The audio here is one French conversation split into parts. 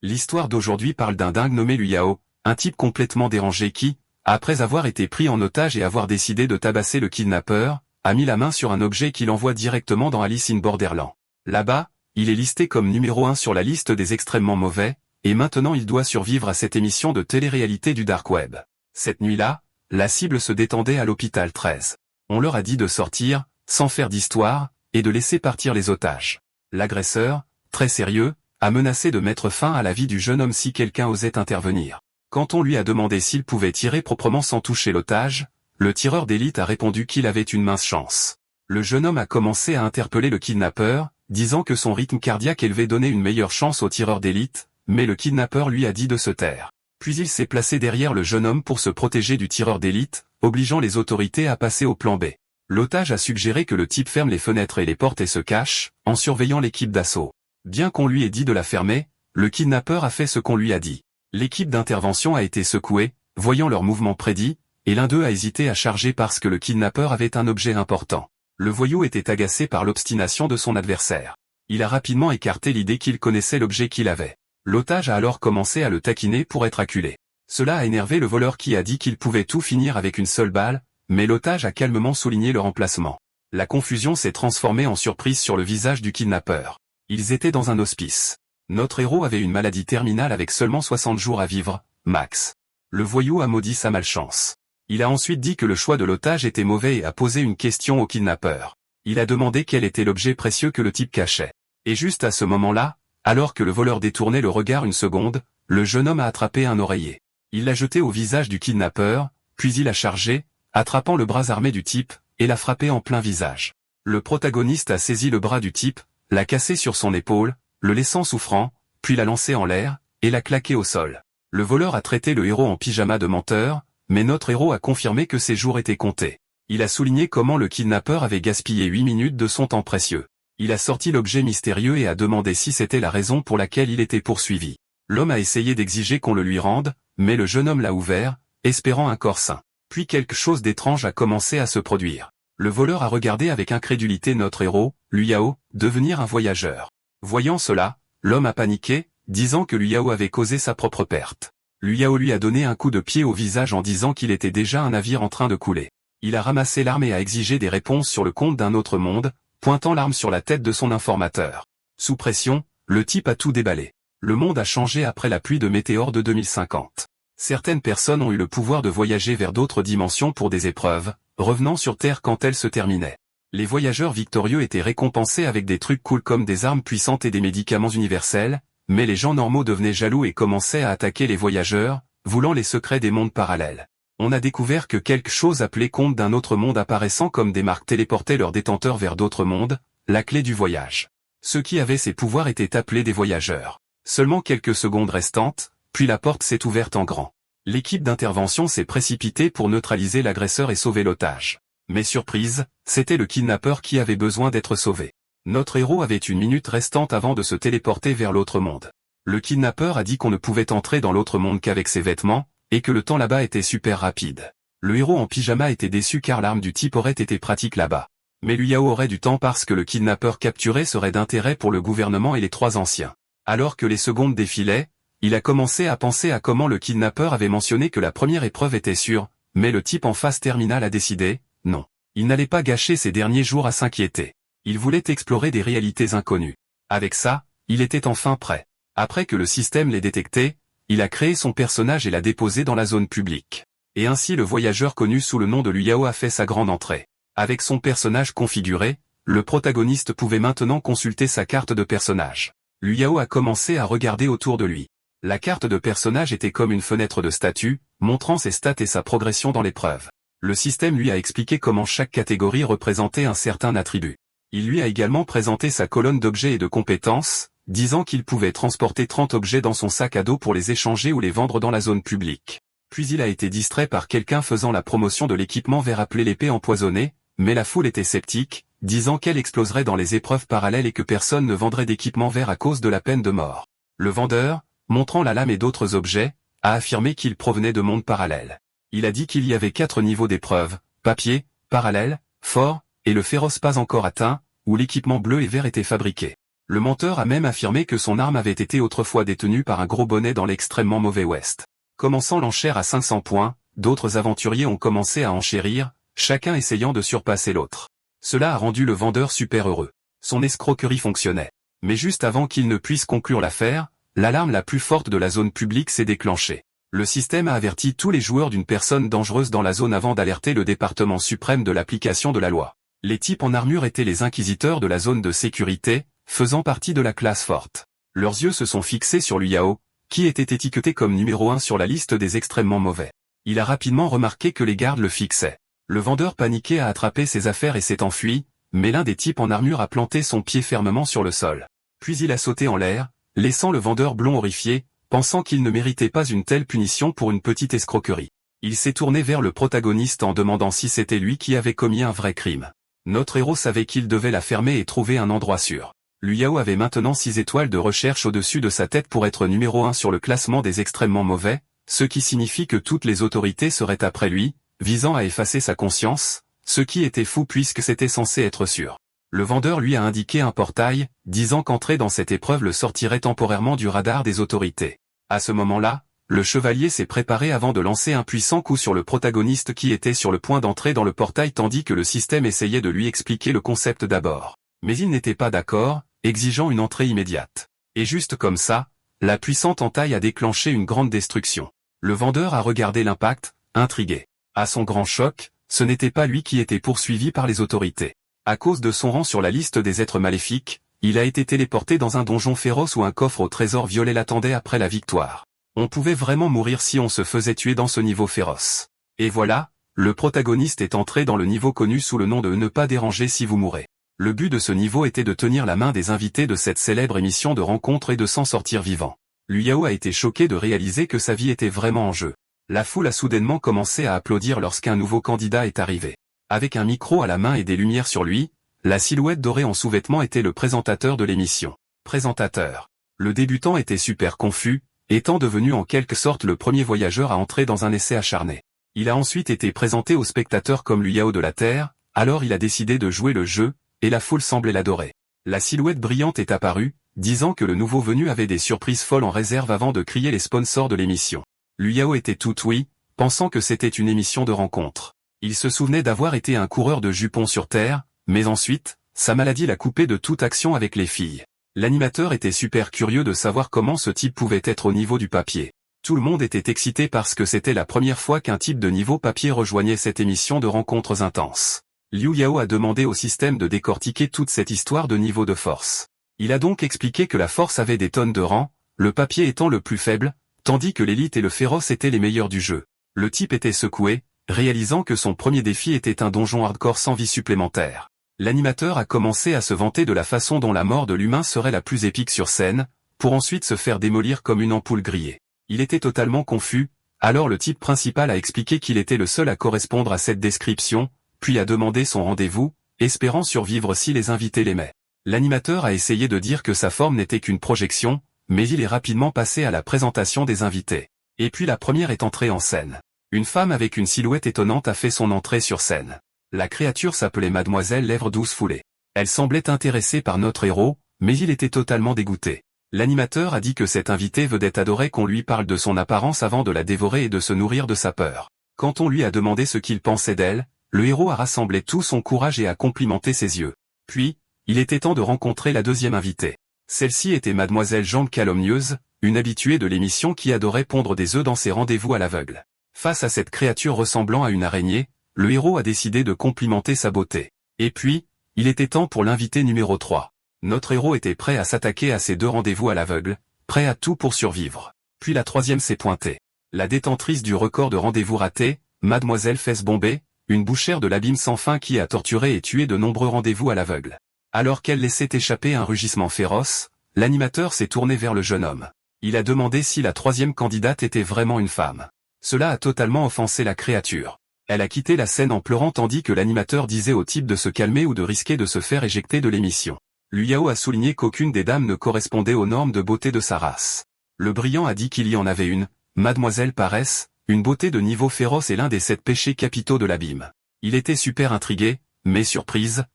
L'histoire d'aujourd'hui parle d'un dingue nommé Liu Yao, un type complètement dérangé qui, après avoir été pris en otage et avoir décidé de tabasser le kidnappeur, a mis la main sur un objet qui l'envoie directement dans Alice in Borderland. Là-bas, il est listé comme numéro 1 sur la liste des extrêmement mauvais, et maintenant il doit survivre à cette émission de télé-réalité du Dark Web. Cette nuit-là, la cible se détendait à l'hôpital 13. On leur a dit de sortir, sans faire d'histoire, et de laisser partir les otages. L'agresseur, très sérieux, a menacé de mettre fin à la vie du jeune homme si quelqu'un osait intervenir. Quand on lui a demandé s'il pouvait tirer proprement sans toucher l'otage, le tireur d'élite a répondu qu'il avait une mince chance. Le jeune homme a commencé à interpeller le kidnappeur, disant que son rythme cardiaque élevé donnait une meilleure chance au tireur d'élite, mais le kidnappeur lui a dit de se taire. Puis il s'est placé derrière le jeune homme pour se protéger du tireur d'élite, obligeant les autorités à passer au plan B. L'otage a suggéré que le type ferme les fenêtres et les portes et se cache, en surveillant l'équipe d'assaut. Bien qu'on lui ait dit de la fermer, le kidnappeur a fait ce qu'on lui a dit. L'équipe d'intervention a été secouée, voyant leur mouvement prédit, et l'un d'eux a hésité à charger parce que le kidnappeur avait un objet important. Le voyou était agacé par l'obstination de son adversaire. Il a rapidement écarté l'idée qu'il connaissait l'objet qu'il avait. L'otage a alors commencé à le taquiner pour être acculé. Cela a énervé le voleur qui a dit qu'il pouvait tout finir avec une seule balle, mais l'otage a calmement souligné leur emplacement. La confusion s'est transformée en surprise sur le visage du kidnappeur. Ils étaient dans un hospice. Notre héros avait une maladie terminale avec seulement 60 jours à vivre, max. Le voyou a maudit sa malchance. Il a ensuite dit que le choix de l'otage était mauvais et a posé une question au kidnappeur. Il a demandé quel était l'objet précieux que le type cachait. Et juste à ce moment-là, alors que le voleur détournait le regard une seconde, le jeune homme a attrapé un oreiller. Il l'a jeté au visage du kidnappeur, puis il a chargé, attrapant le bras armé du type, et l'a frappé en plein visage. Le protagoniste a saisi le bras du type, l'a cassé sur son épaule, le laissant souffrant, puis l'a lancé en l'air, et l'a claqué au sol. Le voleur a traité le héros en pyjama de menteur, mais notre héros a confirmé que ses jours étaient comptés. Il a souligné comment le kidnappeur avait gaspillé 8 minutes de son temps précieux. Il a sorti l'objet mystérieux et a demandé si c'était la raison pour laquelle il était poursuivi. L'homme a essayé d'exiger qu'on le lui rende, mais le jeune homme l'a ouvert, espérant un corps sain. Puis quelque chose d'étrange a commencé à se produire. Le voleur a regardé avec incrédulité notre héros, Liu Yao, devenir un voyageur. Voyant cela, l'homme a paniqué, disant que Liu Yao avait causé sa propre perte. Liu Yao lui a donné un coup de pied au visage en disant qu'il était déjà un navire en train de couler. Il a ramassé l'arme et a exigé des réponses sur le compte d'un autre monde, pointant l'arme sur la tête de son informateur. Sous pression, le type a tout déballé. Le monde a changé après la pluie de météores de 2050. Certaines personnes ont eu le pouvoir de voyager vers d'autres dimensions pour des épreuves, revenant sur Terre quand elles se terminaient. Les voyageurs victorieux étaient récompensés avec des trucs cool comme des armes puissantes et des médicaments universels, mais les gens normaux devenaient jaloux et commençaient à attaquer les voyageurs, voulant les secrets des mondes parallèles. On a découvert que quelque chose appelé compte d'un autre monde apparaissant comme des marques téléportaient leurs détenteurs vers d'autres mondes, la clé du voyage. Ceux qui avaient ces pouvoirs étaient appelés des voyageurs. Seulement quelques secondes restantes, puis la porte s'est ouverte en grand. L'équipe d'intervention s'est précipitée pour neutraliser l'agresseur et sauver l'otage. Mais surprise, c'était le kidnappeur qui avait besoin d'être sauvé. Notre héros avait une minute restante avant de se téléporter vers l'autre monde. Le kidnappeur a dit qu'on ne pouvait entrer dans l'autre monde qu'avec ses vêtements, et que le temps là-bas était super rapide. Le héros en pyjama était déçu car l'arme du type aurait été pratique là-bas. Mais Liu Yao aurait du temps parce que le kidnappeur capturé serait d'intérêt pour le gouvernement et les 3 anciens. Alors que les secondes défilaient, il a commencé à penser à comment le kidnappeur avait mentionné que la première épreuve était sûre, mais le type en phase terminale a décidé, non. Il n'allait pas gâcher ses derniers jours à s'inquiéter. Il voulait explorer des réalités inconnues. Avec ça, il était enfin prêt. Après que le système l'ait détecté, il a créé son personnage et l'a déposé dans la zone publique. Et ainsi le voyageur connu sous le nom de Liu Yao a fait sa grande entrée. Avec son personnage configuré, le protagoniste pouvait maintenant consulter sa carte de personnage. Liu Yao a commencé à regarder autour de lui. La carte de personnage était comme une fenêtre de statut, montrant ses stats et sa progression dans l'épreuve. Le système lui a expliqué comment chaque catégorie représentait un certain attribut. Il lui a également présenté sa colonne d'objets et de compétences, disant qu'il pouvait transporter 30 objets dans son sac à dos pour les échanger ou les vendre dans la zone publique. Puis il a été distrait par quelqu'un faisant la promotion de l'équipement vert appelé l'épée empoisonnée, mais la foule était sceptique, disant qu'elle exploserait dans les épreuves parallèles et que personne ne vendrait d'équipement vert à cause de la peine de mort. Le vendeur, montrant la lame et d'autres objets, a affirmé qu'il provenait de mondes parallèles. Il a dit qu'il y avait 4 niveaux d'épreuves, papier, parallèle, fort, et le féroce pas encore atteint, où l'équipement bleu et vert était fabriqué. Le menteur a même affirmé que son arme avait été autrefois détenue par un gros bonnet dans l'extrêmement mauvais Ouest. Commençant l'enchère à 500 points, d'autres aventuriers ont commencé à enchérir, chacun essayant de surpasser l'autre. Cela a rendu le vendeur super heureux. Son escroquerie fonctionnait. Mais juste avant qu'il ne puisse conclure l'affaire, l'alarme la plus forte de la zone publique s'est déclenchée. Le système a averti tous les joueurs d'une personne dangereuse dans la zone avant d'alerter le département suprême de l'application de la loi. Les types en armure étaient les inquisiteurs de la zone de sécurité, faisant partie de la classe forte. Leurs yeux se sont fixés sur Liu Yao, qui était étiqueté comme numéro 1 sur la liste des extrêmement mauvais. Il a rapidement remarqué que les gardes le fixaient. Le vendeur paniqué a attrapé ses affaires et s'est enfui, mais l'un des types en armure a planté son pied fermement sur le sol. Puis il a sauté en l'air, laissant le vendeur blond horrifié, pensant qu'il ne méritait pas une telle punition pour une petite escroquerie. Il s'est tourné vers le protagoniste en demandant si c'était lui qui avait commis un vrai crime. Notre héros savait qu'il devait la fermer et trouver un endroit sûr. Liu Yao avait maintenant 6 étoiles de recherche au-dessus de sa tête pour être numéro 1 sur le classement des extrêmement mauvais, ce qui signifie que toutes les autorités seraient après lui, visant à effacer sa conscience, ce qui était fou puisque c'était censé être sûr. Le vendeur lui a indiqué un portail, disant qu'entrer dans cette épreuve le sortirait temporairement du radar des autorités. À ce moment-là, le chevalier s'est préparé avant de lancer un puissant coup sur le protagoniste qui était sur le point d'entrer dans le portail tandis que le système essayait de lui expliquer le concept d'abord. Mais il n'était pas d'accord, exigeant une entrée immédiate. Et juste comme ça, la puissante entaille a déclenché une grande destruction. Le vendeur a regardé l'impact, intrigué. À son grand choc, ce n'était pas lui qui était poursuivi par les autorités. À cause de son rang sur la liste des êtres maléfiques, il a été téléporté dans un donjon féroce où un coffre au trésor violet l'attendait après la victoire. On pouvait vraiment mourir si on se faisait tuer dans ce niveau féroce. Et voilà, le protagoniste est entré dans le niveau connu sous le nom de Ne pas déranger si vous mourrez. Le but de ce niveau était de tenir la main des invités de cette célèbre émission de rencontre et de s'en sortir vivant. Liu Yao a été choqué de réaliser que sa vie était vraiment en jeu. La foule a soudainement commencé à applaudir lorsqu'un nouveau candidat est arrivé. Avec un micro à la main et des lumières sur lui, la silhouette dorée en sous-vêtements était le présentateur de l'émission. Présentateur. Le débutant était super confus, étant devenu en quelque sorte le premier voyageur à entrer dans un essai acharné. Il a ensuite été présenté aux spectateurs comme Liu Yao de la Terre, alors il a décidé de jouer le jeu, et la foule semblait l'adorer. La silhouette brillante est apparue, disant que le nouveau venu avait des surprises folles en réserve avant de crier les sponsors de l'émission. Liu Yao était tout oui, pensant que c'était une émission de rencontre. Il se souvenait d'avoir été un coureur de jupons sur Terre, mais ensuite, sa maladie l'a coupé de toute action avec les filles. L'animateur était super curieux de savoir comment ce type pouvait être au niveau du papier. Tout le monde était excité parce que c'était la première fois qu'un type de niveau papier rejoignait cette émission de rencontres intenses. Liu Yao a demandé au système de décortiquer toute cette histoire de niveau de force. Il a donc expliqué que la force avait des tonnes de rangs, le papier étant le plus faible, tandis que l'élite et le féroce étaient les meilleurs du jeu. Le type était secoué, réalisant que son premier défi était un donjon hardcore sans vie supplémentaire. L'animateur a commencé à se vanter de la façon dont la mort de l'humain serait la plus épique sur scène, pour ensuite se faire démolir comme une ampoule grillée. Il était totalement confus, alors le type principal a expliqué qu'il était le seul à correspondre à cette description, puis a demandé son rendez-vous, espérant survivre si les invités l'aimaient. L'animateur a essayé de dire que sa forme n'était qu'une projection, mais il est rapidement passé à la présentation des invités. Et puis la première est entrée en scène. Une femme avec une silhouette étonnante a fait son entrée sur scène. La créature s'appelait Mademoiselle Lèvres Douce Foulée. Elle semblait intéressée par notre héros, mais il était totalement dégoûté. L'animateur a dit que cette invitée vedette adorait qu'on lui parle de son apparence avant de la dévorer et de se nourrir de sa peur. Quand on lui a demandé ce qu'il pensait d'elle, le héros a rassemblé tout son courage et a complimenté ses yeux. Puis, il était temps de rencontrer la deuxième invitée. Celle-ci était Mademoiselle Jambe Calomnieuse, une habituée de l'émission qui adorait pondre des œufs dans ses rendez-vous à l'aveugle. Face à cette créature ressemblant à une araignée, le héros a décidé de complimenter sa beauté. Et puis, il était temps pour l'invité numéro 3. Notre héros était prêt à s'attaquer à ces deux rendez-vous à l'aveugle, prêt à tout pour survivre. Puis la troisième s'est pointée. La détentrice du record de rendez-vous raté, Mademoiselle Fesse Bombée, une bouchère de l'abîme sans fin qui a torturé et tué de nombreux rendez-vous à l'aveugle. Alors qu'elle laissait échapper un rugissement féroce, l'animateur s'est tourné vers le jeune homme. Il a demandé si la troisième candidate était vraiment une femme. Cela a totalement offensé la créature. Elle a quitté la scène en pleurant tandis que l'animateur disait au type de se calmer ou de risquer de se faire éjecter de l'émission. Liu Yao a souligné qu'aucune des dames ne correspondait aux normes de beauté de sa race. Le brillant a dit qu'il y en avait une, Mademoiselle Paresse, une beauté de niveau féroce et l'un des 7 péchés capitaux de l'abîme. Il était super intrigué, mais surprise,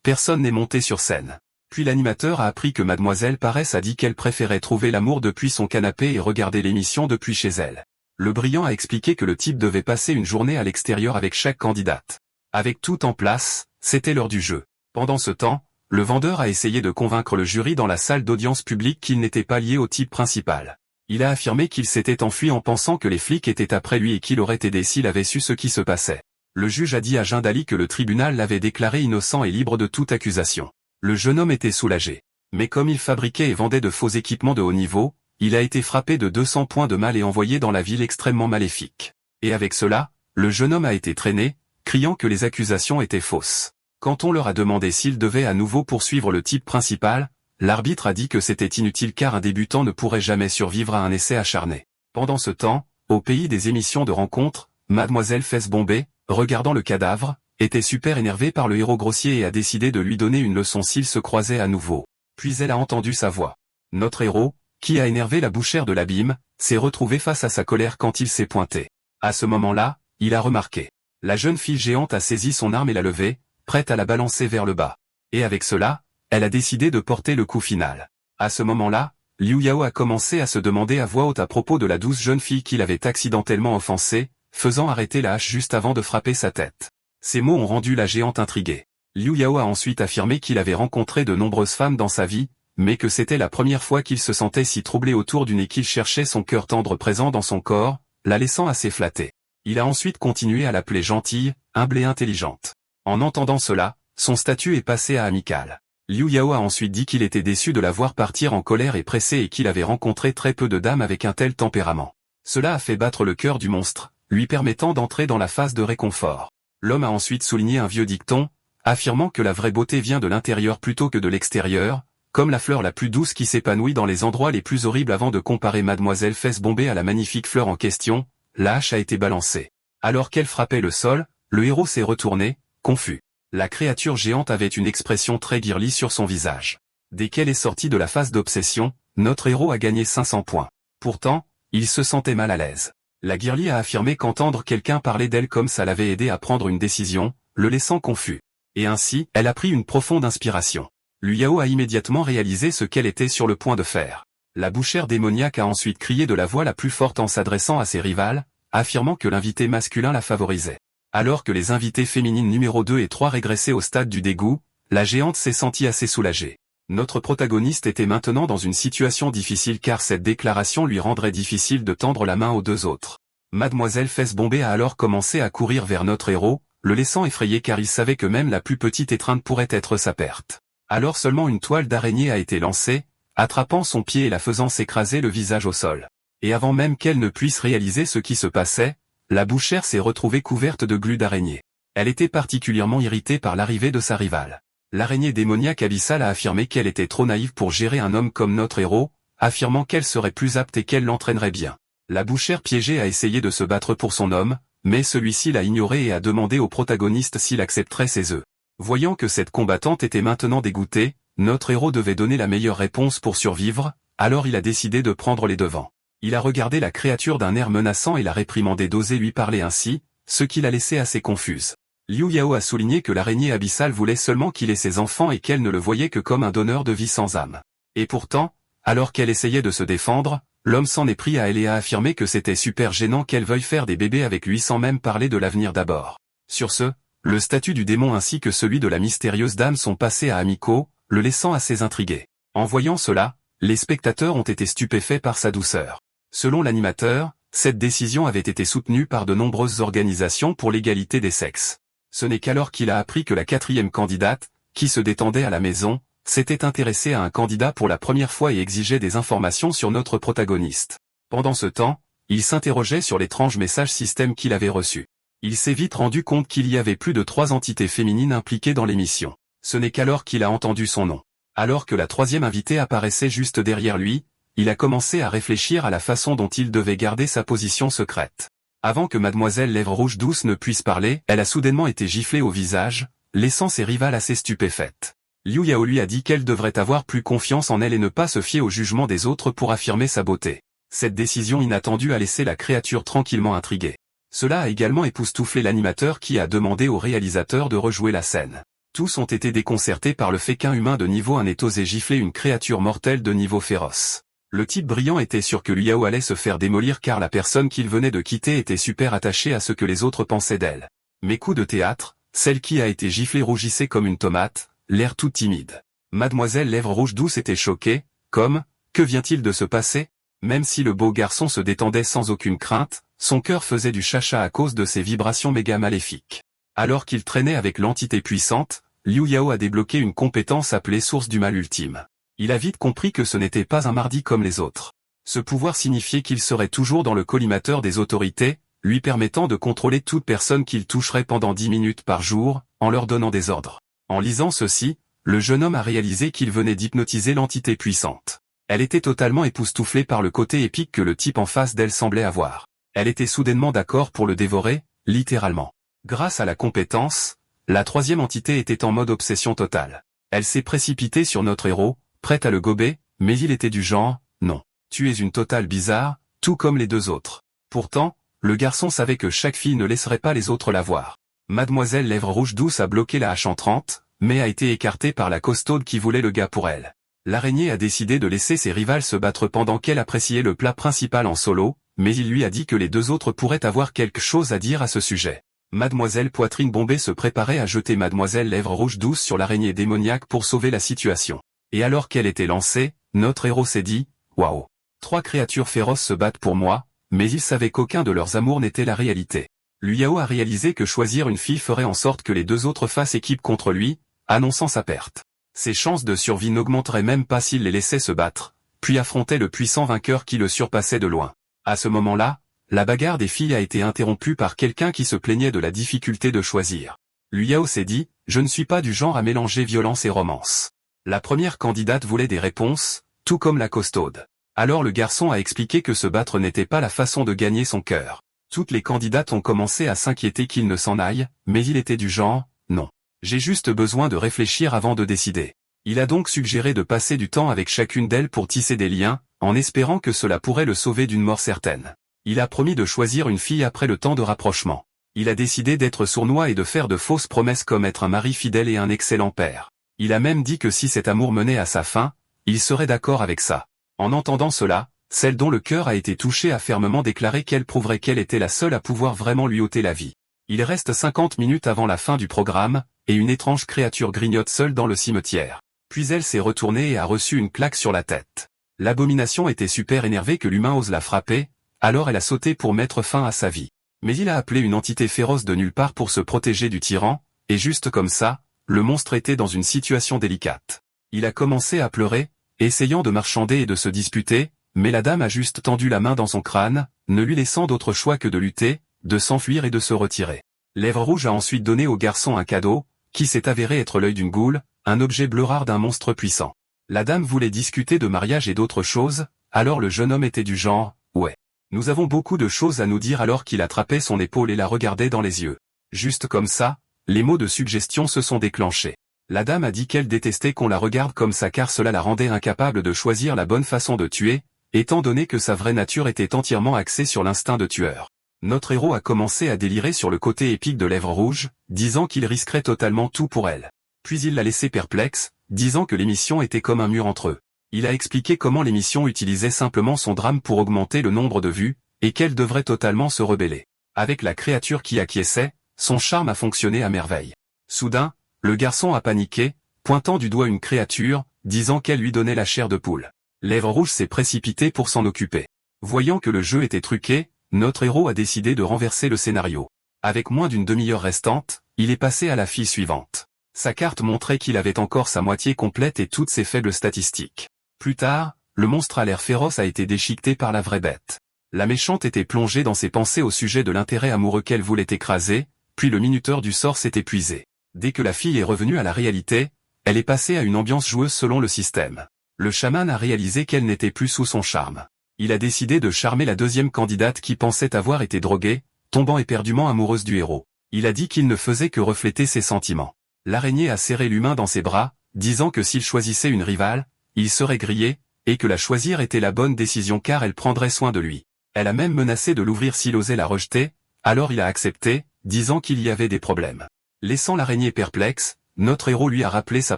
personne n'est monté sur scène. Puis l'animateur a appris que Mademoiselle Paresse a dit qu'elle préférait trouver l'amour depuis son canapé et regarder l'émission depuis chez elle. Le brillant a expliqué que le type devait passer une journée à l'extérieur avec chaque candidate. Avec tout en place, c'était l'heure du jeu. Pendant ce temps, le vendeur a essayé de convaincre le jury dans la salle d'audience publique qu'il n'était pas lié au type principal. Il a affirmé qu'il s'était enfui en pensant que les flics étaient après lui et qu'il aurait aidé s'il avait su ce qui se passait. Le juge a dit à Jindali que le tribunal l'avait déclaré innocent et libre de toute accusation. Le jeune homme était soulagé. Mais comme il fabriquait et vendait de faux équipements de haut niveau, il a été frappé de 200 points de mal et envoyé dans la ville extrêmement maléfique. Et avec cela, le jeune homme a été traîné, criant que les accusations étaient fausses. Quand on leur a demandé s'ils devaient à nouveau poursuivre le type principal, l'arbitre a dit que c'était inutile car un débutant ne pourrait jamais survivre à un essai acharné. Pendant ce temps, au pays des émissions de rencontres, Mademoiselle Fesse Bombay, regardant le cadavre, était super énervée par le héros grossier et a décidé de lui donner une leçon s'ils se croisaient à nouveau. Puis elle a entendu sa voix. Notre héros, qui a énervé la bouchère de l'abîme, s'est retrouvé face à sa colère quand il s'est pointé. À ce moment-là, il a remarqué. La jeune fille géante a saisi son arme et l'a levée, prête à la balancer vers le bas. Et avec cela, elle a décidé de porter le coup final. À ce moment-là, Liu Yao a commencé à se demander à voix haute à propos de la douce jeune fille qu'il avait accidentellement offensée, faisant arrêter la hache juste avant de frapper sa tête. Ces mots ont rendu la géante intriguée. Liu Yao a ensuite affirmé qu'il avait rencontré de nombreuses femmes dans sa vie, mais que c'était la première fois qu'il se sentait si troublé autour d'une et qu'il cherchait son cœur tendre présent dans son corps, la laissant assez flatter. Il a ensuite continué à l'appeler gentille, humble et intelligente. En entendant cela, son statut est passé à amical. Liu Yao a ensuite dit qu'il était déçu de la voir partir en colère et pressé et qu'il avait rencontré très peu de dames avec un tel tempérament. Cela a fait battre le cœur du monstre, lui permettant d'entrer dans la phase de réconfort. L'homme a ensuite souligné un vieux dicton, affirmant que la vraie beauté vient de l'intérieur plutôt que de l'extérieur, comme la fleur la plus douce qui s'épanouit dans les endroits les plus horribles. Avant de comparer Mademoiselle Fesse Bombay à la magnifique fleur en question, la hache a été balancée. Alors qu'elle frappait le sol, le héros s'est retourné, confus. La créature géante avait une expression très girly sur son visage. Dès qu'elle est sortie de la phase d'obsession, notre héros a gagné 500 points. Pourtant, il se sentait mal à l'aise. La girly a affirmé qu'entendre quelqu'un parler d'elle comme ça l'avait aidé à prendre une décision, le laissant confus. Et ainsi, elle a pris une profonde inspiration. Liu Yao a immédiatement réalisé ce qu'elle était sur le point de faire. La bouchère démoniaque a ensuite crié de la voix la plus forte en s'adressant à ses rivales, affirmant que l'invité masculin la favorisait. Alors que les invitées féminines numéro 2 et 3 régressaient au stade du dégoût, la géante s'est sentie assez soulagée. Notre protagoniste était maintenant dans une situation difficile car cette déclaration lui rendrait difficile de tendre la main aux deux autres. Mademoiselle Fesse Bombay a alors commencé à courir vers notre héros, le laissant effrayé car il savait que même la plus petite étreinte pourrait être sa perte. Alors seulement une toile d'araignée a été lancée, attrapant son pied et la faisant s'écraser le visage au sol. Et avant même qu'elle ne puisse réaliser ce qui se passait, la bouchère s'est retrouvée couverte de glu d'araignée. Elle était particulièrement irritée par l'arrivée de sa rivale. L'araignée démoniaque abyssale a affirmé qu'elle était trop naïve pour gérer un homme comme notre héros, affirmant qu'elle serait plus apte et qu'elle l'entraînerait bien. La bouchère piégée a essayé de se battre pour son homme, mais celui-ci l'a ignoré et a demandé au protagoniste s'il accepterait ses œufs. Voyant que cette combattante était maintenant dégoûtée, notre héros devait donner la meilleure réponse pour survivre, alors il a décidé de prendre les devants. Il a regardé la créature d'un air menaçant et l'a réprimandé d'oser lui parler ainsi, ce qui l'a laissé assez confuse. Liu Yao a souligné que l'araignée abyssale voulait seulement qu'il ait ses enfants et qu'elle ne le voyait que comme un donneur de vie sans âme. Et pourtant, alors qu'elle essayait de se défendre, l'homme s'en est pris à elle et a affirmé que c'était super gênant qu'elle veuille faire des bébés avec lui sans même parler de l'avenir d'abord. Sur ce, le statut du démon ainsi que celui de la mystérieuse dame sont passés à amicaux, le laissant assez intrigué. En voyant cela, les spectateurs ont été stupéfaits par sa douceur. Selon l'animateur, cette décision avait été soutenue par de nombreuses organisations pour l'égalité des sexes. Ce n'est qu'alors qu'il a appris que la 4e candidate, qui se détendait à la maison, s'était intéressée à un candidat pour la première fois et exigeait des informations sur notre protagoniste. Pendant ce temps, il s'interrogeait sur l'étrange message système qu'il avait reçu. Il s'est vite rendu compte qu'il y avait plus de 3 entités féminines impliquées dans l'émission. Ce n'est qu'alors qu'il a entendu son nom. Alors que la 3e invitée apparaissait juste derrière lui, il a commencé à réfléchir à la façon dont il devait garder sa position secrète. Avant que Mademoiselle Lèvres Rouges Douce ne puisse parler, elle a soudainement été giflée au visage, laissant ses rivales assez stupéfaites. Liu Yao lui a dit qu'elle devrait avoir plus confiance en elle et ne pas se fier au jugement des autres pour affirmer sa beauté. Cette décision inattendue a laissé la créature tranquillement intriguée. Cela a également époustouflé l'animateur qui a demandé au réalisateur de rejouer la scène. Tous ont été déconcertés par le fait qu'un humain de niveau 1 ait osé gifler une créature mortelle de niveau féroce. Le type brillant était sûr que Liao allait se faire démolir car la personne qu'il venait de quitter était super attachée à ce que les autres pensaient d'elle. Mais coup de théâtre, celle qui a été giflée rougissait comme une tomate, l'air tout timide. Mademoiselle Lèvres Rouges Douce était choquée, comme « Que vient-il de se passer ?» Même si le beau garçon se détendait sans aucune crainte, son cœur faisait du chacha à cause de ses vibrations méga maléfiques. Alors qu'il traînait avec l'entité puissante, Liu Yao a débloqué une compétence appelée Source du Mal Ultime. Il a vite compris que ce n'était pas un mardi comme les autres. Ce pouvoir signifiait qu'il serait toujours dans le collimateur des autorités, lui permettant de contrôler toute personne qu'il toucherait pendant 10 minutes par jour, en leur donnant des ordres. En lisant ceci, le jeune homme a réalisé qu'il venait d'hypnotiser l'entité puissante. Elle était totalement époustouflée par le côté épique que le type en face d'elle semblait avoir. Elle était soudainement d'accord pour le dévorer, littéralement. Grâce à la compétence, la troisième entité était en mode obsession totale. Elle s'est précipitée sur notre héros, prête à le gober, mais il était du genre, non. Tu es une totale bizarre, tout comme les deux autres. Pourtant, le garçon savait que chaque fille ne laisserait pas les autres la voir. Mademoiselle Lèvres Rouges Douce a bloqué la hache entrante, mais a été écartée par la costaude qui voulait le gars pour elle. L'araignée a décidé de laisser ses rivales se battre pendant qu'elle appréciait le plat principal en solo, mais il lui a dit que les deux autres pourraient avoir quelque chose à dire à ce sujet. Mademoiselle Poitrine Bombée se préparait à jeter Mademoiselle Lèvres Rouges Douce sur l'araignée démoniaque pour sauver la situation. Et alors qu'elle était lancée, notre héros s'est dit, « Waouh! 3 créatures féroces se battent pour moi », mais il savait qu'aucun de leurs amours n'était la réalité. Liu Yao a réalisé que choisir une fille ferait en sorte que les deux autres fassent équipe contre lui, annonçant sa perte. Ses chances de survie n'augmenteraient même pas s'il les laissait se battre, puis affrontait le puissant vainqueur qui le surpassait de loin. À ce moment-là, la bagarre des filles a été interrompue par quelqu'un qui se plaignait de la difficulté de choisir. Liu Yao s'est dit, « Je ne suis pas du genre à mélanger violence et romance. » La première candidate voulait des réponses, tout comme la costaude. Alors le garçon a expliqué que se battre n'était pas la façon de gagner son cœur. Toutes les candidates ont commencé à s'inquiéter qu'il ne s'en aille, mais il était du genre, non. J'ai juste besoin de réfléchir avant de décider. Il a donc suggéré de passer du temps avec chacune d'elles pour tisser des liens, en espérant que cela pourrait le sauver d'une mort certaine. Il a promis de choisir une fille après le temps de rapprochement. Il a décidé d'être sournois et de faire de fausses promesses comme être un mari fidèle et un excellent père. Il a même dit que si cet amour menait à sa fin, il serait d'accord avec ça. En entendant cela, celle dont le cœur a été touché a fermement déclaré qu'elle prouverait qu'elle était la seule à pouvoir vraiment lui ôter la vie. Il reste 50 minutes avant la fin du programme, et une étrange créature grignote seule dans le cimetière. Puis elle s'est retournée et a reçu une claque sur la tête. L'abomination était super énervée que l'humain ose la frapper, alors elle a sauté pour mettre fin à sa vie. Mais il a appelé une entité féroce de nulle part pour se protéger du tyran, et juste comme ça, le monstre était dans une situation délicate. Il a commencé à pleurer, essayant de marchander et de se disputer, mais la dame a juste tendu la main dans son crâne, ne lui laissant d'autre choix que de lutter, de s'enfuir et de se retirer. Lèvres Rouges a ensuite donné au garçon un cadeau, qui s'est avéré être l'œil d'une goule, un objet bleu rare d'un monstre puissant. La dame voulait discuter de mariage et d'autres choses, alors le jeune homme était du genre, ouais. Nous avons beaucoup de choses à nous dire alors qu'il attrapait son épaule et la regardait dans les yeux. Juste comme ça, les mots de suggestion se sont déclenchés. La dame a dit qu'elle détestait qu'on la regarde comme ça car cela la rendait incapable de choisir la bonne façon de tuer, étant donné que sa vraie nature était entièrement axée sur l'instinct de tueur. Notre héros a commencé à délirer sur le côté épique de Lèvres Rouges, disant qu'il risquerait totalement tout pour elle. Puis il l'a laissé perplexe, disant que l'émission était comme un mur entre eux. Il a expliqué comment l'émission utilisait simplement son drame pour augmenter le nombre de vues, et qu'elle devrait totalement se rebeller. Avec la créature qui acquiesçait, son charme a fonctionné à merveille. Soudain, le garçon a paniqué, pointant du doigt une créature, disant qu'elle lui donnait la chair de poule. Lèvres Rouges s'est précipité pour s'en occuper. Voyant que le jeu était truqué, notre héros a décidé de renverser le scénario. Avec moins d'une demi-heure restante, il est passé à la fille suivante. Sa carte montrait qu'il avait encore sa moitié complète et toutes ses faibles statistiques. Plus tard, le monstre à l'air féroce a été déchiqueté par la vraie bête. La méchante était plongée dans ses pensées au sujet de l'intérêt amoureux qu'elle voulait écraser, puis le minuteur du sort s'est épuisé. Dès que la fille est revenue à la réalité, elle est passée à une ambiance joueuse selon le système. Le chaman a réalisé qu'elle n'était plus sous son charme. Il a décidé de charmer la deuxième candidate qui pensait avoir été droguée, tombant éperdument amoureuse du héros. Il a dit qu'il ne faisait que refléter ses sentiments. L'araignée a serré l'humain dans ses bras, disant que s'il choisissait une rivale, il serait grillé, et que la choisir était la bonne décision car elle prendrait soin de lui. Elle a même menacé de l'ouvrir s'il osait la rejeter, alors il a accepté, disant qu'il y avait des problèmes. Laissant l'araignée perplexe, notre héros lui a rappelé sa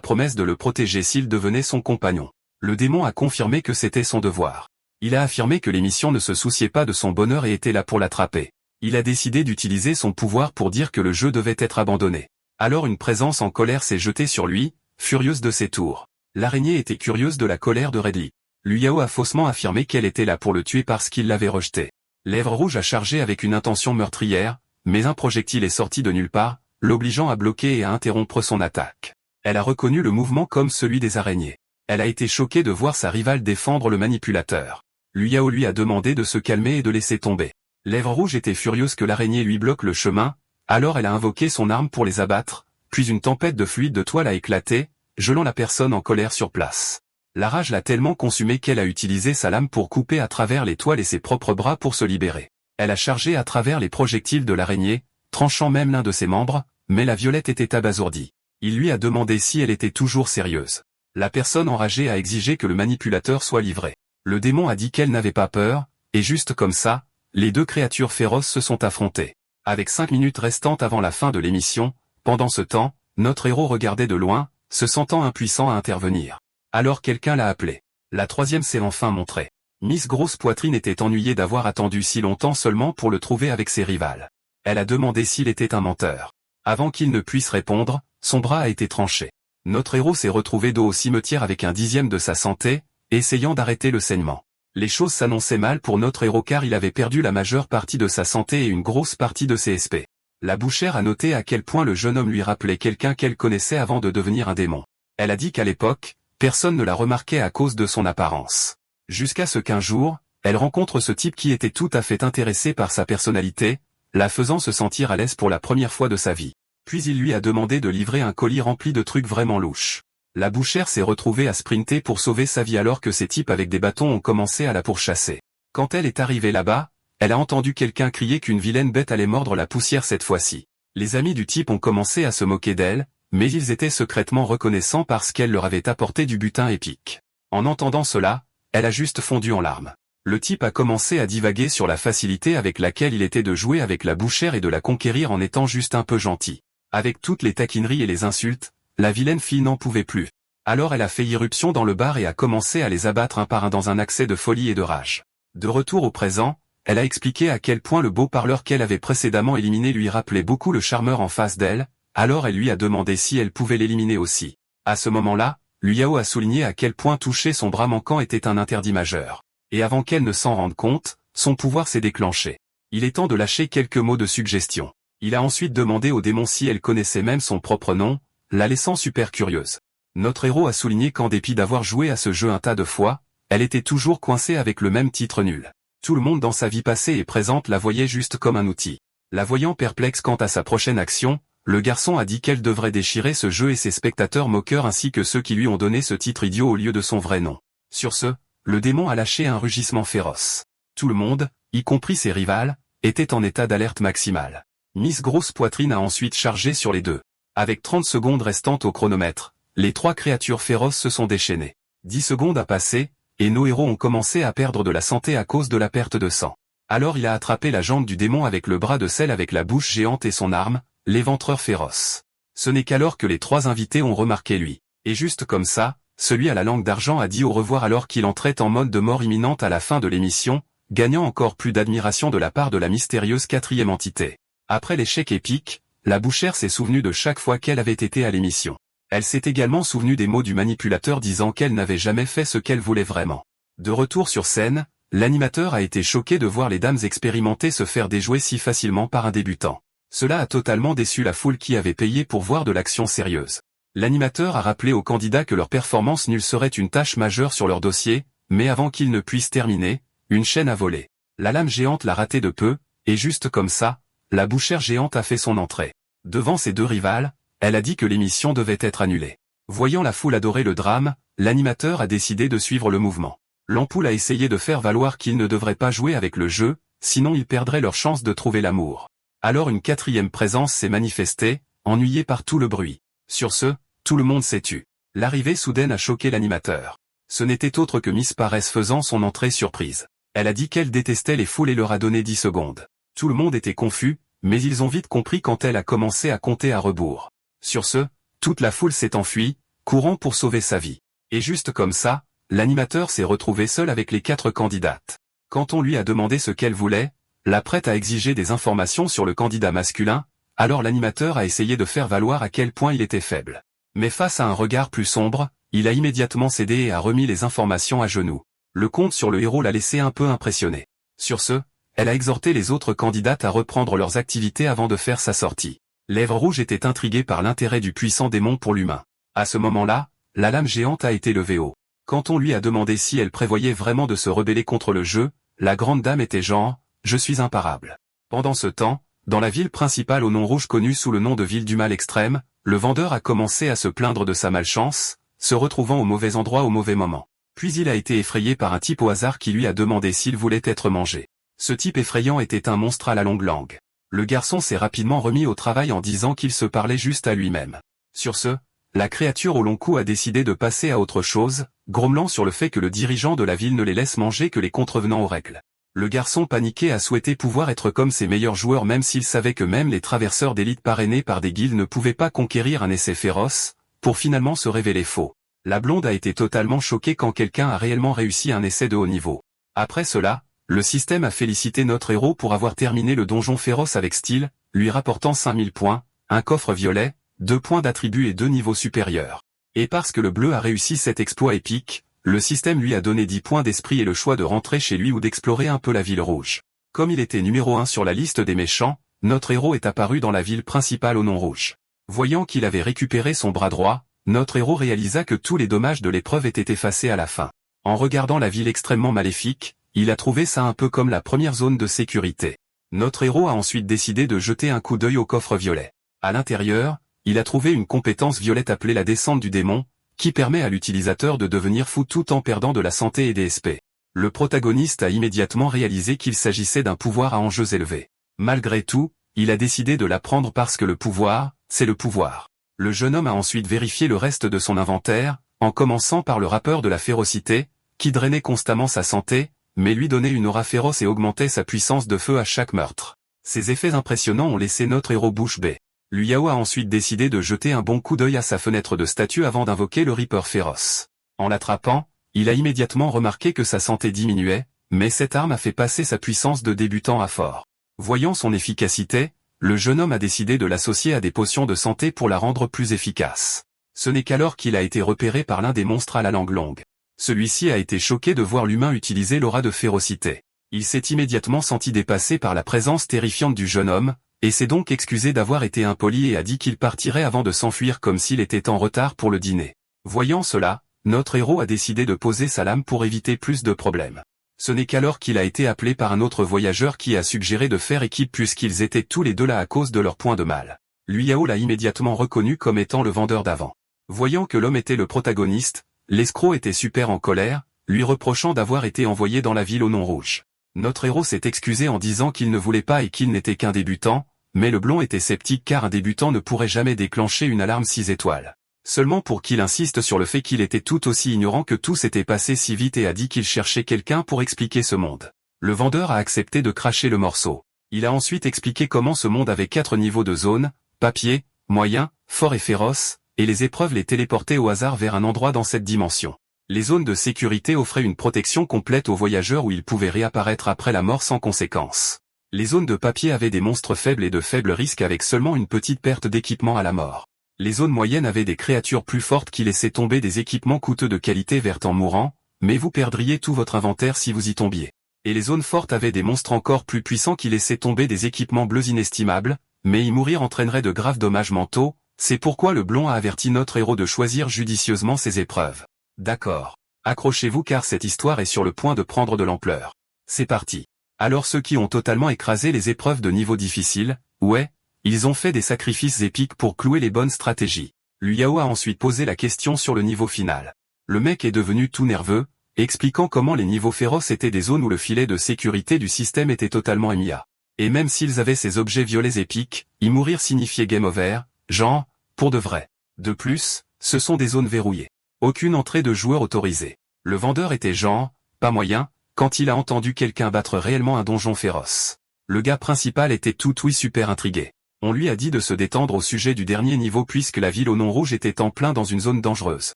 promesse de le protéger s'il devenait son compagnon. Le démon a confirmé que c'était son devoir. Il a affirmé que l'émission ne se souciait pas de son bonheur et était là pour l'attraper. Il a décidé d'utiliser son pouvoir pour dire que le jeu devait être abandonné. Alors une présence en colère s'est jetée sur lui, furieuse de ses tours. L'araignée était curieuse de la colère de Redley. Liu Yao a faussement affirmé qu'elle était là pour le tuer parce qu'il l'avait rejeté. Lèvres Rouges a chargé avec une intention meurtrière, mais un projectile est sorti de nulle part, l'obligeant à bloquer et à interrompre son attaque. Elle a reconnu le mouvement comme celui des araignées. Elle a été choquée de voir sa rivale défendre le manipulateur. Liu Yao lui a demandé de se calmer et de laisser tomber. Lèvres Rouges était furieuse que l'araignée lui bloque le chemin, alors elle a invoqué son arme pour les abattre, puis une tempête de fluide de toile a éclaté, gelant la personne en colère sur place. La rage l'a tellement consumée qu'elle a utilisé sa lame pour couper à travers les toiles et ses propres bras pour se libérer. Elle a chargé à travers les projectiles de l'araignée, tranchant même l'un de ses membres, mais la violette était abasourdie. Il lui a demandé si elle était toujours sérieuse. La personne enragée a exigé que le manipulateur soit livré. Le démon a dit qu'elle n'avait pas peur, et juste comme ça, les deux créatures féroces se sont affrontées. Avec 5 minutes restantes avant la fin de l'émission, pendant ce temps, notre héros regardait de loin, se sentant impuissant à intervenir. Alors quelqu'un l'a appelé. La troisième s'est enfin montrée. Miss Grosse Poitrine était ennuyée d'avoir attendu si longtemps seulement pour le trouver avec ses rivales. Elle a demandé s'il était un menteur. Avant qu'il ne puisse répondre, son bras a été tranché. Notre héros s'est retrouvé dos au cimetière avec 1/10 de sa santé, essayant d'arrêter le saignement. Les choses s'annonçaient mal pour notre héros car il avait perdu la majeure partie de sa santé et une grosse partie de ses SP. La bouchère a noté à quel point le jeune homme lui rappelait quelqu'un qu'elle connaissait avant de devenir un démon. Elle a dit qu'à l'époque, personne ne la remarquait à cause de son apparence. Jusqu'à ce qu'un jour, elle rencontre ce type qui était tout à fait intéressé par sa personnalité, la faisant se sentir à l'aise pour la première fois de sa vie. Puis il lui a demandé de livrer un colis rempli de trucs vraiment louches. La bouchère s'est retrouvée à sprinter pour sauver sa vie alors que ces types avec des bâtons ont commencé à la pourchasser. Quand elle est arrivée là-bas, elle a entendu quelqu'un crier qu'une vilaine bête allait mordre la poussière cette fois-ci. Les amis du type ont commencé à se moquer d'elle, mais ils étaient secrètement reconnaissants parce qu'elle leur avait apporté du butin épique. En entendant cela, elle a juste fondu en larmes. Le type a commencé à divaguer sur la facilité avec laquelle il était de jouer avec la bouchère et de la conquérir en étant juste un peu gentil. Avec toutes les taquineries et les insultes, la vilaine fille n'en pouvait plus. Alors elle a fait irruption dans le bar et a commencé à les abattre un par un dans un accès de folie et de rage. De retour au présent, elle a expliqué à quel point le beau parleur qu'elle avait précédemment éliminé lui rappelait beaucoup le charmeur en face d'elle, alors elle lui a demandé si elle pouvait l'éliminer aussi. À ce moment-là, Liu Yao a souligné à quel point toucher son bras manquant était un interdit majeur. Et avant qu'elle ne s'en rende compte, son pouvoir s'est déclenché. Il est temps de lâcher quelques mots de suggestion. Il a ensuite demandé au démon si elle connaissait même son propre nom, la laissant super curieuse. Notre héros a souligné qu'en dépit d'avoir joué à ce jeu un tas de fois, elle était toujours coincée avec le même titre nul. Tout le monde dans sa vie passée et présente la voyait juste comme un outil. La voyant perplexe quant à sa prochaine action, le garçon a dit qu'elle devrait déchirer ce jeu et ses spectateurs moqueurs ainsi que ceux qui lui ont donné ce titre idiot au lieu de son vrai nom. Sur ce, le démon a lâché un rugissement féroce. Tout le monde, y compris ses rivales, était en état d'alerte maximale. Miss Grosse Poitrine a ensuite chargé sur les deux. Avec 30 secondes restantes au chronomètre, les trois créatures féroces se sont déchaînées. 10 secondes a passé, et nos héros ont commencé à perdre de la santé à cause de la perte de sang. Alors il a attrapé la jambe du démon avec le bras de celle avec la bouche géante et son arme, l'éventreur féroce. Ce n'est qu'alors que les trois invités ont remarqué lui. Et juste comme ça, celui à la langue d'argent a dit au revoir alors qu'il entrait en mode de mort imminente à la fin de l'émission, gagnant encore plus d'admiration de la part de la mystérieuse quatrième entité. Après l'échec épique, la bouchère s'est souvenue de chaque fois qu'elle avait été à l'émission. Elle s'est également souvenue des mots du manipulateur disant qu'elle n'avait jamais fait ce qu'elle voulait vraiment. De retour sur scène, l'animateur a été choqué de voir les dames expérimentées se faire déjouer si facilement par un débutant. Cela a totalement déçu la foule qui avait payé pour voir de l'action sérieuse. L'animateur a rappelé aux candidats que leur performance nulle serait une tâche majeure sur leur dossier, mais avant qu'ils ne puissent terminer, une chaîne a volé. La lame géante l'a raté de peu, et juste comme ça, la bouchère géante a fait son entrée. Devant ses deux rivales, elle a dit que l'émission devait être annulée. Voyant la foule adorer le drame, l'animateur a décidé de suivre le mouvement. L'ampoule a essayé de faire valoir qu'ils ne devraient pas jouer avec le jeu, sinon ils perdraient leur chance de trouver l'amour. Alors une quatrième présence s'est manifestée, ennuyée par tout le bruit. Sur ce, tout le monde s'est tu. L'arrivée soudaine a choqué l'animateur. Ce n'était autre que Miss Paresse faisant son entrée surprise. Elle a dit qu'elle détestait les foules et leur a donné 10 secondes. Tout le monde était confus, mais ils ont vite compris quand elle a commencé à compter à rebours. Sur ce, Toute la foule s'est enfuie, courant pour sauver sa vie. Et juste comme ça, l'animateur s'est retrouvé seul avec les 4 candidates. Quand on lui a demandé ce qu'elle voulait, la prête a exigé des informations sur le candidat masculin, alors l'animateur a essayé de faire valoir à quel point il était faible. Mais face à un regard plus sombre, il a immédiatement cédé et a remis les informations à genoux. Le compte sur le héros l'a laissé un peu impressionné. Sur ce, elle a exhorté les autres candidates à reprendre leurs activités avant de faire sa sortie. Lèvres Rouges était intriguée par l'intérêt du puissant démon pour l'humain. À ce moment-là, la lame géante a été levée haut. Quand on lui a demandé si elle prévoyait vraiment de se rebeller contre le jeu, la grande dame était genre « Je suis imparable ». Pendant ce temps, dans la ville principale au nom rouge connue sous le nom de ville du mal extrême, le vendeur a commencé à se plaindre de sa malchance, se retrouvant au mauvais endroit au mauvais moment. Puis il a été effrayé par un type au hasard qui lui a demandé s'il voulait être mangé. Ce type effrayant était un monstre à la longue langue. Le garçon s'est rapidement remis au travail en disant qu'il se parlait juste à lui-même. Sur ce, la créature au long cou a décidé de passer à autre chose, grommelant sur le fait que le dirigeant de la ville ne les laisse manger que les contrevenants aux règles. Le garçon paniqué a souhaité pouvoir être comme ses meilleurs joueurs même s'il savait que même les traverseurs d'élite parrainés par des guildes ne pouvaient pas conquérir un essai féroce, pour finalement se révéler faux. La blonde a été totalement choquée quand quelqu'un a réellement réussi un essai de haut niveau. Après cela, le système a félicité notre héros pour avoir terminé le donjon féroce avec style, lui rapportant 5000 points, un coffre violet, 2 points d'attribut et 2 niveaux supérieurs. Et parce que le bleu a réussi cet exploit épique, le système lui a donné 10 points d'esprit et le choix de rentrer chez lui ou d'explorer un peu la ville rouge. Comme il était numéro 1 sur la liste des méchants, notre héros est apparu dans la ville principale au nom rouge. Voyant qu'il avait récupéré son bras droit, notre héros réalisa que tous les dommages de l'épreuve étaient effacés à la fin. En regardant la ville extrêmement maléfique, il a trouvé ça un peu comme la première zone de sécurité. Notre héros a ensuite décidé de jeter un coup d'œil au coffre violet. À l'intérieur, il a trouvé une compétence violette appelée la descente du démon, qui permet à l'utilisateur de devenir fou tout en perdant de la santé et des SP. Le protagoniste a immédiatement réalisé qu'il s'agissait d'un pouvoir à enjeux élevés. Malgré tout, il a décidé de l'apprendre parce que le pouvoir, c'est le pouvoir. Le jeune homme a ensuite vérifié le reste de son inventaire, en commençant par le rappeur de la férocité, qui drainait constamment sa santé, mais lui donnait une aura féroce et augmentait sa puissance de feu à chaque meurtre. Ces effets impressionnants ont laissé notre héros bouche bée. Liu a ensuite décidé de jeter un bon coup d'œil à sa fenêtre de statue avant d'invoquer le Reaper féroce. En l'attrapant, il a immédiatement remarqué que sa santé diminuait, mais cette arme a fait passer sa puissance de débutant à fort. Voyant son efficacité, le jeune homme a décidé de l'associer à des potions de santé pour la rendre plus efficace. Ce n'est qu'alors qu'il a été repéré par l'un des monstres à la langue longue. Celui-ci a été choqué de voir l'humain utiliser l'aura de férocité. Il s'est immédiatement senti dépassé par la présence terrifiante du jeune homme, et s'est donc excusé d'avoir été impoli et a dit qu'il partirait avant de s'enfuir comme s'il était en retard pour le dîner. Voyant cela, notre héros a décidé de poser sa lame pour éviter plus de problèmes. Ce n'est qu'alors qu'il a été appelé par un autre voyageur qui a suggéré de faire équipe puisqu'ils étaient tous les deux là à cause de leur point de mal. Liu l'a immédiatement reconnu comme étant le vendeur d'avant. Voyant que l'homme était le protagoniste, l'escroc était super en colère, lui reprochant d'avoir été envoyé dans la ville au nom rouge. Notre héros s'est excusé en disant qu'il ne voulait pas et qu'il n'était qu'un débutant, mais le blond était sceptique car un débutant ne pourrait jamais déclencher une alarme 6 étoiles. Seulement pour qu'il insiste sur le fait qu'il était tout aussi ignorant que tout s'était passé si vite et a dit qu'il cherchait quelqu'un pour expliquer ce monde. Le vendeur a accepté de cracher le morceau. Il a ensuite expliqué comment ce monde avait 4 niveaux de zone, papier, moyen, fort et féroce, et les épreuves les téléportaient au hasard vers un endroit dans cette dimension. Les zones de sécurité offraient une protection complète aux voyageurs où ils pouvaient réapparaître après la mort sans conséquence. Les zones de papier avaient des monstres faibles et de faibles risques avec seulement une petite perte d'équipement à la mort. Les zones moyennes avaient des créatures plus fortes qui laissaient tomber des équipements coûteux de qualité vers en mourant, mais vous perdriez tout votre inventaire si vous y tombiez. Et les zones fortes avaient des monstres encore plus puissants qui laissaient tomber des équipements bleus inestimables, mais y mourir entraînerait de graves dommages mentaux, c'est pourquoi le blond a averti notre héros de choisir judicieusement ses épreuves. D'accord. Accrochez-vous car cette histoire est sur le point de prendre de l'ampleur. C'est parti. Alors ceux qui ont totalement écrasé les épreuves de niveau difficile, ouais, ils ont fait des sacrifices épiques pour clouer les bonnes stratégies. Liu a ensuite posé la question sur le niveau final. Le mec est devenu tout nerveux, expliquant comment les niveaux féroces étaient des zones où le filet de sécurité du système était totalement MIA. Et même s'ils avaient ces objets violets épiques, y mourir signifiait game over, genre, pour de vrai. De plus, ce sont des zones verrouillées. Aucune entrée de joueur autorisée. Le vendeur était genre, pas moyen, quand il a entendu quelqu'un battre réellement un donjon féroce. Le gars principal était tout oui super intrigué. On lui a dit de se détendre au sujet du dernier niveau puisque la ville au nom rouge était en plein dans une zone dangereuse.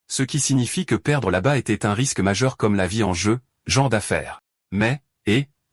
Ce qui signifie que perdre là-bas était un risque majeur comme la vie en jeu, genre d'affaires. Mais,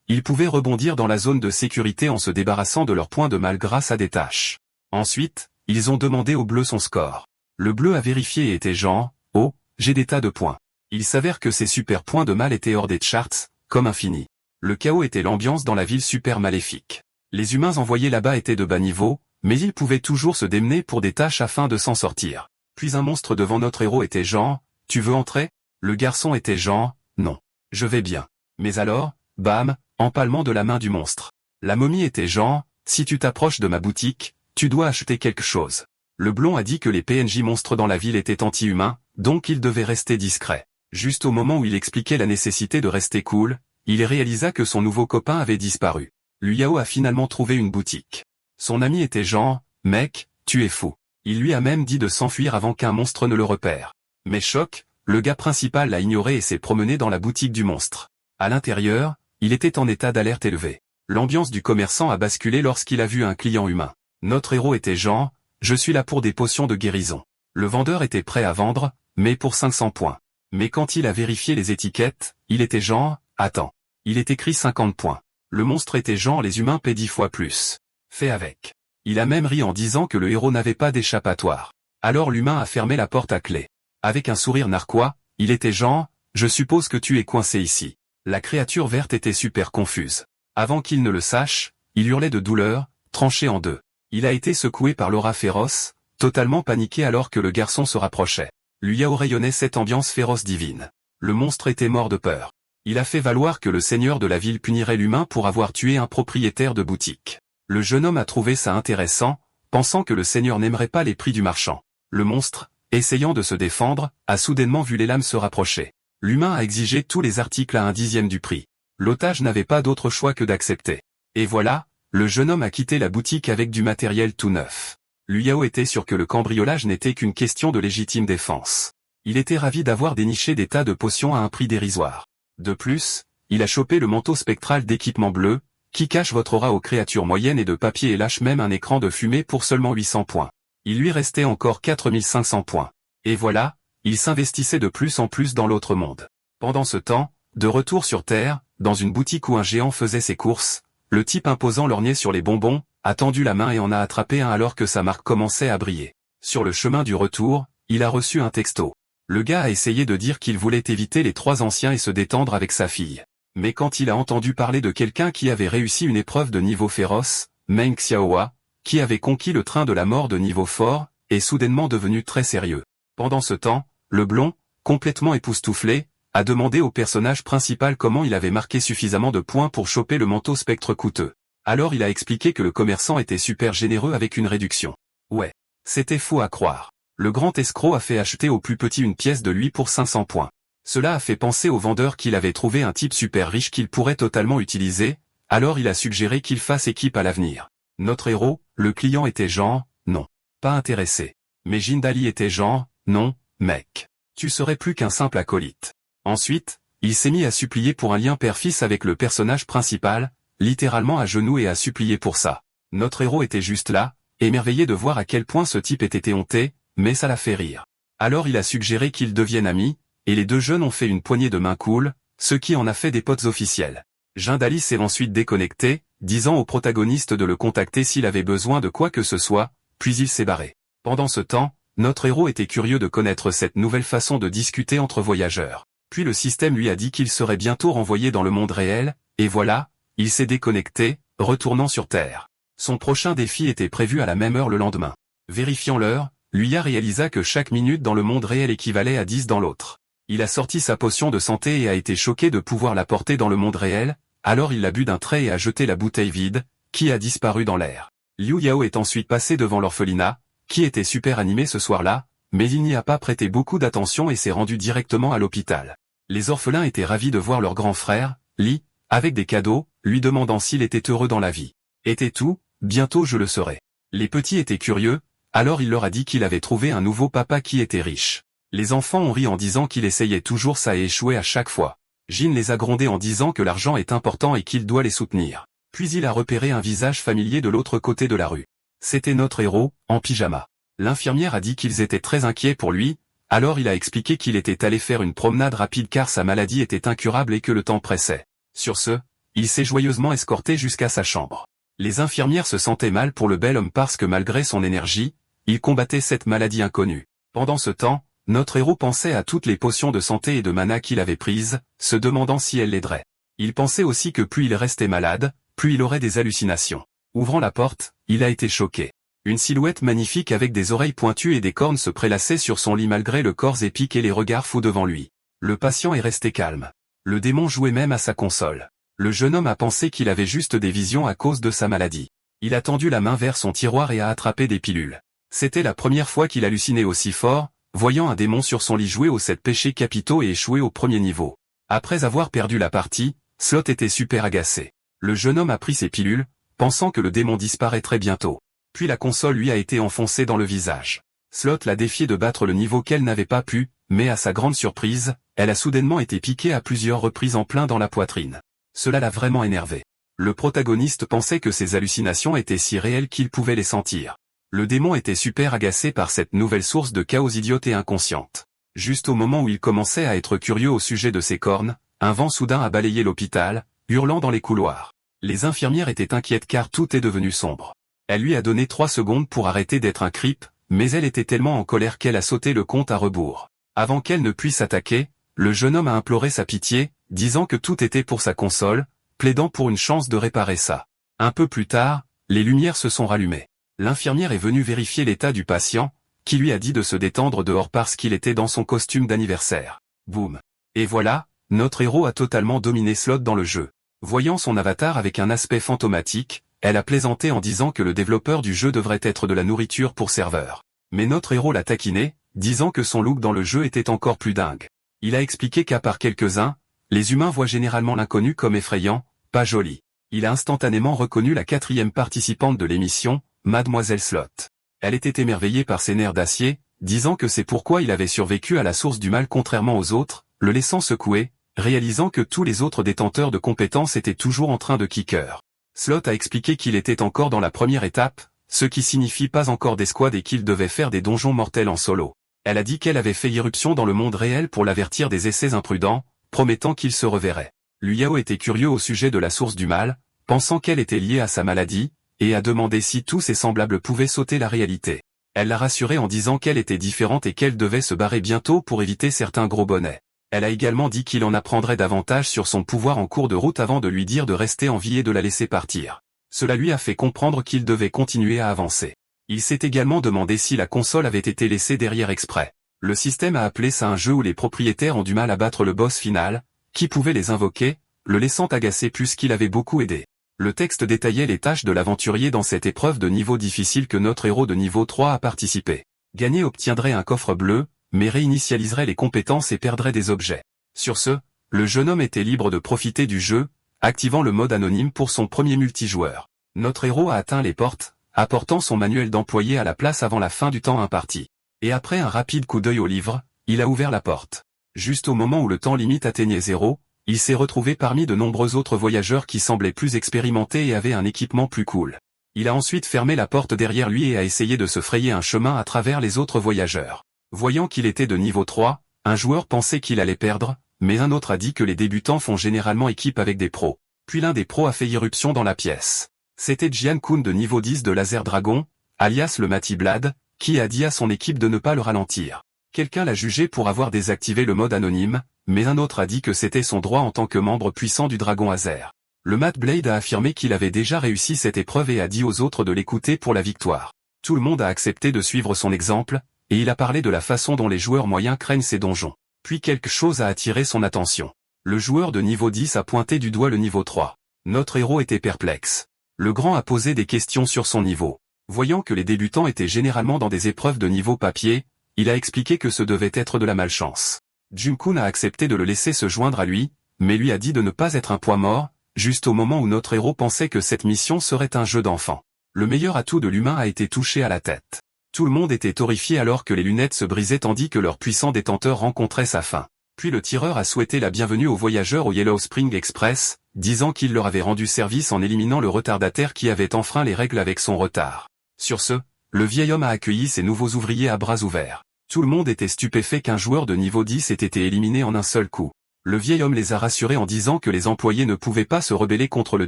ils pouvaient rebondir dans la zone de sécurité en se débarrassant de leurs points de mal grâce à des tâches. Ensuite, ils ont demandé au bleu son score. Le bleu a vérifié et était genre, oh, j'ai des tas de points. Il s'avère que ces super points de mal étaient hors des charts, comme infini. Le chaos était l'ambiance dans la ville super maléfique. Les humains envoyés là-bas étaient de bas niveau, mais ils pouvaient toujours se démener pour des tâches afin de s'en sortir. Puis un monstre devant notre héros était genre, tu veux entrer? Le garçon était genre, non. Je vais bien. Mais alors, bam, empalement de la main du monstre. La momie était genre, si tu t'approches de ma boutique, tu dois acheter quelque chose. Le blond a dit que les PNJ monstres dans la ville étaient anti-humains, donc il devait rester discret. Juste au moment où il expliquait la nécessité de rester cool, il réalisa que son nouveau copain avait disparu. Liao a finalement trouvé une boutique. Son ami était genre, mec, tu es fou. Il lui a même dit de s'enfuir avant qu'un monstre ne le repère. Mais choc, le gars principal l'a ignoré et s'est promené dans la boutique du monstre. À l'intérieur, il était en état d'alerte élevé. L'ambiance du commerçant a basculé lorsqu'il a vu un client humain. Notre héros était genre, je suis là pour des potions de guérison. Le vendeur était prêt à vendre, mais pour 500 points. Mais quand il a vérifié les étiquettes, il était genre, attends. Il est écrit 50 points. Le monstre était genre les humains paient 10 fois plus. Fait avec. Il a même ri en disant que le héros n'avait pas d'échappatoire. Alors l'humain a fermé la porte à clé. Avec un sourire narquois, il était genre, je suppose que tu es coincé ici. La créature verte était super confuse. Avant qu'il ne le sache, il hurlait de douleur, tranché en deux. Il a été secoué par l'aura féroce, totalement paniqué alors que le garçon se rapprochait. Liao rayonnait cette ambiance féroce divine. Le monstre était mort de peur. Il a fait valoir que le seigneur de la ville punirait l'humain pour avoir tué un propriétaire de boutique. Le jeune homme a trouvé ça intéressant, pensant que le seigneur n'aimerait pas les prix du marchand. Le monstre, essayant de se défendre, a soudainement vu les lames se rapprocher. L'humain a exigé tous les articles à 1/10 du prix. L'otage n'avait pas d'autre choix que d'accepter. Et voilà, le jeune homme a quitté la boutique avec du matériel tout neuf. Liao était sûr que le cambriolage n'était qu'une question de légitime défense. Il était ravi d'avoir déniché des tas de potions à un prix dérisoire. De plus, il a chopé le manteau spectral d'équipement bleu, qui cache votre aura aux créatures moyennes et de papier et lâche même un écran de fumée pour seulement 800 points. Il lui restait encore 4500 points. Et voilà, il s'investissait de plus en plus dans l'autre monde. Pendant ce temps, de retour sur Terre, dans une boutique où un géant faisait ses courses, le type imposant lorgnait sur les bonbons, a tendu la main et en a attrapé un alors que sa marque commençait à briller. Sur le chemin du retour, il a reçu un texto. Le gars a essayé de dire qu'il voulait éviter les 3 anciens et se détendre avec sa fille. Mais quand il a entendu parler de quelqu'un qui avait réussi une épreuve de niveau féroce, Meng Xiaohua, qui avait conquis le train de la mort de niveau fort, est soudainement devenu très sérieux. Pendant ce temps, le blond, complètement époustouflé, a demandé au personnage principal comment il avait marqué suffisamment de points pour choper le manteau spectre coûteux. Alors il a expliqué que le commerçant était super généreux avec une réduction. Ouais. C'était faux à croire. Le grand escroc a fait acheter au plus petit une pièce de lui pour 500 points. Cela a fait penser au vendeur qu'il avait trouvé un type super riche qu'il pourrait totalement utiliser, alors il a suggéré qu'il fasse équipe à l'avenir. Notre héros, le client était genre, non. Pas intéressé. Mais Jindali était genre, non, mec. Tu serais plus qu'un simple acolyte. Ensuite, il s'est mis à supplier pour un lien père-fils avec le personnage principal, littéralement à genoux et à supplier pour ça. Notre héros était juste là, émerveillé de voir à quel point ce type était éhonté, mais ça l'a fait rire. Alors il a suggéré qu'ils deviennent amis, et les deux jeunes ont fait une poignée de main cool, ce qui en a fait des potes officiels. Jindali s'est ensuite déconnecté, disant au protagoniste de le contacter s'il avait besoin de quoi que ce soit, puis il s'est barré. Pendant ce temps, notre héros était curieux de connaître cette nouvelle façon de discuter entre voyageurs. Puis le système lui a dit qu'il serait bientôt renvoyé dans le monde réel, et voilà, il s'est déconnecté, retournant sur Terre. Son prochain défi était prévu à la même heure le lendemain. Vérifiant l'heure, l'IA réalisa que chaque minute dans le monde réel équivalait à 10 dans l'autre. Il a sorti sa potion de santé et a été choqué de pouvoir la porter dans le monde réel, alors il l'a bu d'un trait et a jeté la bouteille vide, qui a disparu dans l'air. Liu Yao est ensuite passé devant l'orphelinat, qui était super animé ce soir-là, mais il n'y a pas prêté beaucoup d'attention et s'est rendu directement à l'hôpital. Les orphelins étaient ravis de voir leur grand frère, Li, avec des cadeaux, lui demandant s'il était heureux dans la vie. Était tout, bientôt je le serai. Les petits étaient curieux, alors il leur a dit qu'il avait trouvé un nouveau papa qui était riche. Les enfants ont ri en disant qu'il essayait toujours ça et échouait à chaque fois. Jin les a grondés en disant que l'argent est important et qu'il doit les soutenir. Puis il a repéré un visage familier de l'autre côté de la rue. C'était notre héros, en pyjama. L'infirmière a dit qu'ils étaient très inquiets pour lui, alors il a expliqué qu'il était allé faire une promenade rapide car sa maladie était incurable et que le temps pressait. Sur ce, il s'est joyeusement escorté jusqu'à sa chambre. Les infirmières se sentaient mal pour le bel homme parce que malgré son énergie, il combattait cette maladie inconnue. Pendant ce temps, notre héros pensait à toutes les potions de santé et de mana qu'il avait prises, se demandant si elles l'aideraient. Il pensait aussi que plus il restait malade, plus il aurait des hallucinations. Ouvrant la porte, il a été choqué. Une silhouette magnifique avec des oreilles pointues et des cornes se prélassait sur son lit malgré le corps épique et les regards fous devant lui. Le patient est resté calme. Le démon jouait même à sa console. Le jeune homme a pensé qu'il avait juste des visions à cause de sa maladie. Il a tendu la main vers son tiroir et a attrapé des pilules. C'était la première fois qu'il hallucinait aussi fort, voyant un démon sur son lit jouer aux 7 péchés capitaux et échouer au premier niveau. Après avoir perdu la partie, Slot était super agacé. Le jeune homme a pris ses pilules, pensant que le démon disparaîtrait bientôt. Puis la console lui a été enfoncée dans le visage. Slot l'a défié de battre le niveau qu'elle n'avait pas pu, mais à sa grande surprise, elle a soudainement été piquée à plusieurs reprises en plein dans la poitrine. Cela l'a vraiment énervé. Le protagoniste pensait que ses hallucinations étaient si réelles qu'il pouvait les sentir. Le démon était super agacé par cette nouvelle source de chaos idiote et inconsciente. Juste au moment où il commençait à être curieux au sujet de ses cornes, un vent soudain a balayé l'hôpital, hurlant dans les couloirs. Les infirmières étaient inquiètes car tout est devenu sombre. Elle lui a donné 3 secondes pour arrêter d'être un creep, mais elle était tellement en colère qu'elle a sauté le compte à rebours. Avant qu'elle ne puisse attaquer, le jeune homme a imploré sa pitié, disant que tout était pour sa console, plaidant pour une chance de réparer ça. Un peu plus tard, les lumières se sont rallumées. L'infirmière est venue vérifier l'état du patient, qui lui a dit de se détendre dehors parce qu'il était dans son costume d'anniversaire. Boum. Et voilà, notre héros a totalement dominé Slot dans le jeu. Voyant son avatar avec un aspect fantomatique, elle a plaisanté en disant que le développeur du jeu devrait être de la nourriture pour serveur. Mais notre héros l'a taquiné, disant que son look dans le jeu était encore plus dingue. Il a expliqué qu'à part quelques-uns, les humains voient généralement l'inconnu comme effrayant, pas joli. Il a instantanément reconnu la 4e participante de l'émission, Mademoiselle Slot. Elle était émerveillée par ses nerfs d'acier, disant que c'est pourquoi il avait survécu à la source du mal contrairement aux autres, le laissant secouer, réalisant que tous les autres détenteurs de compétences étaient toujours en train de kicker. Slot a expliqué qu'il était encore dans la première étape, ce qui signifie pas encore d'escouade et qu'il devait faire des donjons mortels en solo. Elle a dit qu'elle avait fait irruption dans le monde réel pour l'avertir des essais imprudents, promettant qu'il se reverrait. Liao était curieux au sujet de la source du mal, pensant qu'elle était liée à sa maladie, et a demandé si tous ses semblables pouvaient sauter la réalité. Elle l'a rassuré en disant qu'elle était différente et qu'elle devait se barrer bientôt pour éviter certains gros bonnets. Elle a également dit qu'il en apprendrait davantage sur son pouvoir en cours de route avant de lui dire de rester en vie et de la laisser partir. Cela lui a fait comprendre qu'il devait continuer à avancer. Il s'est également demandé si la console avait été laissée derrière exprès. Le système a appelé ça un jeu où les propriétaires ont du mal à battre le boss final, qui pouvait les invoquer, le laissant agacer puisqu'il avait beaucoup aidé. Le texte détaillait les tâches de l'aventurier dans cette épreuve de niveau difficile que notre héros de niveau 3 a participé. Gagner obtiendrait un coffre bleu, mais réinitialiserait les compétences et perdrait des objets. Sur ce, le jeune homme était libre de profiter du jeu, activant le mode anonyme pour son premier multijoueur. Notre héros a atteint les portes, apportant son manuel d'employé à la place avant la fin du temps imparti. Et après un rapide coup d'œil au livre, il a ouvert la porte. Juste au moment où le temps limite atteignait 0, il s'est retrouvé parmi de nombreux autres voyageurs qui semblaient plus expérimentés et avaient un équipement plus cool. Il a ensuite fermé la porte derrière lui et a essayé de se frayer un chemin à travers les autres voyageurs. Voyant qu'il était de niveau 3, un joueur pensait qu'il allait perdre, mais un autre a dit que les débutants font généralement équipe avec des pros. Puis l'un des pros a fait irruption dans la pièce. C'était Jian-kun de niveau 10 de Laser Dragon, alias le Mati-Blade, qui a dit à son équipe de ne pas le ralentir. Quelqu'un l'a jugé pour avoir désactivé le mode anonyme, mais un autre a dit que c'était son droit en tant que membre puissant du Dragon Azer. Le Matt Blade a affirmé qu'il avait déjà réussi cette épreuve et a dit aux autres de l'écouter pour la victoire. Tout le monde a accepté de suivre son exemple, et il a parlé de la façon dont les joueurs moyens craignent ces donjons. Puis quelque chose a attiré son attention. Le joueur de niveau 10 a pointé du doigt le niveau 3. Notre héros était perplexe. Le grand a posé des questions sur son niveau. Voyant que les débutants étaient généralement dans des épreuves de niveau papier, il a expliqué que ce devait être de la malchance. Jun-kun a accepté de le laisser se joindre à lui, mais lui a dit de ne pas être un poids mort, juste au moment où notre héros pensait que cette mission serait un jeu d'enfant. Le meilleur atout de l'humain a été touché à la tête. Tout le monde était horrifié alors que les lunettes se brisaient tandis que leur puissant détenteur rencontrait sa fin. Puis le tireur a souhaité la bienvenue aux voyageurs au Yellow Spring Express, disant qu'il leur avait rendu service en éliminant le retardataire qui avait enfreint les règles avec son retard. Sur ce, le vieil homme a accueilli ses nouveaux ouvriers à bras ouverts. Tout le monde était stupéfait qu'un joueur de niveau 10 ait été éliminé en un seul coup. Le vieil homme les a rassurés en disant que les employés ne pouvaient pas se rebeller contre le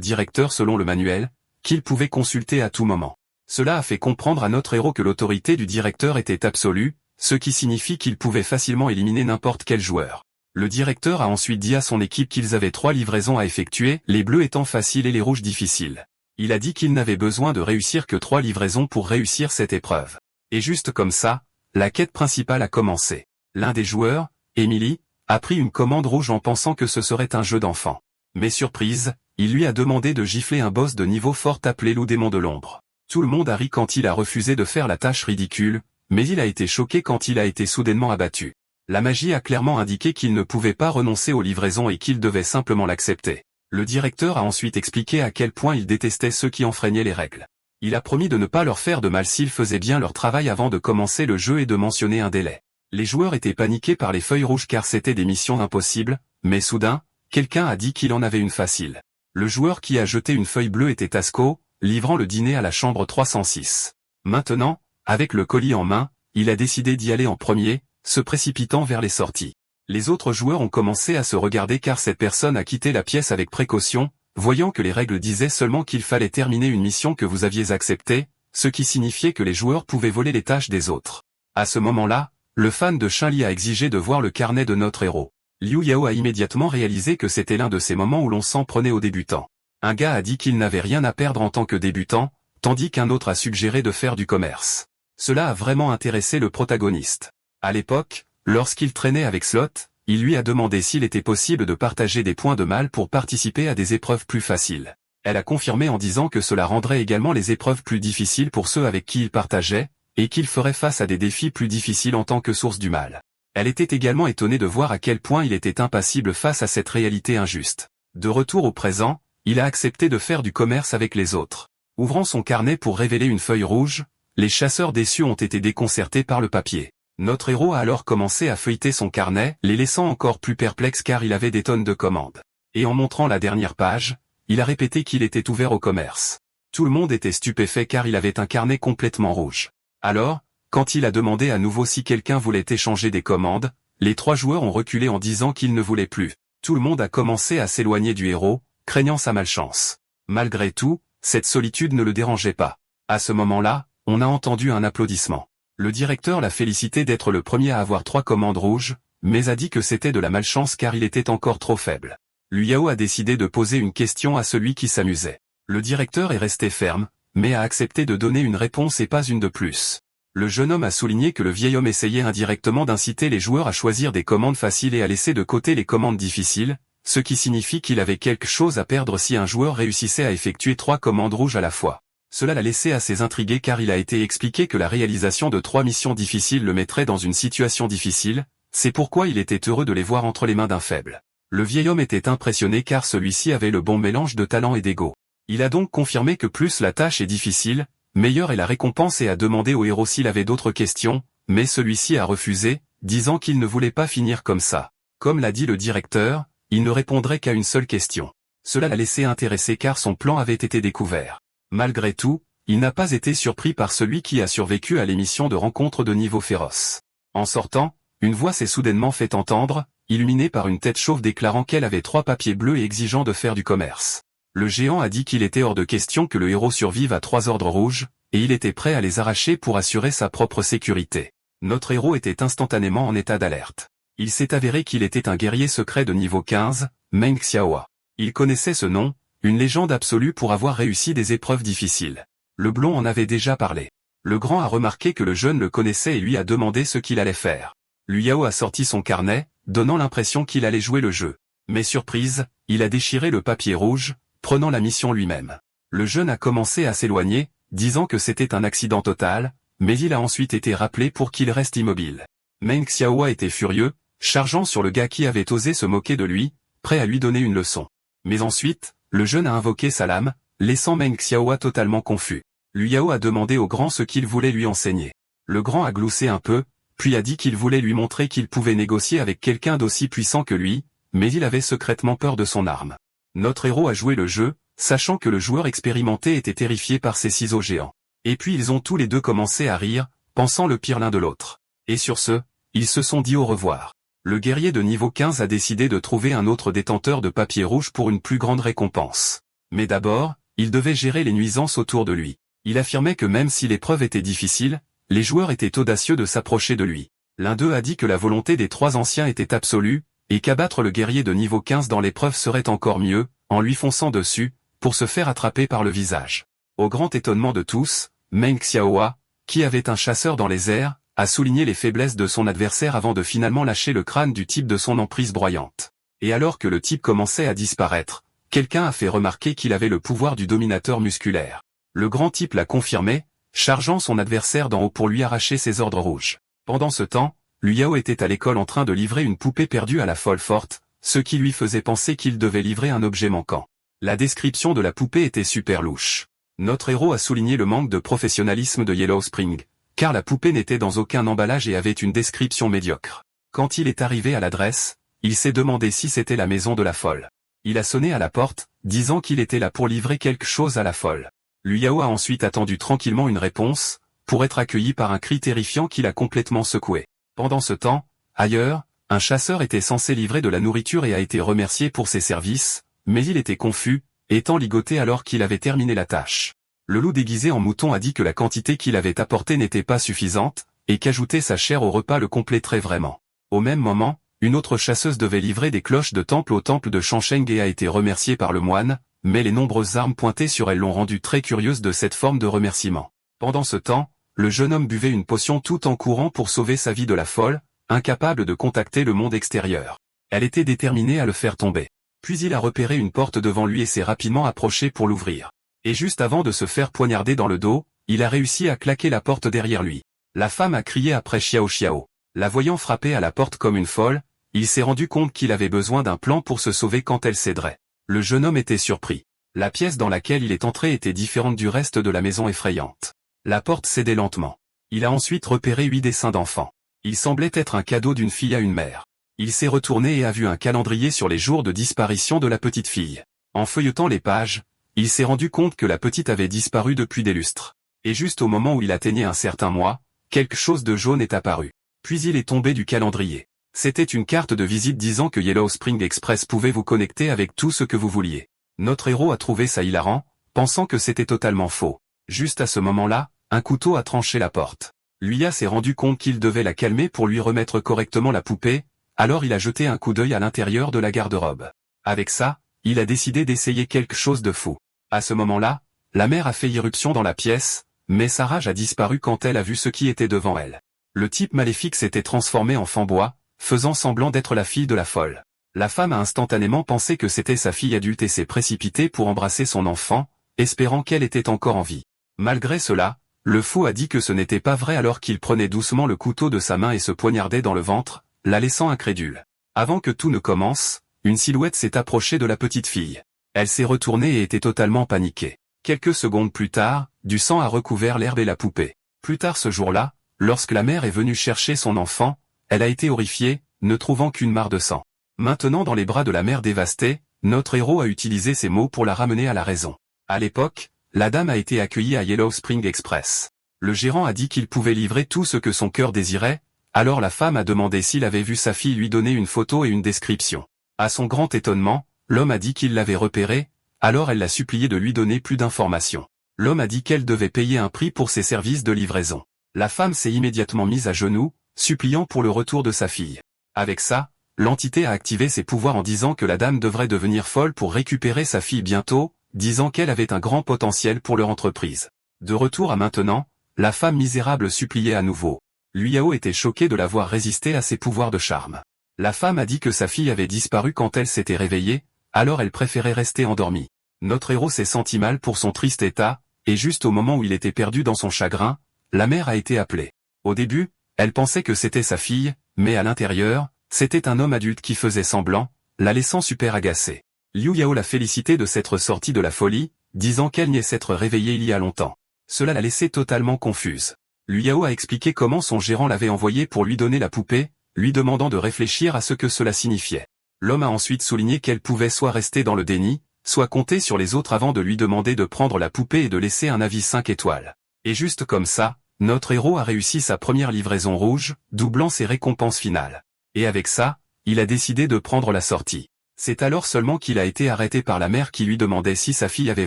directeur selon le manuel, qu'ils pouvaient consulter à tout moment. Cela a fait comprendre à notre héros que l'autorité du directeur était absolue, ce qui signifie qu'il pouvait facilement éliminer n'importe quel joueur. Le directeur a ensuite dit à son équipe qu'ils avaient 3 livraisons à effectuer, les bleus étant faciles et les rouges difficiles. Il a dit qu'il n'avait besoin de réussir que 3 livraisons pour réussir cette épreuve. Et juste comme ça, la quête principale a commencé. L'un des joueurs, Emily, a pris une commande rouge en pensant que ce serait un jeu d'enfant. Mais surprise, il lui a demandé de gifler un boss de niveau fort appelé loup démon de l'ombre. Tout le monde a ri quand il a refusé de faire la tâche ridicule, mais il a été choqué quand il a été soudainement abattu. La magie a clairement indiqué qu'il ne pouvait pas renoncer aux livraisons et qu'il devait simplement l'accepter. Le directeur a ensuite expliqué à quel point il détestait ceux qui enfreignaient les règles. Il a promis de ne pas leur faire de mal s'ils faisaient bien leur travail avant de commencer le jeu et de mentionner un délai. Les joueurs étaient paniqués par les feuilles rouges car c'était des missions impossibles, mais soudain, quelqu'un a dit qu'il en avait une facile. Le joueur qui a jeté une feuille bleue était Tasco, livrant le dîner à la chambre 306. Maintenant, avec le colis en main, il a décidé d'y aller en premier, se précipitant vers les sorties. Les autres joueurs ont commencé à se regarder car cette personne a quitté la pièce avec précaution, voyant que les règles disaient seulement qu'il fallait terminer une mission que vous aviez acceptée, ce qui signifiait que les joueurs pouvaient voler les tâches des autres. À ce moment-là, le fan de Chun-Li a exigé de voir le carnet de notre héros. Liu Yao a immédiatement réalisé que c'était l'un de ces moments où l'on s'en prenait aux débutants. Un gars a dit qu'il n'avait rien à perdre en tant que débutant, tandis qu'un autre a suggéré de faire du commerce. Cela a vraiment intéressé le protagoniste. À l'époque, lorsqu'il traînait avec Slot, il lui a demandé s'il était possible de partager des points de mal pour participer à des épreuves plus faciles. Elle a confirmé en disant que cela rendrait également les épreuves plus difficiles pour ceux avec qui il partageait, et qu'il ferait face à des défis plus difficiles en tant que source du mal. Elle était également étonnée de voir à quel point il était impassible face à cette réalité injuste. De retour au présent, il a accepté de faire du commerce avec les autres. Ouvrant son carnet pour révéler une feuille rouge, les chasseurs déçus ont été déconcertés par le papier. Notre héros a alors commencé à feuilleter son carnet, les laissant encore plus perplexes car il avait des tonnes de commandes. Et en montrant la dernière page, il a répété qu'il était ouvert au commerce. Tout le monde était stupéfait car il avait un carnet complètement rouge. Alors, quand il a demandé à nouveau si quelqu'un voulait échanger des commandes, les 3 joueurs ont reculé en disant qu'ils ne voulaient plus. Tout le monde a commencé à s'éloigner du héros, craignant sa malchance. Malgré tout, cette solitude ne le dérangeait pas. À ce moment-là, on a entendu un applaudissement. Le directeur l'a félicité d'être le premier à avoir 3 commandes rouges, mais a dit que c'était de la malchance car il était encore trop faible. Liu Yao a décidé de poser une question à celui qui s'amusait. Le directeur est resté ferme, mais a accepté de donner une réponse et pas une de plus. Le jeune homme a souligné que le vieil homme essayait indirectement d'inciter les joueurs à choisir des commandes faciles et à laisser de côté les commandes difficiles, ce qui signifie qu'il avait quelque chose à perdre si un joueur réussissait à effectuer 3 commandes rouges à la fois. Cela l'a laissé assez intrigué car il a été expliqué que la réalisation de 3 missions difficiles le mettrait dans une situation difficile, c'est pourquoi il était heureux de les voir entre les mains d'un faible. Le vieil homme était impressionné car celui-ci avait le bon mélange de talent et d'ego. Il a donc confirmé que plus la tâche est difficile, meilleure est la récompense et a demandé au héros s'il avait d'autres questions, mais celui-ci a refusé, disant qu'il ne voulait pas finir comme ça. Comme l'a dit le directeur, il ne répondrait qu'à une seule question. Cela l'a laissé intéressé car son plan avait été découvert. Malgré tout, il n'a pas été surpris par celui qui a survécu à l'émission de rencontre de niveau féroce. En sortant, une voix s'est soudainement fait entendre, illuminée par une tête chauve déclarant qu'elle avait 3 papiers bleus et exigeant de faire du commerce. Le géant a dit qu'il était hors de question que le héros survive à 3 ordres rouges, et il était prêt à les arracher pour assurer sa propre sécurité. Notre héros était instantanément en état d'alerte. Il s'est avéré qu'il était un guerrier secret de niveau 15, Meng Xiaohua. Il connaissait ce nom, une légende absolue pour avoir réussi des épreuves difficiles. Le blond en avait déjà parlé. Le grand a remarqué que le jeune le connaissait et lui a demandé ce qu'il allait faire. Liu Yao a sorti son carnet, donnant l'impression qu'il allait jouer le jeu. Mais surprise, il a déchiré le papier rouge, prenant la mission lui-même. Le jeune a commencé à s'éloigner, disant que c'était un accident total, mais il a ensuite été rappelé pour qu'il reste immobile. Meng Xiaohua était furieux, chargeant sur le gars qui avait osé se moquer de lui, prêt à lui donner une leçon. Mais ensuite, le jeune a invoqué sa lame, laissant Meng Xiaohua totalement confus. Liu Yao a demandé au grand ce qu'il voulait lui enseigner. Le grand a gloussé un peu, puis a dit qu'il voulait lui montrer qu'il pouvait négocier avec quelqu'un d'aussi puissant que lui, mais il avait secrètement peur de son arme. Notre héros a joué le jeu, sachant que le joueur expérimenté était terrifié par ces ciseaux géants. Et puis ils ont tous les deux commencé à rire, pensant le pire l'un de l'autre. Et sur ce, ils se sont dit au revoir. Le guerrier de niveau 15 a décidé de trouver un autre détenteur de papier rouge pour une plus grande récompense. Mais d'abord, il devait gérer les nuisances autour de lui. Il affirmait que même si l'épreuve était difficile, les joueurs étaient audacieux de s'approcher de lui. L'un d'eux a dit que la volonté des trois anciens était absolue, et qu'abattre le guerrier de niveau 15 dans l'épreuve serait encore mieux, en lui fonçant dessus, pour se faire attraper par le visage. Au grand étonnement de tous, Meng Xiaohua, qui avait un chasseur dans les airs, a souligné les faiblesses de son adversaire avant de finalement lâcher le crâne du type de son emprise broyante. Et alors que le type commençait à disparaître, quelqu'un a fait remarquer qu'il avait le pouvoir du dominateur musculaire. Le grand type l'a confirmé, chargeant son adversaire d'en haut pour lui arracher ses ordres rouges. Pendant ce temps, Liu Yao était à l'école en train de livrer une poupée perdue à la folle forte, ce qui lui faisait penser qu'il devait livrer un objet manquant. La description de la poupée était super louche. Notre héros a souligné le manque de professionnalisme de Yellow Spring, car la poupée n'était dans aucun emballage et avait une description médiocre. Quand il est arrivé à l'adresse, il s'est demandé si c'était la maison de la folle. Il a sonné à la porte, disant qu'il était là pour livrer quelque chose à la folle. Liu Yao a ensuite attendu tranquillement une réponse, pour être accueilli par un cri terrifiant qui l'a complètement secoué. Pendant ce temps, ailleurs, un chasseur était censé livrer de la nourriture et a été remercié pour ses services, mais il était confus, étant ligoté alors qu'il avait terminé la tâche. Le loup déguisé en mouton a dit que la quantité qu'il avait apportée n'était pas suffisante, et qu'ajouter sa chair au repas le compléterait vraiment. Au même moment, une autre chasseuse devait livrer des cloches de temple au temple de Shangsheng et a été remerciée par le moine, mais les nombreuses armes pointées sur elle l'ont rendue très curieuse de cette forme de remerciement. Pendant ce temps, le jeune homme buvait une potion tout en courant pour sauver sa vie de la folle, incapable de contacter le monde extérieur. Elle était déterminée à le faire tomber. Puis il a repéré une porte devant lui et s'est rapidement approché pour l'ouvrir. Et juste avant de se faire poignarder dans le dos, il a réussi à claquer la porte derrière lui. La femme a crié après Xiao Xiao. La voyant frapper à la porte comme une folle, il s'est rendu compte qu'il avait besoin d'un plan pour se sauver quand elle céderait. Le jeune homme était surpris. La pièce dans laquelle il est entré était différente du reste de la maison effrayante. La porte cédait lentement. Il a ensuite repéré 8 dessins d'enfants. Il semblait être un cadeau d'une fille à une mère. Il s'est retourné et a vu un calendrier sur les jours de disparition de la petite fille. En feuilletant les pages, il s'est rendu compte que la petite avait disparu depuis des lustres. Et juste au moment où il atteignait un certain mois, quelque chose de jaune est apparu. Puis il est tombé du calendrier. C'était une carte de visite disant que Yellow Spring Express pouvait vous connecter avec tout ce que vous vouliez. Notre héros a trouvé ça hilarant, pensant que c'était totalement faux. Juste à ce moment-là, un couteau a tranché la porte. Lui s'est rendu compte qu'il devait la calmer pour lui remettre correctement la poupée, alors il a jeté un coup d'œil à l'intérieur de la garde-robe. Avec ça, il a décidé d'essayer quelque chose de fou. À ce moment-là, la mère a fait irruption dans la pièce, mais sa rage a disparu quand elle a vu ce qui était devant elle. Le type maléfique s'était transformé en Fanbois, faisant semblant d'être la fille de la folle. La femme a instantanément pensé que c'était sa fille adulte et s'est précipitée pour embrasser son enfant, espérant qu'elle était encore en vie. Malgré cela, le fou a dit que ce n'était pas vrai alors qu'il prenait doucement le couteau de sa main et se poignardait dans le ventre, la laissant incrédule. Avant que tout ne commence, une silhouette s'est approchée de la petite fille. Elle s'est retournée et était totalement paniquée. Quelques secondes plus tard, du sang a recouvert l'herbe et la poupée. Plus tard ce jour-là, lorsque la mère est venue chercher son enfant, elle a été horrifiée, ne trouvant qu'une mare de sang. Maintenant dans les bras de la mère dévastée, notre héros a utilisé ces mots pour la ramener à la raison. À l'époque, la dame a été accueillie à Yellow Spring Express. Le gérant a dit qu'il pouvait livrer tout ce que son cœur désirait, alors la femme a demandé s'il avait vu sa fille lui donner une photo et une description. À son grand étonnement, l'homme a dit qu'il l'avait repérée, alors elle l'a supplié de lui donner plus d'informations. L'homme a dit qu'elle devait payer un prix pour ses services de livraison. La femme s'est immédiatement mise à genoux, suppliant pour le retour de sa fille. Avec ça, l'entité a activé ses pouvoirs en disant que la dame devrait devenir folle pour récupérer sa fille bientôt, disant qu'elle avait un grand potentiel pour leur entreprise. De retour à maintenant, la femme misérable suppliait à nouveau. Liu Yao était choqué de la voir résister à ses pouvoirs de charme. La femme a dit que sa fille avait disparu quand elle s'était réveillée, alors elle préférait rester endormie. Notre héros s'est senti mal pour son triste état, et juste au moment où il était perdu dans son chagrin, la mère a été appelée. Au début, elle pensait que c'était sa fille, mais à l'intérieur, c'était un homme adulte qui faisait semblant, la laissant super agacée. Liu Yao l'a félicité de s'être sortie de la folie, disant qu'elle niait s'être réveillée il y a longtemps. Cela l'a laissée totalement confuse. Liu Yao a expliqué comment son gérant l'avait envoyé pour lui donner la poupée, lui demandant de réfléchir à ce que cela signifiait. L'homme a ensuite souligné qu'elle pouvait soit rester dans le déni, soit compter sur les autres avant de lui demander de prendre la poupée et de laisser un avis 5 étoiles. Et juste comme ça, notre héros a réussi sa première livraison rouge, doublant ses récompenses finales. Et avec ça, il a décidé de prendre la sortie. C'est alors seulement qu'il a été arrêté par la mère qui lui demandait si sa fille avait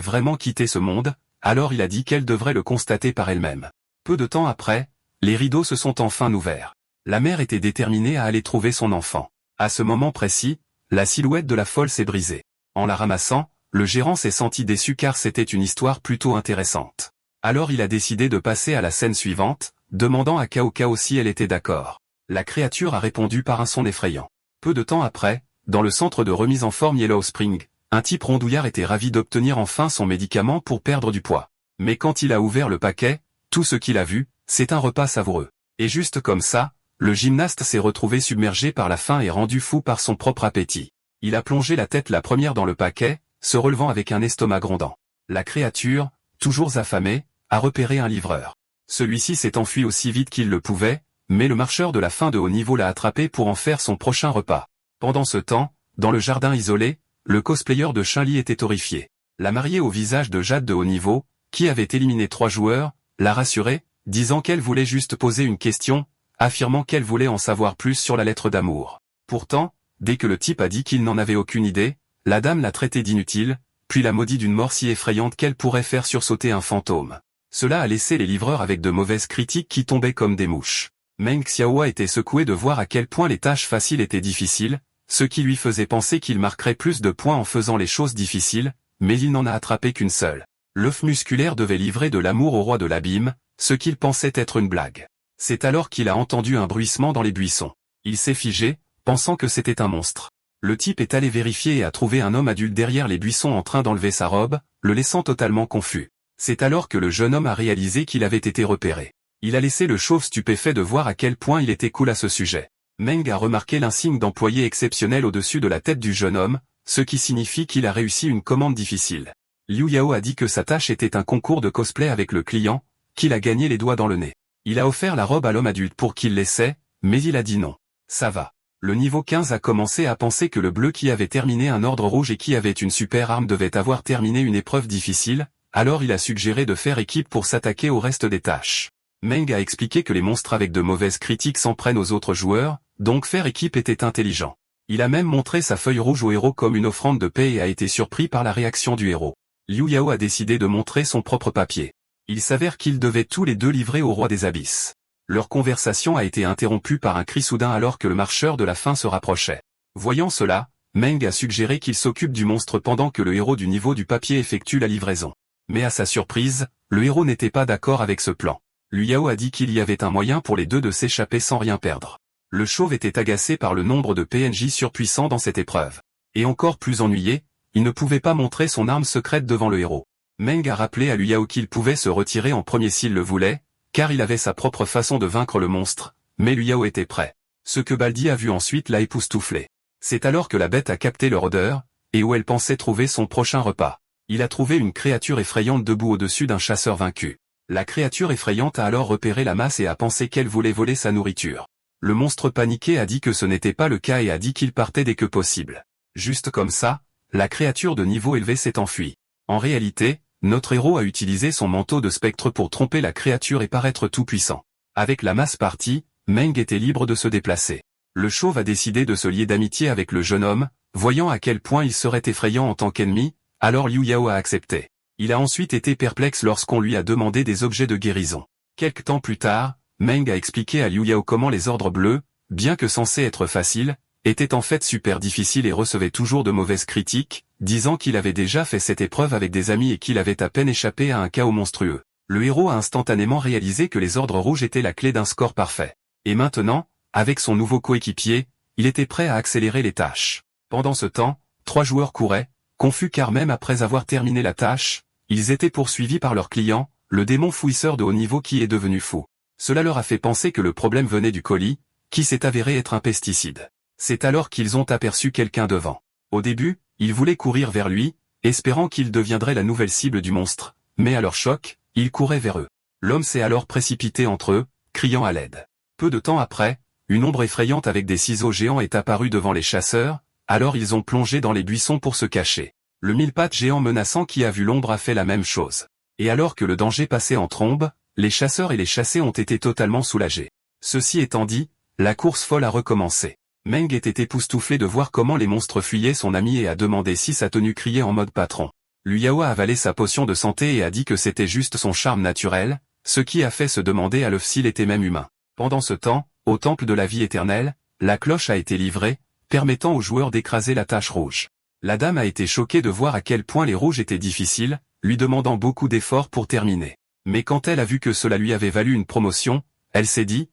vraiment quitté ce monde, alors il a dit qu'elle devrait le constater par elle-même. Peu de temps après, les rideaux se sont enfin ouverts. La mère était déterminée à aller trouver son enfant. À ce moment précis, la silhouette de la folle s'est brisée. En la ramassant, le gérant s'est senti déçu car c'était une histoire plutôt intéressante. Alors il a décidé de passer à la scène suivante, demandant à Cao Cao si elle était d'accord. La créature a répondu par un son effrayant. Peu de temps après, dans le centre de remise en forme Yellow Spring, un type rondouillard était ravi d'obtenir enfin son médicament pour perdre du poids. Mais quand il a ouvert le paquet, tout ce qu'il a vu, c'est un repas savoureux. Et juste comme ça, le gymnaste s'est retrouvé submergé par la faim et rendu fou par son propre appétit. Il a plongé la tête la première dans le paquet, se relevant avec un estomac grondant. La créature, toujours affamée, a repéré un livreur. Celui-ci s'est enfui aussi vite qu'il le pouvait, mais le marcheur de la faim de haut niveau l'a attrapé pour en faire son prochain repas. Pendant ce temps, dans le jardin isolé, le cosplayer de Chun-Li était horrifié. La mariée au visage de Jade de haut niveau, qui avait éliminé 3 joueurs, l'a rassuré, disant qu'elle voulait juste poser une question, affirmant qu'elle voulait en savoir plus sur la lettre d'amour. Pourtant, dès que le type a dit qu'il n'en avait aucune idée, la dame l'a traité d'inutile, puis l'a maudit d'une mort si effrayante qu'elle pourrait faire sursauter un fantôme. Cela a laissé les livreurs avec de mauvaises critiques qui tombaient comme des mouches. Meng Xiaohua était secoué de voir à quel point les tâches faciles étaient difficiles, ce qui lui faisait penser qu'il marquerait plus de points en faisant les choses difficiles, mais il n'en a attrapé qu'une seule. L'œuf musculaire devait livrer de l'amour au roi de l'abîme, ce qu'il pensait être une blague. C'est alors qu'il a entendu un bruissement dans les buissons. Il s'est figé, pensant que c'était un monstre. Le type est allé vérifier et a trouvé un homme adulte derrière les buissons en train d'enlever sa robe, le laissant totalement confus. C'est alors que le jeune homme a réalisé qu'il avait été repéré. Il a laissé le chauve stupéfait de voir à quel point il était cool à ce sujet. Meng a remarqué l'insigne d'employé exceptionnel au-dessus de la tête du jeune homme, ce qui signifie qu'il a réussi une commande difficile. Liu Yao a dit que sa tâche était un concours de cosplay avec le client, qu'il a gagné les doigts dans le nez. Il a offert la robe à l'homme adulte pour qu'il l'essaie, mais il a dit non. Ça va. Le niveau 15 a commencé à penser que le bleu qui avait terminé un ordre rouge et qui avait une super arme devait avoir terminé une épreuve difficile, alors il a suggéré de faire équipe pour s'attaquer au reste des tâches. Meng a expliqué que les monstres avec de mauvaises critiques s'en prennent aux autres joueurs, donc faire équipe était intelligent. Il a même montré sa feuille rouge au héros comme une offrande de paix et a été surpris par la réaction du héros. Liu Yao a décidé de montrer son propre papier. Il s'avère qu'ils devaient tous les deux livrer au roi des abysses. Leur conversation a été interrompue par un cri soudain alors que le marcheur de la faim se rapprochait. Voyant cela, Meng a suggéré qu'il s'occupe du monstre pendant que le héros du niveau du papier effectue la livraison. Mais à sa surprise, le héros n'était pas d'accord avec ce plan. Liu Yao a dit qu'il y avait un moyen pour les deux de s'échapper sans rien perdre. Le chauve était agacé par le nombre de PNJ surpuissants dans cette épreuve. Et encore plus ennuyé, il ne pouvait pas montrer son arme secrète devant le héros. Meng a rappelé à Liu Yao qu'il pouvait se retirer en premier s'il le voulait, car il avait sa propre façon de vaincre le monstre, mais Liu Yao était prêt. Ce que Baldi a vu ensuite l'a époustouflé. C'est alors que la bête a capté leur odeur, et où elle pensait trouver son prochain repas. Il a trouvé une créature effrayante debout au-dessus d'un chasseur vaincu. La créature effrayante a alors repéré la masse et a pensé qu'elle voulait voler sa nourriture. Le monstre paniqué a dit que ce n'était pas le cas et a dit qu'il partait dès que possible. Juste comme ça, la créature de niveau élevé s'est enfuie. En réalité, notre héros a utilisé son manteau de spectre pour tromper la créature et paraître tout puissant. Avec la masse partie, Meng était libre de se déplacer. Le chauve a décidé de se lier d'amitié avec le jeune homme, voyant à quel point il serait effrayant en tant qu'ennemi, alors Liu Yao a accepté. Il a ensuite été perplexe lorsqu'on lui a demandé des objets de guérison. Quelque temps plus tard, Meng a expliqué à Liu Yao comment les ordres bleus, bien que censés être faciles, étaient en fait super difficiles et recevaient toujours de mauvaises critiques, disant qu'il avait déjà fait cette épreuve avec des amis et qu'il avait à peine échappé à un chaos monstrueux. Le héros a instantanément réalisé que les ordres rouges étaient la clé d'un score parfait. Et maintenant, avec son nouveau coéquipier, il était prêt à accélérer les tâches. Pendant ce temps, 3 joueurs couraient, confus car même après avoir terminé la tâche, ils étaient poursuivis par leur client, le démon fouisseur de haut niveau qui est devenu fou. Cela leur a fait penser que le problème venait du colis, qui s'est avéré être un pesticide. C'est alors qu'ils ont aperçu quelqu'un devant. Au début, ils voulaient courir vers lui, espérant qu'il deviendrait la nouvelle cible du monstre, mais à leur choc, ils couraient vers eux. L'homme s'est alors précipité entre eux, criant à l'aide. Peu de temps après, une ombre effrayante avec des ciseaux géants est apparue devant les chasseurs, alors ils ont plongé dans les buissons pour se cacher. Le mille-pattes géant menaçant qui a vu l'ombre a fait la même chose. Et alors que le danger passait en trombe, les chasseurs et les chassés ont été totalement soulagés. Ceci étant dit, la course folle a recommencé. Meng était époustouflé de voir comment les monstres fuyaient son ami et a demandé si sa tenue criait en mode patron. Liu Yao a avalé sa potion de santé et a dit que c'était juste son charme naturel, ce qui a fait se demander à l'œuf s'il était même humain. Pendant ce temps, au temple de la vie éternelle, la cloche a été livrée, permettant aux joueurs d'écraser la tache rouge. La dame a été choquée de voir à quel point les rouges étaient difficiles, lui demandant beaucoup d'efforts pour terminer. Mais quand elle a vu que cela lui avait valu une promotion, elle s'est dit,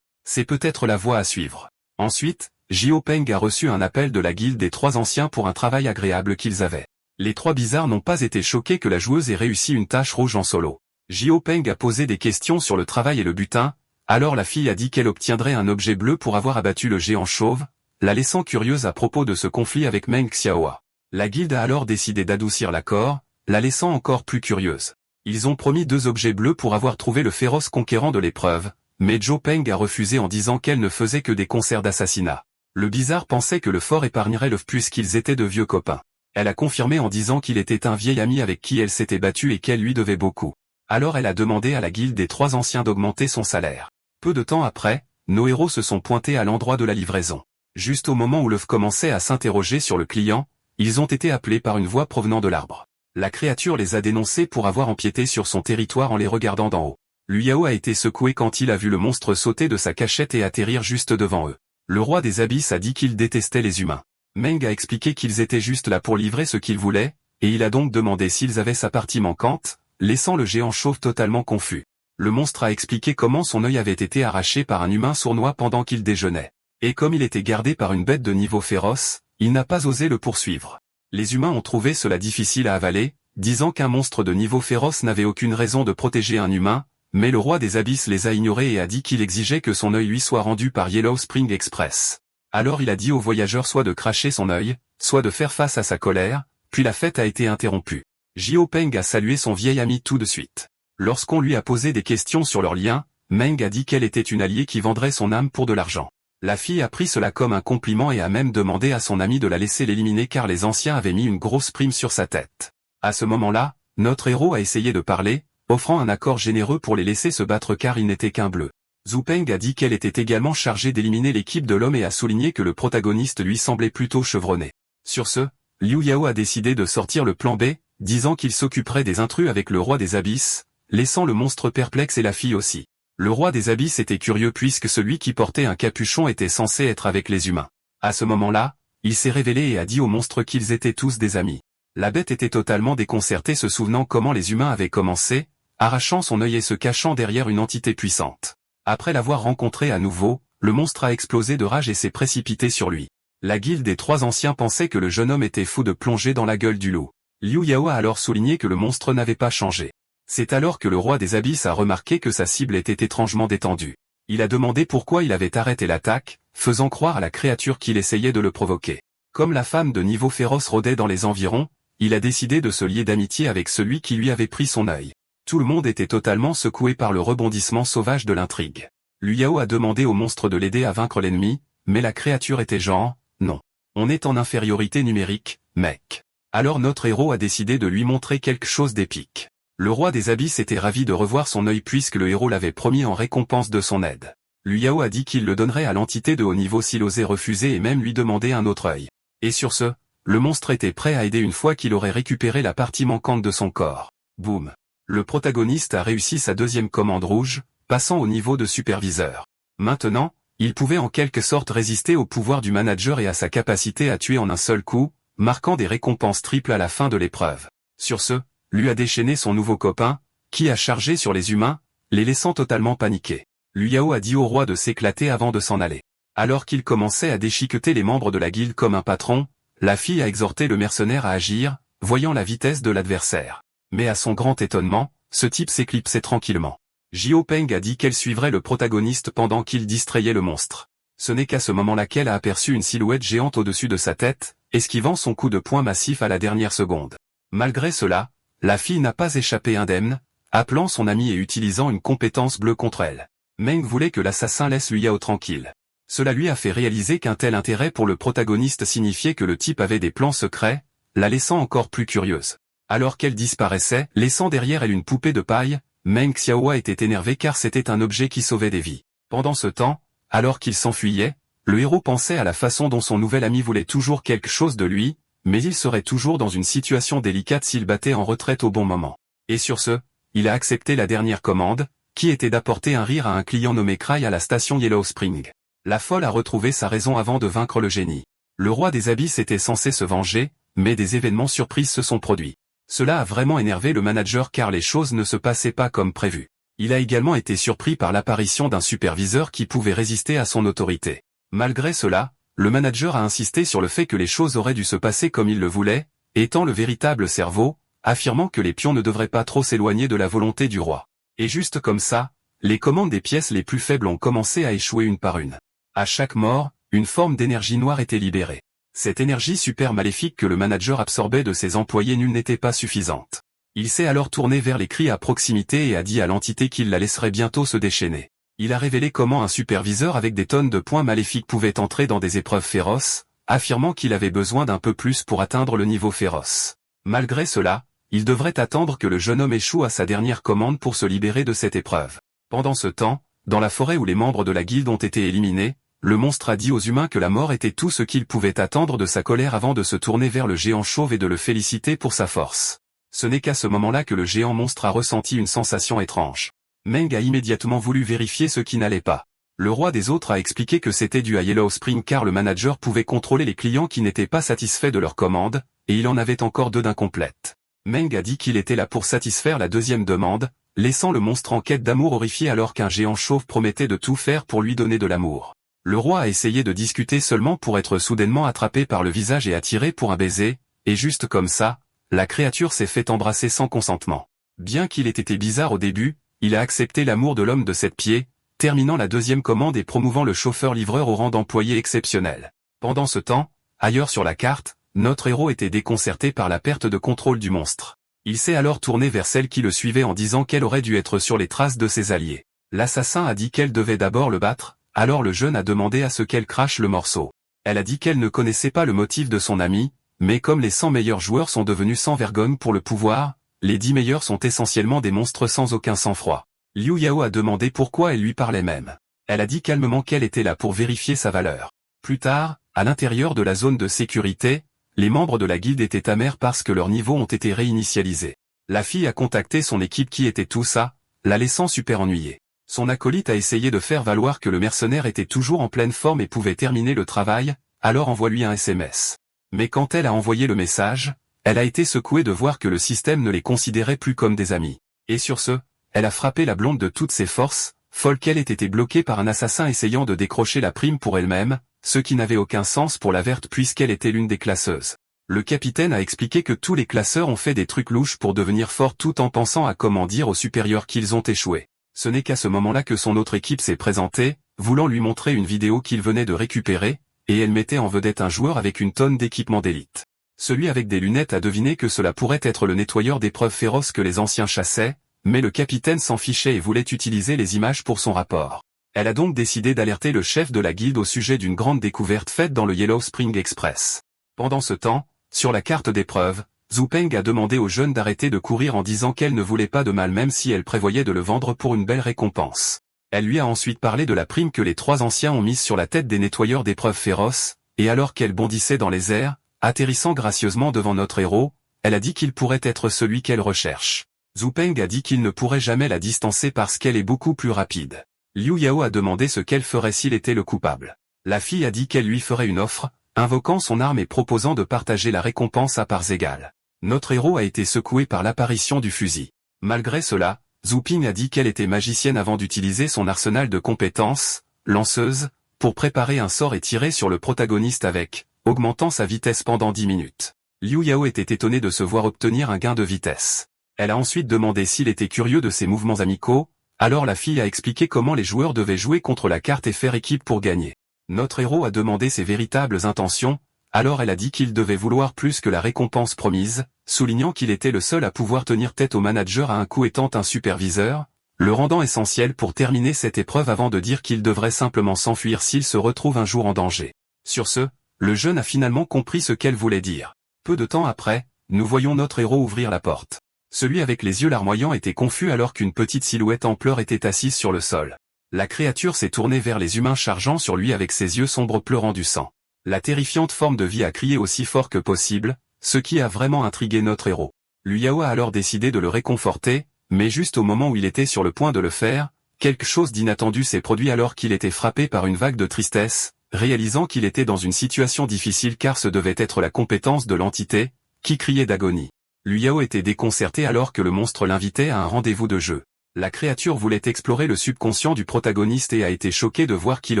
c'est peut-être la voie à suivre. Ensuite, Jiao Peng a reçu un appel de la guilde des trois anciens pour un travail agréable qu'ils avaient. Les trois bizarres n'ont pas été choqués que la joueuse ait réussi une tâche rouge en solo. Jiao Peng a posé des questions sur le travail et le butin, alors la fille a dit qu'elle obtiendrait un objet bleu pour avoir abattu le géant chauve, la laissant curieuse à propos de ce conflit avec Meng Xiaohua. La guilde a alors décidé d'adoucir l'accord, la laissant encore plus curieuse. Ils ont promis 2 objets bleus pour avoir trouvé le féroce conquérant de l'épreuve, mais Zhou Peng a refusé en disant qu'elle ne faisait que des concerts d'assassinat. Le bizarre pensait que le fort épargnerait l'œuf puisqu'ils étaient de vieux copains. Elle a confirmé en disant qu'il était un vieil ami avec qui elle s'était battue et qu'elle lui devait beaucoup. Alors elle a demandé à la guilde des 3 anciens d'augmenter son salaire. Peu de temps après, nos héros se sont pointés à l'endroit de la livraison. Juste au moment où l'œuf commençait à s'interroger sur le client, ils ont été appelés par une voix provenant de l'arbre. La créature les a dénoncés pour avoir empiété sur son territoire en les regardant d'en haut. Liu Yao a été secoué quand il a vu le monstre sauter de sa cachette et atterrir juste devant eux. Le roi des abysses a dit qu'il détestait les humains. Meng a expliqué qu'ils étaient juste là pour livrer ce qu'ils voulaient, et il a donc demandé s'ils avaient sa partie manquante, laissant le géant chauve totalement confus. Le monstre a expliqué comment son œil avait été arraché par un humain sournois pendant qu'il déjeunait. Et comme il était gardé par une bête de niveau féroce, il n'a pas osé le poursuivre. Les humains ont trouvé cela difficile à avaler, disant qu'un monstre de niveau féroce n'avait aucune raison de protéger un humain, mais le roi des abysses les a ignorés et a dit qu'il exigeait que son œil lui soit rendu par Yellow Spring Express. Alors il a dit aux voyageurs soit de cracher son œil, soit de faire face à sa colère, puis la fête a été interrompue. Jiao Peng a salué son vieil ami tout de suite. Lorsqu'on lui a posé des questions sur leur lien, Meng a dit qu'elle était une alliée qui vendrait son âme pour de l'argent. La fille a pris cela comme un compliment et a même demandé à son ami de la laisser l'éliminer car les anciens avaient mis une grosse prime sur sa tête. À ce moment-là, notre héros a essayé de parler, offrant un accord généreux pour les laisser se battre car il n'était qu'un bleu. Zhu Peng a dit qu'elle était également chargée d'éliminer l'équipe de l'homme et a souligné que le protagoniste lui semblait plutôt chevronné. Sur ce, Liu Yao a décidé de sortir le plan B, disant qu'il s'occuperait des intrus avec le roi des abysses, laissant le monstre perplexe et la fille aussi. Le roi des abysses était curieux puisque celui qui portait un capuchon était censé être avec les humains. À ce moment-là, il s'est révélé et a dit au monstre qu'ils étaient tous des amis. La bête était totalement déconcertée se souvenant comment les humains avaient commencé, arrachant son œil et se cachant derrière une entité puissante. Après l'avoir rencontré à nouveau, le monstre a explosé de rage et s'est précipité sur lui. La guilde des 3 anciens pensait que le jeune homme était fou de plonger dans la gueule du loup. Liu Yao a alors souligné que le monstre n'avait pas changé. C'est alors que le roi des abysses a remarqué que sa cible était étrangement détendue. Il a demandé pourquoi il avait arrêté l'attaque, faisant croire à la créature qu'il essayait de le provoquer. Comme la femme de niveau féroce rôdait dans les environs, il a décidé de se lier d'amitié avec celui qui lui avait pris son œil. Tout le monde était totalement secoué par le rebondissement sauvage de l'intrigue. Liu Yao a demandé au monstre de l'aider à vaincre l'ennemi, mais la créature était genre, non. On est en infériorité numérique, mec. Alors notre héros a décidé de lui montrer quelque chose d'épique. Le roi des abysses était ravi de revoir son œil puisque le héros l'avait promis en récompense de son aide. Liu Yao a dit qu'il le donnerait à l'entité de haut niveau s'il osait refuser et même lui demander un autre œil. Et sur ce, le monstre était prêt à aider une fois qu'il aurait récupéré la partie manquante de son corps. Boum. Le protagoniste a réussi sa 2e commande rouge, passant au niveau de superviseur. Maintenant, il pouvait en quelque sorte résister au pouvoir du manager et à sa capacité à tuer en un seul coup, marquant des récompenses triples à la fin de l'épreuve. Sur ce, lui a déchaîné son nouveau copain, qui a chargé sur les humains, les laissant totalement paniqués. Liu Yao a dit au roi de s'éclater avant de s'en aller. Alors qu'il commençait à déchiqueter les membres de la guilde comme un patron, la fille a exhorté le mercenaire à agir, voyant la vitesse de l'adversaire. Mais à son grand étonnement, ce type s'éclipsait tranquillement. Jiao Peng a dit qu'elle suivrait le protagoniste pendant qu'il distrayait le monstre. Ce n'est qu'à ce moment-là qu'elle a aperçu une silhouette géante au-dessus de sa tête, esquivant son coup de poing massif à la dernière seconde. Malgré cela, la fille n'a pas échappé indemne, appelant son amie et utilisant une compétence bleue contre elle. Meng voulait que l'assassin laisse Liu Yao tranquille. Cela lui a fait réaliser qu'un tel intérêt pour le protagoniste signifiait que le type avait des plans secrets, la laissant encore plus curieuse. Alors qu'elle disparaissait, laissant derrière elle une poupée de paille, Meng Xiaohua était énervé car c'était un objet qui sauvait des vies. Pendant ce temps, alors qu'il s'enfuyait, le héros pensait à la façon dont son nouvel ami voulait toujours quelque chose de lui, mais il serait toujours dans une situation délicate s'il battait en retraite au bon moment. Et sur ce, il a accepté la dernière commande, qui était d'apporter un rire à un client nommé Cry à la station Yellow Spring. La folle a retrouvé sa raison avant de vaincre le génie. Le roi des abysses était censé se venger, mais des événements surprises se sont produits. Cela a vraiment énervé le manager car les choses ne se passaient pas comme prévu. Il a également été surpris par l'apparition d'un superviseur qui pouvait résister à son autorité. Malgré cela, le manager a insisté sur le fait que les choses auraient dû se passer comme il le voulait, étant le véritable cerveau, affirmant que les pions ne devraient pas trop s'éloigner de la volonté du roi. Et juste comme ça, les commandes des pièces les plus faibles ont commencé à échouer une par une. À chaque mort, une forme d'énergie noire était libérée. Cette énergie super maléfique que le manager absorbait de ses employés nuls n'était pas suffisante. Il s'est alors tourné vers les cris à proximité et a dit à l'entité qu'il la laisserait bientôt se déchaîner. Il a révélé comment un superviseur avec des tonnes de points maléfiques pouvait entrer dans des épreuves féroces, affirmant qu'il avait besoin d'un peu plus pour atteindre le niveau féroce. Malgré cela, il devrait attendre que le jeune homme échoue à sa dernière commande pour se libérer de cette épreuve. Pendant ce temps, dans la forêt où les membres de la guilde ont été éliminés, le monstre a dit aux humains que la mort était tout ce qu'ils pouvaient attendre de sa colère avant de se tourner vers le géant chauve et de le féliciter pour sa force. Ce n'est qu'à ce moment-là que le géant monstre a ressenti une sensation étrange. Meng a immédiatement voulu vérifier ce qui n'allait pas. Le roi des autres a expliqué que c'était dû à Yellow Spring car le manager pouvait contrôler les clients qui n'étaient pas satisfaits de leur commande, et il en avait encore deux d'incomplètes. Meng a dit qu'il était là pour satisfaire la deuxième demande, laissant le monstre en quête d'amour horrifié alors qu'un géant chauve promettait de tout faire pour lui donner de l'amour. Le roi a essayé de discuter seulement pour être soudainement attrapé par le visage et attiré pour un baiser, et juste comme ça, la créature s'est fait embrasser sans consentement. Bien qu'il ait été bizarre au début, il a accepté l'amour de l'homme de 7 pieds, terminant la deuxième commande et promouvant le chauffeur-livreur au rang d'employé exceptionnel. Pendant ce temps, ailleurs sur la carte, notre héros était déconcerté par la perte de contrôle du monstre. Il s'est alors tourné vers celle qui le suivait en disant qu'elle aurait dû être sur les traces de ses alliés. L'assassin a dit qu'elle devait d'abord le battre, alors le jeune a demandé à ce qu'elle crache le morceau. Elle a dit qu'elle ne connaissait pas le motif de son ami, mais comme les 100 meilleurs joueurs sont devenus sans vergogne pour le pouvoir, les 10 meilleurs sont essentiellement des monstres sans aucun sang-froid. Liu Yao a demandé pourquoi elle lui parlait même. Elle a dit calmement qu'elle était là pour vérifier sa valeur. Plus tard, à l'intérieur de la zone de sécurité, les membres de la guilde étaient amers parce que leurs niveaux ont été réinitialisés. La fille a contacté son équipe qui était tout ça, la laissant super ennuyée. Son acolyte a essayé de faire valoir que le mercenaire était toujours en pleine forme et pouvait terminer le travail, alors envoie-lui un SMS. Mais quand elle a envoyé le message, elle a été secouée de voir que le système ne les considérait plus comme des amis. Et sur ce, elle a frappé la blonde de toutes ses forces, folle qu'elle ait été bloquée par un assassin essayant de décrocher la prime pour elle-même, ce qui n'avait aucun sens pour la verte puisqu'elle était l'une des classeuses. Le capitaine a expliqué que tous les classeurs ont fait des trucs louches pour devenir forts tout en pensant à comment dire aux supérieurs qu'ils ont échoué. Ce n'est qu'à ce moment-là que son autre équipe s'est présentée, voulant lui montrer une vidéo qu'il venait de récupérer, et elle mettait en vedette un joueur avec une tonne d'équipement d'élite. Celui avec des lunettes a deviné que cela pourrait être le nettoyeur d'épreuves féroces que les anciens chassaient, mais le capitaine s'en fichait et voulait utiliser les images pour son rapport. Elle a donc décidé d'alerter le chef de la guilde au sujet d'une grande découverte faite dans le Yellow Spring Express. Pendant ce temps, sur la carte d'épreuve, Zhu Peng a demandé aux jeunes d'arrêter de courir en disant qu'elle ne voulait pas de mal même si elle prévoyait de le vendre pour une belle récompense. Elle lui a ensuite parlé de la prime que les 3 anciens ont mise sur la tête des nettoyeurs d'épreuves féroces, et alors qu'elle bondissait dans les airs, atterrissant gracieusement devant notre héros, elle a dit qu'il pourrait être celui qu'elle recherche. Zhu Peng a dit qu'il ne pourrait jamais la distancer parce qu'elle est beaucoup plus rapide. Liu Yao a demandé ce qu'elle ferait s'il était le coupable. La fille a dit qu'elle lui ferait une offre, invoquant son arme et proposant de partager la récompense à parts égales. Notre héros a été secoué par l'apparition du fusil. Malgré cela, Zhu Ping a dit qu'elle était magicienne avant d'utiliser son arsenal de compétences, lanceuse, pour préparer un sort et tirer sur le protagoniste avec, augmentant sa vitesse pendant 10 minutes. Liu Yao était étonné de se voir obtenir un gain de vitesse. Elle a ensuite demandé s'il était curieux de ses mouvements amicaux, alors la fille a expliqué comment les joueurs devaient jouer contre la carte et faire équipe pour gagner. Notre héros a demandé ses véritables intentions, alors elle a dit qu'il devait vouloir plus que la récompense promise, soulignant qu'il était le seul à pouvoir tenir tête au manager à un coup étant un superviseur, le rendant essentiel pour terminer cette épreuve avant de dire qu'il devrait simplement s'enfuir s'il se retrouve un jour en danger. Sur ce, le jeune a finalement compris ce qu'elle voulait dire. Peu de temps après, nous voyons notre héros ouvrir la porte. Celui avec les yeux larmoyants était confus alors qu'une petite silhouette en pleurs était assise sur le sol. La créature s'est tournée vers les humains chargeant sur lui avec ses yeux sombres pleurant du sang. La terrifiante forme de vie a crié aussi fort que possible, ce qui a vraiment intrigué notre héros. Liu Yao a alors décidé de le réconforter, mais juste au moment où il était sur le point de le faire, quelque chose d'inattendu s'est produit alors qu'il était frappé par une vague de tristesse, réalisant qu'il était dans une situation difficile car ce devait être la compétence de l'entité, qui criait d'agonie. Liu Yao était déconcerté alors que le monstre l'invitait à un rendez-vous de jeu. La créature voulait explorer le subconscient du protagoniste et a été choqué de voir qu'il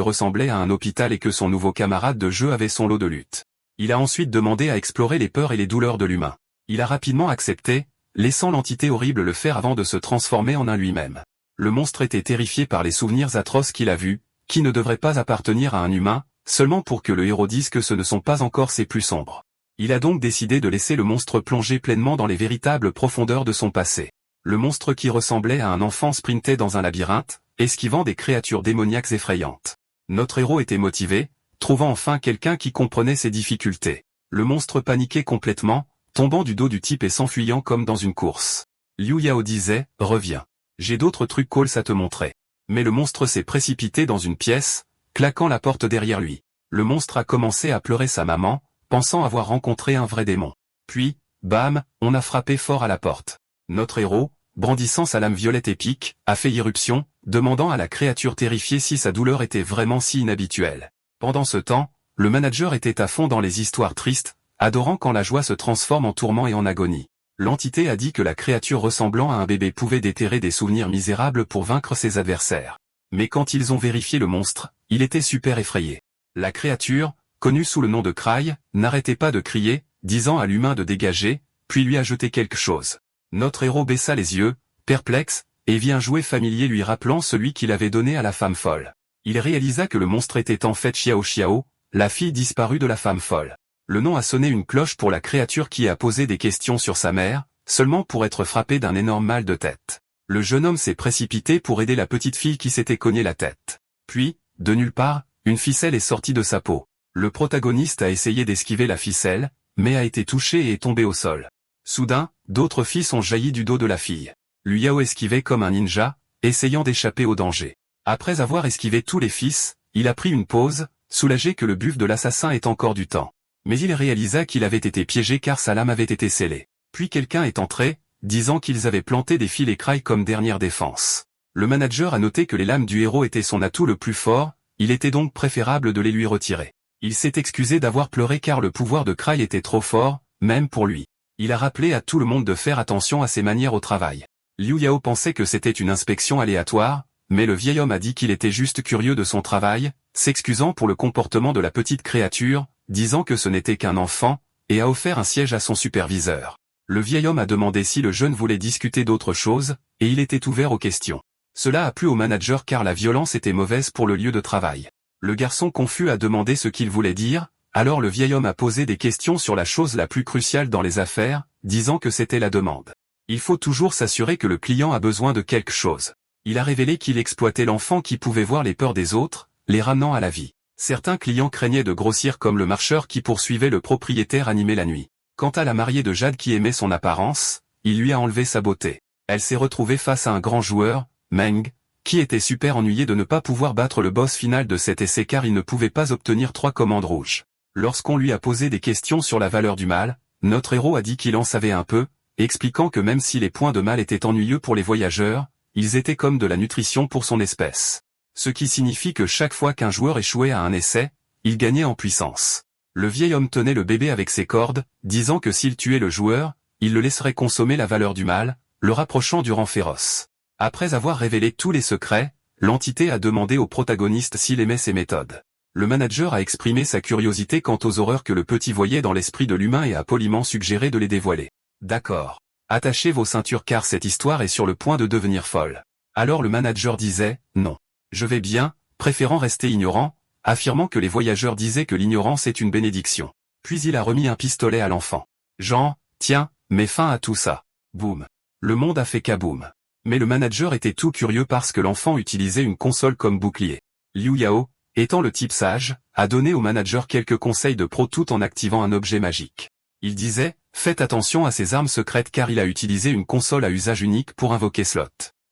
ressemblait à un hôpital et que son nouveau camarade de jeu avait son lot de lutte. Il a ensuite demandé à explorer les peurs et les douleurs de l'humain. Il a rapidement accepté, laissant l'entité horrible le faire avant de se transformer en un lui-même. Le monstre était terrifié par les souvenirs atroces qu'il a vus, qui ne devraient pas appartenir à un humain, seulement pour que le héros dise que ce ne sont pas encore ses plus sombres. Il a donc décidé de laisser le monstre plonger pleinement dans les véritables profondeurs de son passé. Le monstre qui ressemblait à un enfant sprintait dans un labyrinthe, esquivant des créatures démoniaques effrayantes. Notre héros était motivé, trouvant enfin quelqu'un qui comprenait ses difficultés. Le monstre paniquait complètement, tombant du dos du type et s'enfuyant comme dans une course. Liu Yao disait, « Reviens. J'ai d'autres trucs cool à te montrer. » Mais le monstre s'est précipité dans une pièce, claquant la porte derrière lui. Le monstre a commencé à pleurer sa maman, pensant avoir rencontré un vrai démon. Puis, bam, on a frappé fort à la porte. Notre héros, brandissant sa lame violette épique, a fait irruption, demandant à la créature terrifiée si sa douleur était vraiment si inhabituelle. Pendant ce temps, le manager était à fond dans les histoires tristes, adorant quand la joie se transforme en tourment et en agonie. L'entité a dit que la créature ressemblant à un bébé pouvait déterrer des souvenirs misérables pour vaincre ses adversaires. Mais quand ils ont vérifié le monstre, il était super effrayé. La créature, connue sous le nom de Cry, n'arrêtait pas de crier, disant à l'humain de dégager, puis lui ajouter quelque chose. Notre héros baissa les yeux, perplexe, et vit un jouet familier lui rappelant celui qu'il avait donné à la femme folle. Il réalisa que le monstre était en fait Xiao Xiao, la fille disparue de la femme folle. Le nom a sonné une cloche pour la créature qui a posé des questions sur sa mère, seulement pour être frappé d'un énorme mal de tête. Le jeune homme s'est précipité pour aider la petite fille qui s'était cogné la tête. Puis, de nulle part, une ficelle est sortie de sa peau. Le protagoniste a essayé d'esquiver la ficelle, mais a été touché et est tombé au sol. Soudain, d'autres fils ont jailli du dos de la fille. Liu Yao esquivait comme un ninja, essayant d'échapper au danger. Après avoir esquivé tous les fils, il a pris une pause, soulagé que le buffle de l'assassin ait encore du temps. Mais il réalisa qu'il avait été piégé car sa lame avait été scellée. Puis quelqu'un est entré, disant qu'ils avaient planté des fils écrailles comme dernière défense. Le manager a noté que les lames du héros étaient son atout le plus fort, il était donc préférable de les lui retirer. Il s'est excusé d'avoir pleuré car le pouvoir de Cry était trop fort, même pour lui. Il a rappelé à tout le monde de faire attention à ses manières au travail. Liu Yao pensait que c'était une inspection aléatoire, mais le vieil homme a dit qu'il était juste curieux de son travail, s'excusant pour le comportement de la petite créature, disant que ce n'était qu'un enfant, et a offert un siège à son superviseur. Le vieil homme a demandé si le jeune voulait discuter d'autre chose, et il était ouvert aux questions. Cela a plu au manager car la violence était mauvaise pour le lieu de travail. Le garçon confus a demandé ce qu'il voulait dire, alors le vieil homme a posé des questions sur la chose la plus cruciale dans les affaires, disant que c'était la demande. Il faut toujours s'assurer que le client a besoin de quelque chose. Il a révélé qu'il exploitait l'enfant qui pouvait voir les peurs des autres, les ramenant à la vie. Certains clients craignaient de grossir comme le marcheur qui poursuivait le propriétaire animé la nuit. Quant à la mariée de Jade qui aimait son apparence, il lui a enlevé sa beauté. Elle s'est retrouvée face à un grand joueur, Meng, qui était super ennuyé de ne pas pouvoir battre le boss final de cet essai car il ne pouvait pas obtenir 3 commandes rouges. Lorsqu'on lui a posé des questions sur la valeur du mal, notre héros a dit qu'il en savait un peu, expliquant que même si les points de mal étaient ennuyeux pour les voyageurs, ils étaient comme de la nutrition pour son espèce. Ce qui signifie que chaque fois qu'un joueur échouait à un essai, il gagnait en puissance. Le vieil homme tenait le bébé avec ses cordes, disant que s'il tuait le joueur, il le laisserait consommer la valeur du mal, le rapprochant du rang féroce. Après avoir révélé tous les secrets, l'entité a demandé au protagoniste s'il aimait ses méthodes. Le manager a exprimé sa curiosité quant aux horreurs que le petit voyait dans l'esprit de l'humain et a poliment suggéré de les dévoiler. D'accord. Attachez vos ceintures car cette histoire est sur le point de devenir folle. Alors le manager disait, non. Je vais bien, préférant rester ignorant, affirmant que les voyageurs disaient que l'ignorance est une bénédiction. Puis il a remis un pistolet à l'enfant. Jean, tiens, mets fin à tout ça. Boum. Le monde a fait kaboum. Mais le manager était tout curieux parce que l'enfant utilisait une console comme bouclier. Liu Yao, étant le type sage, a donné au manager quelques conseils de pro tout en activant un objet magique. Il disait, Faites attention à ses armes secrètes car il a utilisé une console à usage unique pour invoquer Slot.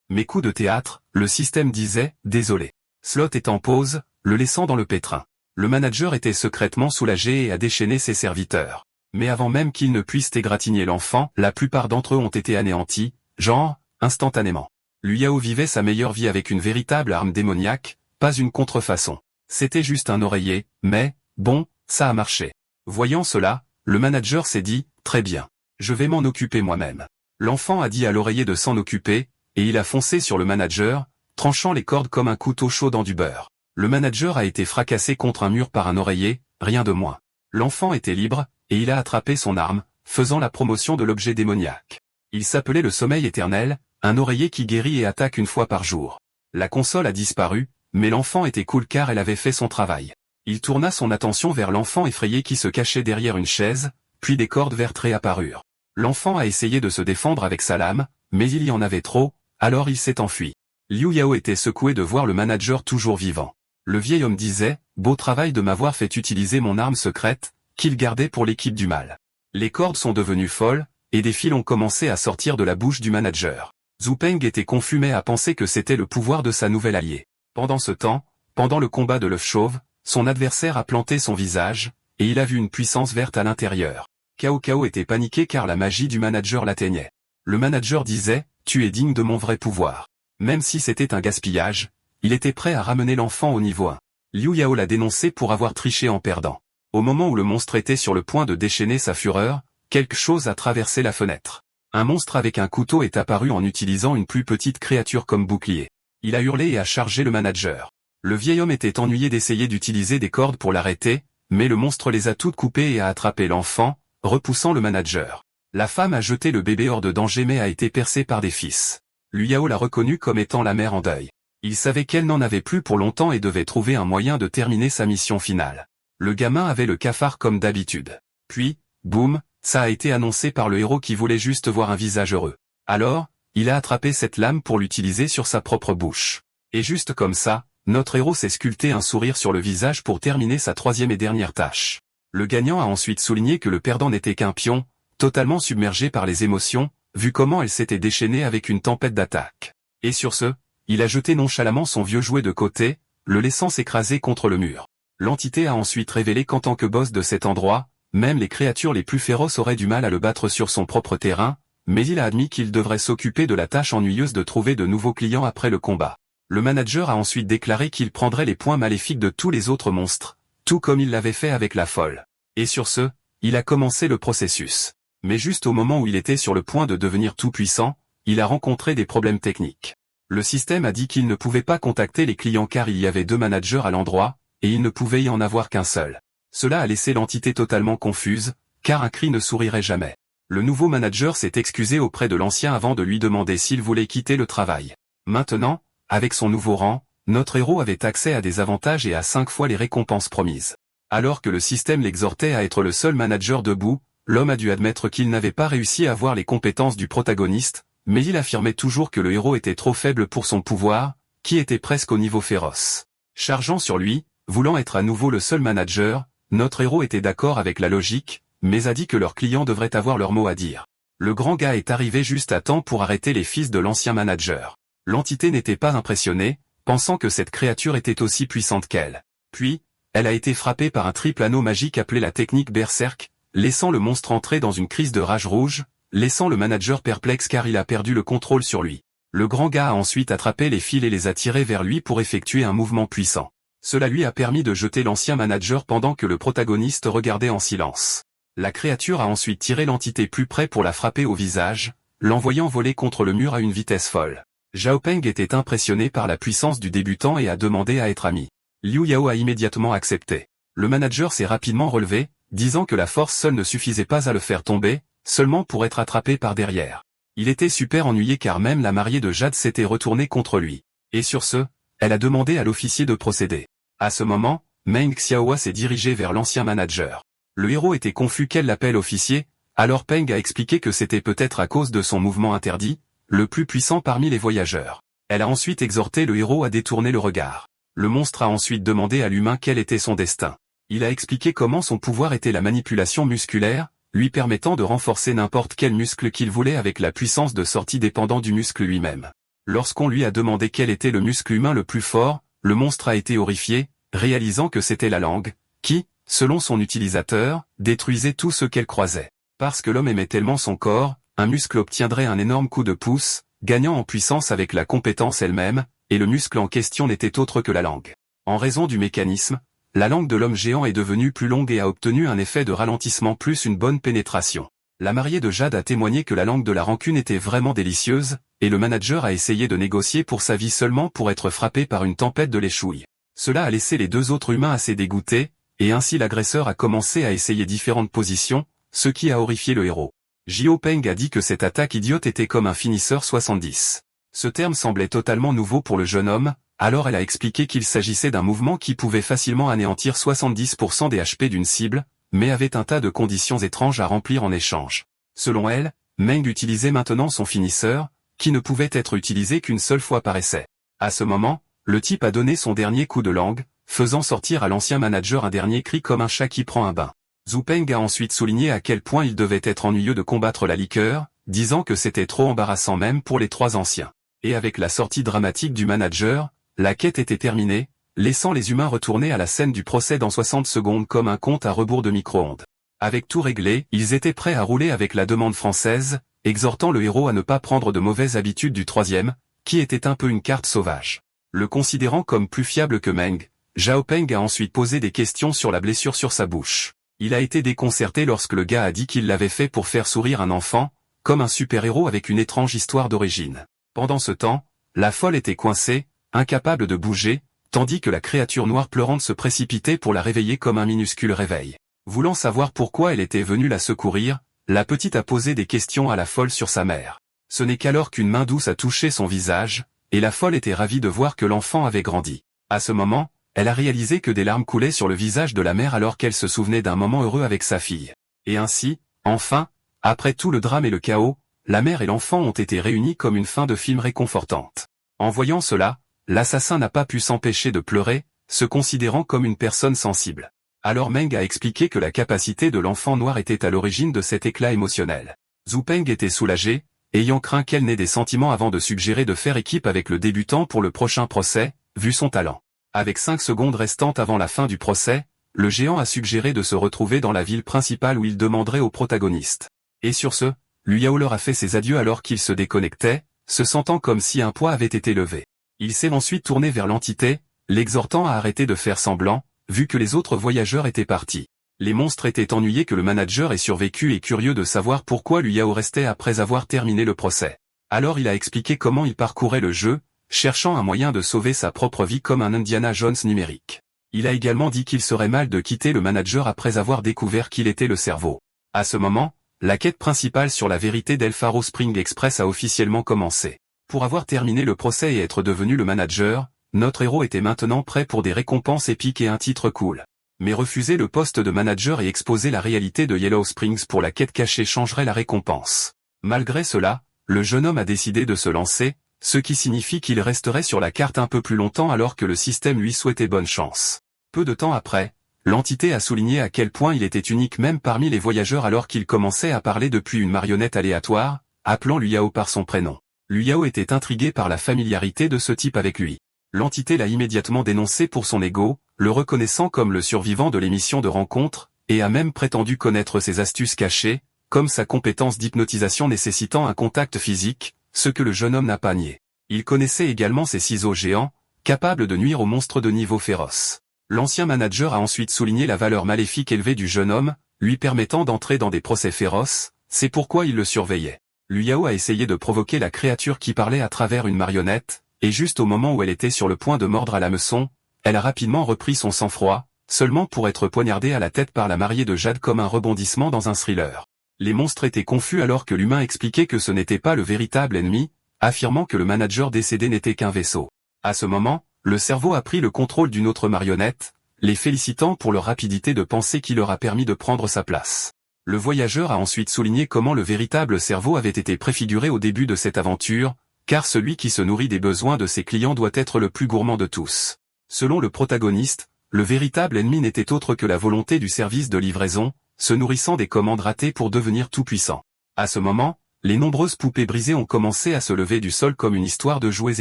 Mais coup de théâtre, le système disait « Désolé ». Slot est en pause, le laissant dans le pétrin. Le manager était secrètement soulagé et a déchaîné ses serviteurs. Mais avant même qu'ils ne puissent égratigner l'enfant, la plupart d'entre eux ont été anéantis, genre, instantanément. Liu Yao vivait sa meilleure vie avec une véritable arme démoniaque, pas une contrefaçon. C'était juste un oreiller, mais, bon, ça a marché. Voyant cela, le manager s'est dit, très bien. Je vais m'en occuper moi-même. L'enfant a dit à l'oreiller de s'en occuper, et il a foncé sur le manager, tranchant les cordes comme un couteau chaud dans du beurre. Le manager a été fracassé contre un mur par un oreiller, rien de moins. L'enfant était libre, et il a attrapé son arme, faisant la promotion de l'objet démoniaque. Il s'appelait le sommeil éternel, un oreiller qui guérit et attaque une fois par jour. La console a disparu, mais l'enfant était cool car elle avait fait son travail. Il tourna son attention vers l'enfant effrayé qui se cachait derrière une chaise, puis des cordes vertes réapparurent. L'enfant a essayé de se défendre avec sa lame, mais il y en avait trop, alors il s'est enfui. Liu Yao était secoué de voir le manager toujours vivant. Le vieil homme disait, « Beau travail de m'avoir fait utiliser mon arme secrète, qu'il gardait pour l'équipe du mal. » Les cordes sont devenues folles, et des fils ont commencé à sortir de la bouche du manager. Zhu Peng était confus mais a pensé que c'était le pouvoir de sa nouvelle alliée. Pendant ce temps, pendant le combat de l'œuf chauve, son adversaire a planté son visage, et il a vu une puissance verte à l'intérieur. Cao Cao était paniqué car la magie du manager l'atteignait. Le manager disait, « Tu es digne de mon vrai pouvoir. » Même si c'était un gaspillage, il était prêt à ramener l'enfant au niveau 1. Liu Yao l'a dénoncé pour avoir triché en perdant. Au moment où le monstre était sur le point de déchaîner sa fureur, quelque chose a traversé la fenêtre. Un monstre avec un couteau est apparu en utilisant une plus petite créature comme bouclier. Il a hurlé et a chargé le manager. Le vieil homme était ennuyé d'essayer d'utiliser des cordes pour l'arrêter, mais le monstre les a toutes coupées et a attrapé l'enfant, repoussant le manager. La femme a jeté le bébé hors de danger mais a été percée par des fils. Liu Yao l'a reconnue comme étant la mère en deuil. Il savait qu'elle n'en avait plus pour longtemps et devait trouver un moyen de terminer sa mission finale. Le gamin avait le cafard comme d'habitude. Puis, boum, ça a été annoncé par le héros qui voulait juste voir un visage heureux. Alors, il a attrapé cette lame pour l'utiliser sur sa propre bouche. Et juste comme ça, notre héros s'est sculpté un sourire sur le visage pour terminer sa troisième et dernière tâche. Le gagnant a ensuite souligné que le perdant n'était qu'un pion, totalement submergé par les émotions, vu comment elle s'était déchaînée avec une tempête d'attaque. Et sur ce, il a jeté nonchalamment son vieux jouet de côté, le laissant s'écraser contre le mur. L'entité a ensuite révélé qu'en tant que boss de cet endroit, même les créatures les plus féroces auraient du mal à le battre sur son propre terrain, mais il a admis qu'il devrait s'occuper de la tâche ennuyeuse de trouver de nouveaux clients après le combat. Le manager a ensuite déclaré qu'il prendrait les points maléfiques de tous les autres monstres, tout comme il l'avait fait avec la folle. Et sur ce, il a commencé le processus. Mais juste au moment où il était sur le point de devenir tout puissant, il a rencontré des problèmes techniques. Le système a dit qu'il ne pouvait pas contacter les clients car il y avait 2 managers à l'endroit, et il ne pouvait y en avoir qu'un seul. Cela a laissé l'entité totalement confuse, car un cri ne sourirait jamais. Le nouveau manager s'est excusé auprès de l'ancien avant de lui demander s'il voulait quitter le travail. Maintenant, avec son nouveau rang, notre héros avait accès à des avantages et à 5 fois les récompenses promises. Alors que le système l'exhortait à être le seul manager debout, l'homme a dû admettre qu'il n'avait pas réussi à avoir les compétences du protagoniste, mais il affirmait toujours que le héros était trop faible pour son pouvoir, qui était presque au niveau féroce. Chargeant sur lui, voulant être à nouveau le seul manager, notre héros était d'accord avec la logique, mais a dit que leurs clients devraient avoir leur mot à dire. Le grand gars est arrivé juste à temps pour arrêter les fils de l'ancien manager. L'entité n'était pas impressionnée, pensant que cette créature était aussi puissante qu'elle. Puis, elle a été frappée par un triple anneau magique appelé la technique Berserk, laissant le monstre entrer dans une crise de rage rouge, laissant le manager perplexe car il a perdu le contrôle sur lui. Le grand gars a ensuite attrapé les fils et les a tirés vers lui pour effectuer un mouvement puissant. Cela lui a permis de jeter l'ancien manager pendant que le protagoniste regardait en silence. La créature a ensuite tiré l'entité plus près pour la frapper au visage, l'envoyant voler contre le mur à une vitesse folle. Zhao Peng était impressionné par la puissance du débutant et a demandé à être ami. Liu Yao a immédiatement accepté. Le manager s'est rapidement relevé, disant que la force seule ne suffisait pas à le faire tomber, seulement pour être attrapé par derrière. Il était super ennuyé car même la mariée de Jade s'était retournée contre lui. Et sur ce, elle a demandé à l'officier de procéder. À ce moment, Meng Xiaohua s'est dirigé vers l'ancien manager. Le héros était confus qu'elle l'appelle officier, alors Peng a expliqué que c'était peut-être à cause de son mouvement interdit, le plus puissant parmi les voyageurs. Elle a ensuite exhorté le héros à détourner le regard. Le monstre a ensuite demandé à l'humain quel était son destin. Il a expliqué comment son pouvoir était la manipulation musculaire, lui permettant de renforcer n'importe quel muscle qu'il voulait avec la puissance de sortie dépendant du muscle lui-même. Lorsqu'on lui a demandé quel était le muscle humain le plus fort, le monstre a été horrifié, réalisant que c'était la langue, qui, selon son utilisateur, détruisait tout ce qu'elle croisait. Parce que l'homme aimait tellement son corps, un muscle obtiendrait un énorme coup de pouce, gagnant en puissance avec la compétence elle-même, et le muscle en question n'était autre que la langue. En raison du mécanisme, la langue de l'homme géant est devenue plus longue et a obtenu un effet de ralentissement plus une bonne pénétration. La mariée de Jade a témoigné que la langue de la rancune était vraiment délicieuse, et le manager a essayé de négocier pour sa vie seulement pour être frappé par une tempête de l'échouille. Cela a laissé les deux autres humains assez dégoûtés, et ainsi l'agresseur a commencé à essayer différentes positions, ce qui a horrifié le héros. Jiao Peng a dit que cette attaque idiote était comme un finisseur 70. Ce terme semblait totalement nouveau pour le jeune homme, alors elle a expliqué qu'il s'agissait d'un mouvement qui pouvait facilement anéantir 70% des HP d'une cible, mais avait un tas de conditions étranges à remplir en échange. Selon elle, Meng utilisait maintenant son finisseur, qui ne pouvait être utilisé qu'une seule fois par essai. À ce moment, le type a donné son dernier coup de langue, faisant sortir à l'ancien manager un dernier cri comme un chat qui prend un bain. Zhu Peng a ensuite souligné à quel point il devait être ennuyeux de combattre la liqueur, disant que c'était trop embarrassant même pour les trois anciens. Et avec la sortie dramatique du manager, la quête était terminée, laissant les humains retourner à la scène du procès dans 60 secondes comme un compte à rebours de micro-ondes. Avec tout réglé, ils étaient prêts à rouler avec la demande française, exhortant le héros à ne pas prendre de mauvaises habitudes du troisième, qui était un peu une carte sauvage. Le considérant comme plus fiable que Meng, Jiao Peng a ensuite posé des questions sur la blessure sur sa bouche. Il a été déconcerté lorsque le gars a dit qu'il l'avait fait pour faire sourire un enfant, comme un super-héros avec une étrange histoire d'origine. Pendant ce temps, la folle était coincée, incapable de bouger, tandis que la créature noire pleurante se précipitait pour la réveiller comme un minuscule réveil. Voulant savoir pourquoi elle était venue la secourir, la petite a posé des questions à la folle sur sa mère. Ce n'est qu'alors qu'une main douce a touché son visage, et la folle était ravie de voir que l'enfant avait grandi. À ce moment, elle a réalisé que des larmes coulaient sur le visage de la mère alors qu'elle se souvenait d'un moment heureux avec sa fille. Et ainsi, enfin, après tout le drame et le chaos, la mère et l'enfant ont été réunis comme une fin de film réconfortante. En voyant cela, l'assassin n'a pas pu s'empêcher de pleurer, se considérant comme une personne sensible. Alors Meng a expliqué que la capacité de l'enfant noir était à l'origine de cet éclat émotionnel. Zhu Peng était soulagé, ayant craint qu'elle n'ait des sentiments avant de suggérer de faire équipe avec le débutant pour le prochain procès, vu son talent. Avec 5 secondes restantes avant la fin du procès, le géant a suggéré de se retrouver dans la ville principale où il demanderait au protagoniste. Et sur ce, Liu Yao leur a fait ses adieux alors qu'il se déconnectait, se sentant comme si un poids avait été levé. Il s'est ensuite tourné vers l'entité, l'exhortant à arrêter de faire semblant, vu que les autres voyageurs étaient partis. Les monstres étaient ennuyés que le manager ait survécu et curieux de savoir pourquoi Liu Yao restait après avoir terminé le procès. Alors il a expliqué comment il parcourait le jeu, cherchant un moyen de sauver sa propre vie comme un Indiana Jones numérique. Il a également dit qu'il serait mal de quitter le manager après avoir découvert qu'il était le cerveau. À ce moment, la quête principale sur la vérité d'El Faro Spring Express a officiellement commencé. Pour avoir terminé le procès et être devenu le manager, notre héros était maintenant prêt pour des récompenses épiques et un titre cool. Mais refuser le poste de manager et exposer la réalité de Yellow Springs pour la quête cachée changerait la récompense. Malgré cela, le jeune homme a décidé de se lancer, ce qui signifie qu'il resterait sur la carte un peu plus longtemps alors que le système lui souhaitait bonne chance. Peu de temps après, l'entité a souligné à quel point il était unique même parmi les voyageurs alors qu'il commençait à parler depuis une marionnette aléatoire, appelant Liu Yao par son prénom. Liu Yao était intrigué par la familiarité de ce type avec lui. L'entité l'a immédiatement dénoncé pour son ego, le reconnaissant comme le survivant de l'émission de rencontre, et a même prétendu connaître ses astuces cachées, comme sa compétence d'hypnotisation nécessitant un contact physique, ce que le jeune homme n'a pas nié. Il connaissait également ses ciseaux géants, capables de nuire aux monstres de niveau féroce. L'ancien manager a ensuite souligné la valeur maléfique élevée du jeune homme, lui permettant d'entrer dans des procès féroces, c'est pourquoi il le surveillait. Liu Yao a essayé de provoquer la créature qui parlait à travers une marionnette, et juste au moment où elle était sur le point de mordre à l'hameçon, elle a rapidement repris son sang-froid, seulement pour être poignardée à la tête par la mariée de Jade comme un rebondissement dans un thriller. Les monstres étaient confus alors que l'humain expliquait que ce n'était pas le véritable ennemi, affirmant que le manager décédé n'était qu'un vaisseau. À ce moment, le cerveau a pris le contrôle d'une autre marionnette, les félicitant pour leur rapidité de pensée qui leur a permis de prendre sa place. Le voyageur a ensuite souligné comment le véritable cerveau avait été préfiguré au début de cette aventure, car celui qui se nourrit des besoins de ses clients doit être le plus gourmand de tous. Selon le protagoniste, le véritable ennemi n'était autre que la volonté du service de livraison, se nourrissant des commandes ratées pour devenir tout-puissant. À ce moment, les nombreuses poupées brisées ont commencé à se lever du sol comme une histoire de jouets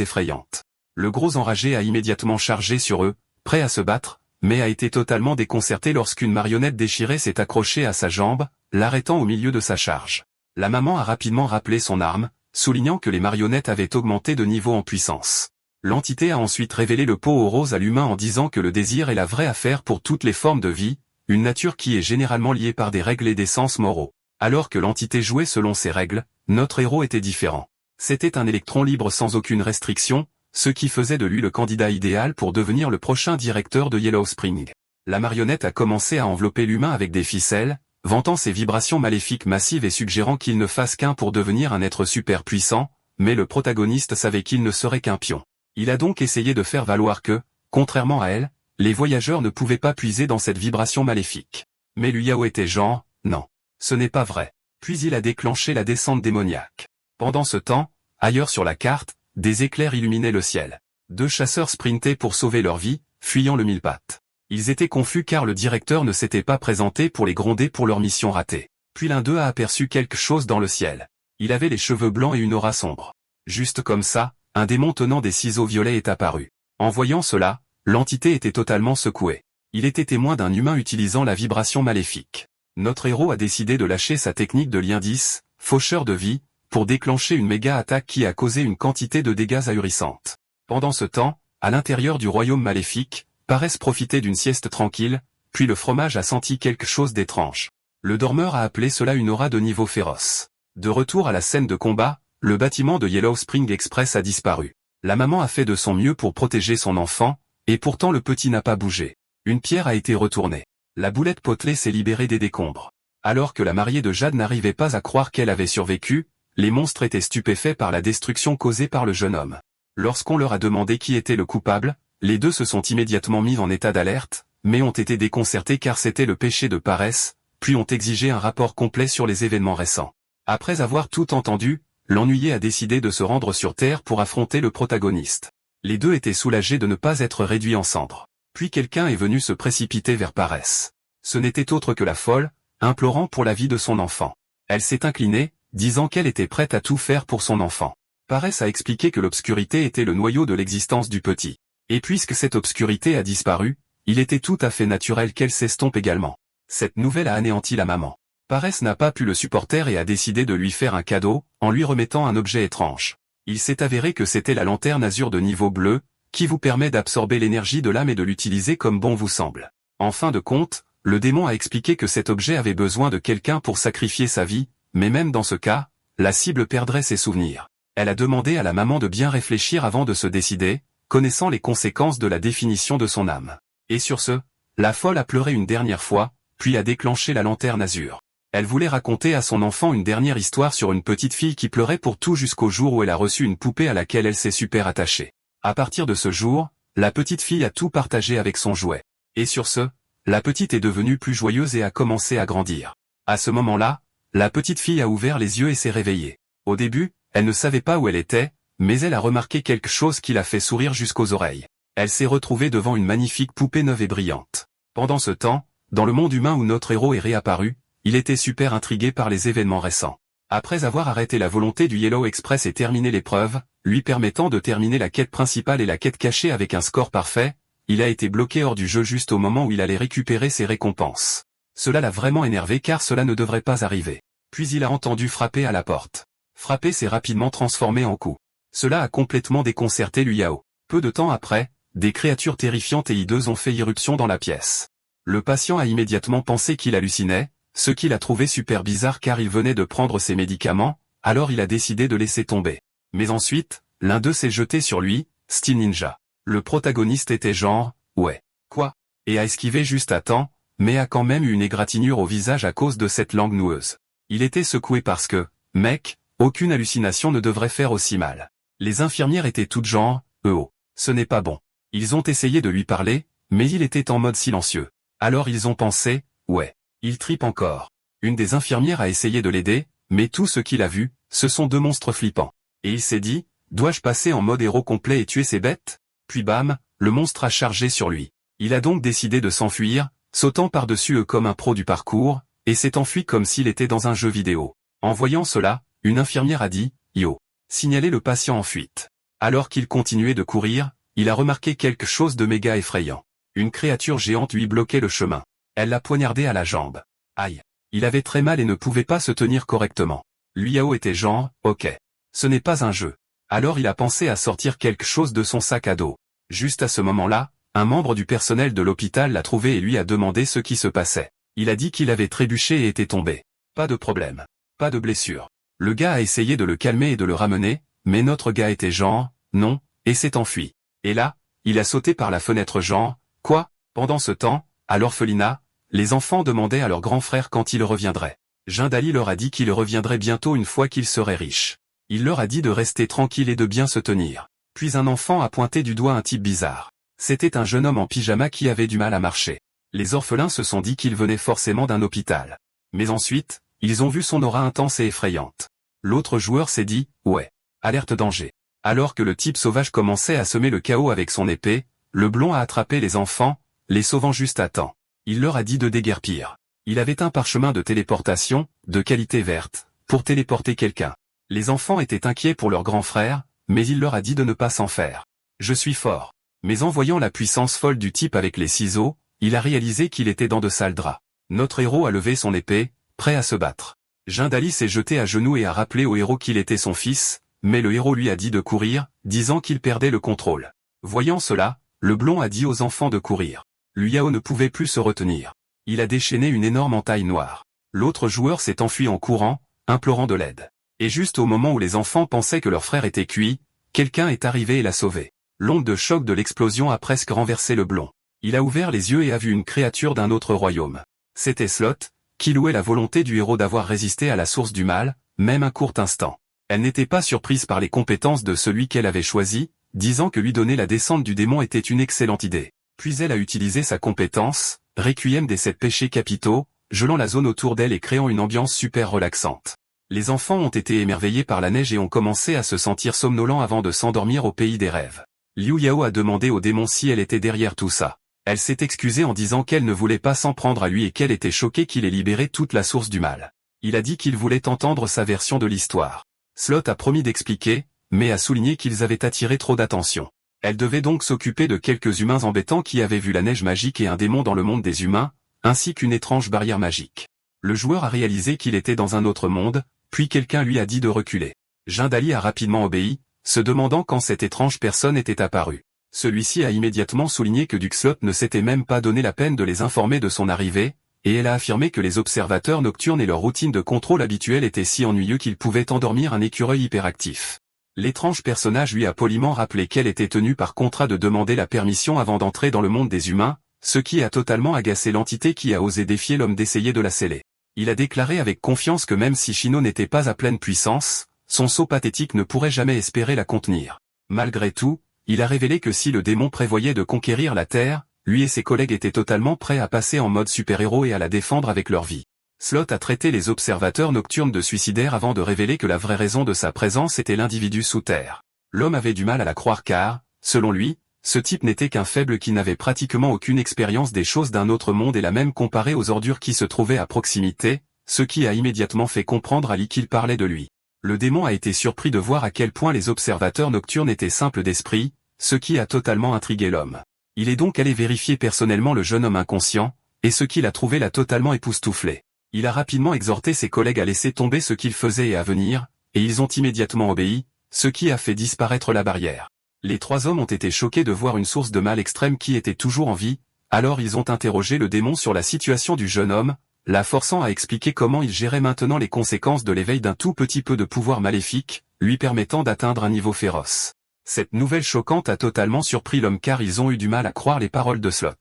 effrayante. Le gros enragé a immédiatement chargé sur eux, prêt à se battre, mais a été totalement déconcerté lorsqu'une marionnette déchirée s'est accrochée à sa jambe, l'arrêtant au milieu de sa charge. La maman a rapidement rappelé son arme, soulignant que les marionnettes avaient augmenté de niveau en puissance. L'entité a ensuite révélé le pot au rose à l'humain en disant que le désir est la vraie affaire pour toutes les formes de vie, une nature qui est généralement liée par des règles et des sens moraux. Alors que l'entité jouait selon ces règles, notre héros était différent. C'était un électron libre sans aucune restriction, ce qui faisait de lui le candidat idéal pour devenir le prochain directeur de Yellow Spring. La marionnette a commencé à envelopper l'humain avec des ficelles, vantant ses vibrations maléfiques massives et suggérant qu'il ne fasse qu'un pour devenir un être super puissant, mais le protagoniste savait qu'il ne serait qu'un pion. Il a donc essayé de faire valoir que, contrairement à elle, les voyageurs ne pouvaient pas puiser dans cette vibration maléfique. Mais Liu Yao était genre, non, ce n'est pas vrai. Puis il a déclenché la descente démoniaque. Pendant ce temps, ailleurs sur la carte, des éclairs illuminaient le ciel. 2 chasseurs sprintaient pour sauver leur vie, fuyant le mille-pattes. Ils étaient confus car le directeur ne s'était pas présenté pour les gronder pour leur mission ratée. Puis l'un d'eux a aperçu quelque chose dans le ciel. Il avait les cheveux blancs et une aura sombre. Juste comme ça, un démon tenant des ciseaux violets est apparu. En voyant cela, l'entité était totalement secouée. Il était témoin d'un humain utilisant la vibration maléfique. Notre héros a décidé de lâcher sa technique de lien 10, faucheur de vie, pour déclencher une méga attaque qui a causé une quantité de dégâts ahurissantes. Pendant ce temps, à l'intérieur du royaume maléfique, Paresse profitait d'une sieste tranquille, puis le fromage a senti quelque chose d'étrange. Le dormeur a appelé cela une aura de niveau féroce. De retour à la scène de combat, le bâtiment de Yellow Spring Express a disparu. La maman a fait de son mieux pour protéger son enfant, et pourtant le petit n'a pas bougé. Une pierre a été retournée. La boulette potelée s'est libérée des décombres. Alors que la mariée de Jade n'arrivait pas à croire qu'elle avait survécu, les monstres étaient stupéfaits par la destruction causée par le jeune homme. Lorsqu'on leur a demandé qui était le coupable, les deux se sont immédiatement mis en état d'alerte, mais ont été déconcertés car c'était le péché de paresse, puis ont exigé un rapport complet sur les événements récents. Après avoir tout entendu, l'ennuyé a décidé de se rendre sur Terre pour affronter le protagoniste. Les deux étaient soulagés de ne pas être réduits en cendres. Puis quelqu'un est venu se précipiter vers Paresse. Ce n'était autre que la folle, implorant pour la vie de son enfant. Elle s'est inclinée, disant qu'elle était prête à tout faire pour son enfant. Paresse a expliqué que l'obscurité était le noyau de l'existence du petit. Et puisque cette obscurité a disparu, il était tout à fait naturel qu'elle s'estompe également. Cette nouvelle a anéanti la maman. Paresse n'a pas pu le supporter et a décidé de lui faire un cadeau, en lui remettant un objet étrange. Il s'est avéré que c'était la lanterne azur de niveau bleu, qui vous permet d'absorber l'énergie de l'âme et de l'utiliser comme bon vous semble. En fin de compte, le démon a expliqué que cet objet avait besoin de quelqu'un pour sacrifier sa vie, mais même dans ce cas, la cible perdrait ses souvenirs. Elle a demandé à la maman de bien réfléchir avant de se décider, connaissant les conséquences de la définition de son âme. Et sur ce, la folle a pleuré une dernière fois, puis a déclenché la lanterne azur. Elle voulait raconter à son enfant une dernière histoire sur une petite fille qui pleurait pour tout jusqu'au jour où elle a reçu une poupée à laquelle elle s'est super attachée. À partir de ce jour, la petite fille a tout partagé avec son jouet. Et sur ce, la petite est devenue plus joyeuse et a commencé à grandir. À ce moment-là, la petite fille a ouvert les yeux et s'est réveillée. Au début, elle ne savait pas où elle était, mais elle a remarqué quelque chose qui l'a fait sourire jusqu'aux oreilles. Elle s'est retrouvée devant une magnifique poupée neuve et brillante. Pendant ce temps, dans le monde humain où notre héros est réapparu, il était super intrigué par les événements récents. Après avoir arrêté la volonté du Yellow Express et terminé l'épreuve, lui permettant de terminer la quête principale et la quête cachée avec un score parfait, il a été bloqué hors du jeu juste au moment où il allait récupérer ses récompenses. Cela l'a vraiment énervé car cela ne devrait pas arriver. Puis il a entendu frapper à la porte. Frapper s'est rapidement transformé en coup. Cela a complètement déconcerté Liu Yao. Peu de temps après, des créatures terrifiantes et hideuses ont fait irruption dans la pièce. Le patient a immédiatement pensé qu'il hallucinait, ce qu'il a trouvé super bizarre car il venait de prendre ses médicaments, alors il a décidé de laisser tomber. Mais ensuite, l'un d'eux s'est jeté sur lui, style ninja. Le protagoniste était genre, ouais, quoi, et a esquivé juste à temps, mais a quand même eu une égratignure au visage à cause de cette langue noueuse. Il était secoué parce que, mec, aucune hallucination ne devrait faire aussi mal. Les infirmières étaient toutes genre, oh, ce n'est pas bon. Ils ont essayé de lui parler, mais il était en mode silencieux. Alors ils ont pensé, ouais, il tripe encore. Une des infirmières a essayé de l'aider, mais tout ce qu'il a vu, ce sont deux monstres flippants. Et il s'est dit, dois-je passer en mode héros complet et tuer ces bêtes? Puis bam, le monstre a chargé sur lui. Il a donc décidé de s'enfuir, sautant par-dessus eux comme un pro du parcours, et s'est enfui comme s'il était dans un jeu vidéo. En voyant cela, une infirmière a dit « Yo ». Signalez le patient en fuite. Alors qu'il continuait de courir, il a remarqué quelque chose de méga effrayant. Une créature géante lui bloquait le chemin. Elle l'a poignardé à la jambe. Aïe. Il avait très mal et ne pouvait pas se tenir correctement. Liao était genre, ok. Ce n'est pas un jeu. Alors il a pensé à sortir quelque chose de son sac à dos. Juste à ce moment-là, un membre du personnel de l'hôpital l'a trouvé et lui a demandé ce qui se passait. Il a dit qu'il avait trébuché et était tombé. Pas de problème. Pas de blessure. Le gars a essayé de le calmer et de le ramener, mais notre gars était genre, non, et s'est enfui. Et là, il a sauté par la fenêtre genre, quoi? Pendant ce temps, à l'orphelinat, les enfants demandaient à leur grand frère quand il reviendrait. Jindali leur a dit qu'il reviendrait bientôt une fois qu'il serait riche. Il leur a dit de rester tranquille et de bien se tenir. Puis un enfant a pointé du doigt un type bizarre. C'était un jeune homme en pyjama qui avait du mal à marcher. Les orphelins se sont dit qu'il venait forcément d'un hôpital. Mais ensuite, ils ont vu son aura intense et effrayante. L'autre joueur s'est dit, ouais, alerte danger. Alors que le type sauvage commençait à semer le chaos avec son épée, le blond a attrapé les enfants, les sauvant juste à temps. Il leur a dit de déguerpir. Il avait un parchemin de téléportation, de qualité verte, pour téléporter quelqu'un. Les enfants étaient inquiets pour leur grand frère, mais il leur a dit de ne pas s'en faire. Je suis fort. Mais en voyant la puissance folle du type avec les ciseaux, il a réalisé qu'il était dans de sales draps. Notre héros a levé son épée, prêt à se battre. Jindali s'est jeté à genoux et a rappelé au héros qu'il était son fils, mais le héros lui a dit de courir, disant qu'il perdait le contrôle. Voyant cela, le blond a dit aux enfants de courir. Liao ne pouvait plus se retenir. Il a déchaîné une énorme entaille noire. L'autre joueur s'est enfui en courant, implorant de l'aide. Et juste au moment où les enfants pensaient que leur frère était cuit, quelqu'un est arrivé et l'a sauvé. L'onde de choc de l'explosion a presque renversé le blond. Il a ouvert les yeux et a vu une créature d'un autre royaume. C'était Slot, qui louait la volonté du héros d'avoir résisté à la source du mal, même un court instant. Elle n'était pas surprise par les compétences de celui qu'elle avait choisi, disant que lui donner la descente du démon était une excellente idée. Puis elle a utilisé sa compétence, Requiem des 7 péchés capitaux, gelant la zone autour d'elle et créant une ambiance super relaxante. Les enfants ont été émerveillés par la neige et ont commencé à se sentir somnolents avant de s'endormir au pays des rêves. Liu Yao a demandé au démon si elle était derrière tout ça. Elle s'est excusée en disant qu'elle ne voulait pas s'en prendre à lui et qu'elle était choquée qu'il ait libéré toute la source du mal. Il a dit qu'il voulait entendre sa version de l'histoire. Slot a promis d'expliquer, mais a souligné qu'ils avaient attiré trop d'attention. Elle devait donc s'occuper de quelques humains embêtants qui avaient vu la neige magique et un démon dans le monde des humains, ainsi qu'une étrange barrière magique. Le joueur a réalisé qu'il était dans un autre monde, puis quelqu'un lui a dit de reculer. Jindali a rapidement obéi, se demandant quand cette étrange personne était apparue. Celui-ci a immédiatement souligné que Duxlot ne s'était même pas donné la peine de les informer de son arrivée, et elle a affirmé que les observateurs nocturnes et leur routine de contrôle habituelle étaient si ennuyeux qu'ils pouvaient endormir un écureuil hyperactif. L'étrange personnage lui a poliment rappelé qu'elle était tenue par contrat de demander la permission avant d'entrer dans le monde des humains, ce qui a totalement agacé l'entité qui a osé défier l'homme d'essayer de la sceller. Il a déclaré avec confiance que même si Shino n'était pas à pleine puissance, son saut pathétique ne pourrait jamais espérer la contenir. Malgré tout, il a révélé que si le démon prévoyait de conquérir la Terre, lui et ses collègues étaient totalement prêts à passer en mode super-héros et à la défendre avec leur vie. Slot a traité les observateurs nocturnes de suicidaires avant de révéler que la vraie raison de sa présence était l'individu sous terre. L'homme avait du mal à la croire car, selon lui, ce type n'était qu'un faible qui n'avait pratiquement aucune expérience des choses d'un autre monde et la même comparée aux ordures qui se trouvaient à proximité, ce qui a immédiatement fait comprendre à Lee qu'il parlait de lui. Le démon a été surpris de voir à quel point les observateurs nocturnes étaient simples d'esprit, ce qui a totalement intrigué l'homme. Il est donc allé vérifier personnellement le jeune homme inconscient, et ce qu'il a trouvé l'a totalement époustouflé. Il a rapidement exhorté ses collègues à laisser tomber ce qu'ils faisaient et à venir, et ils ont immédiatement obéi, ce qui a fait disparaître la barrière. Les 3 hommes ont été choqués de voir une source de mal extrême qui était toujours en vie, alors ils ont interrogé le démon sur la situation du jeune homme, la forçant à expliquer comment il gérait maintenant les conséquences de l'éveil d'un tout petit peu de pouvoir maléfique, lui permettant d'atteindre un niveau féroce. Cette nouvelle choquante a totalement surpris l'homme car ils ont eu du mal à croire les paroles de Slot.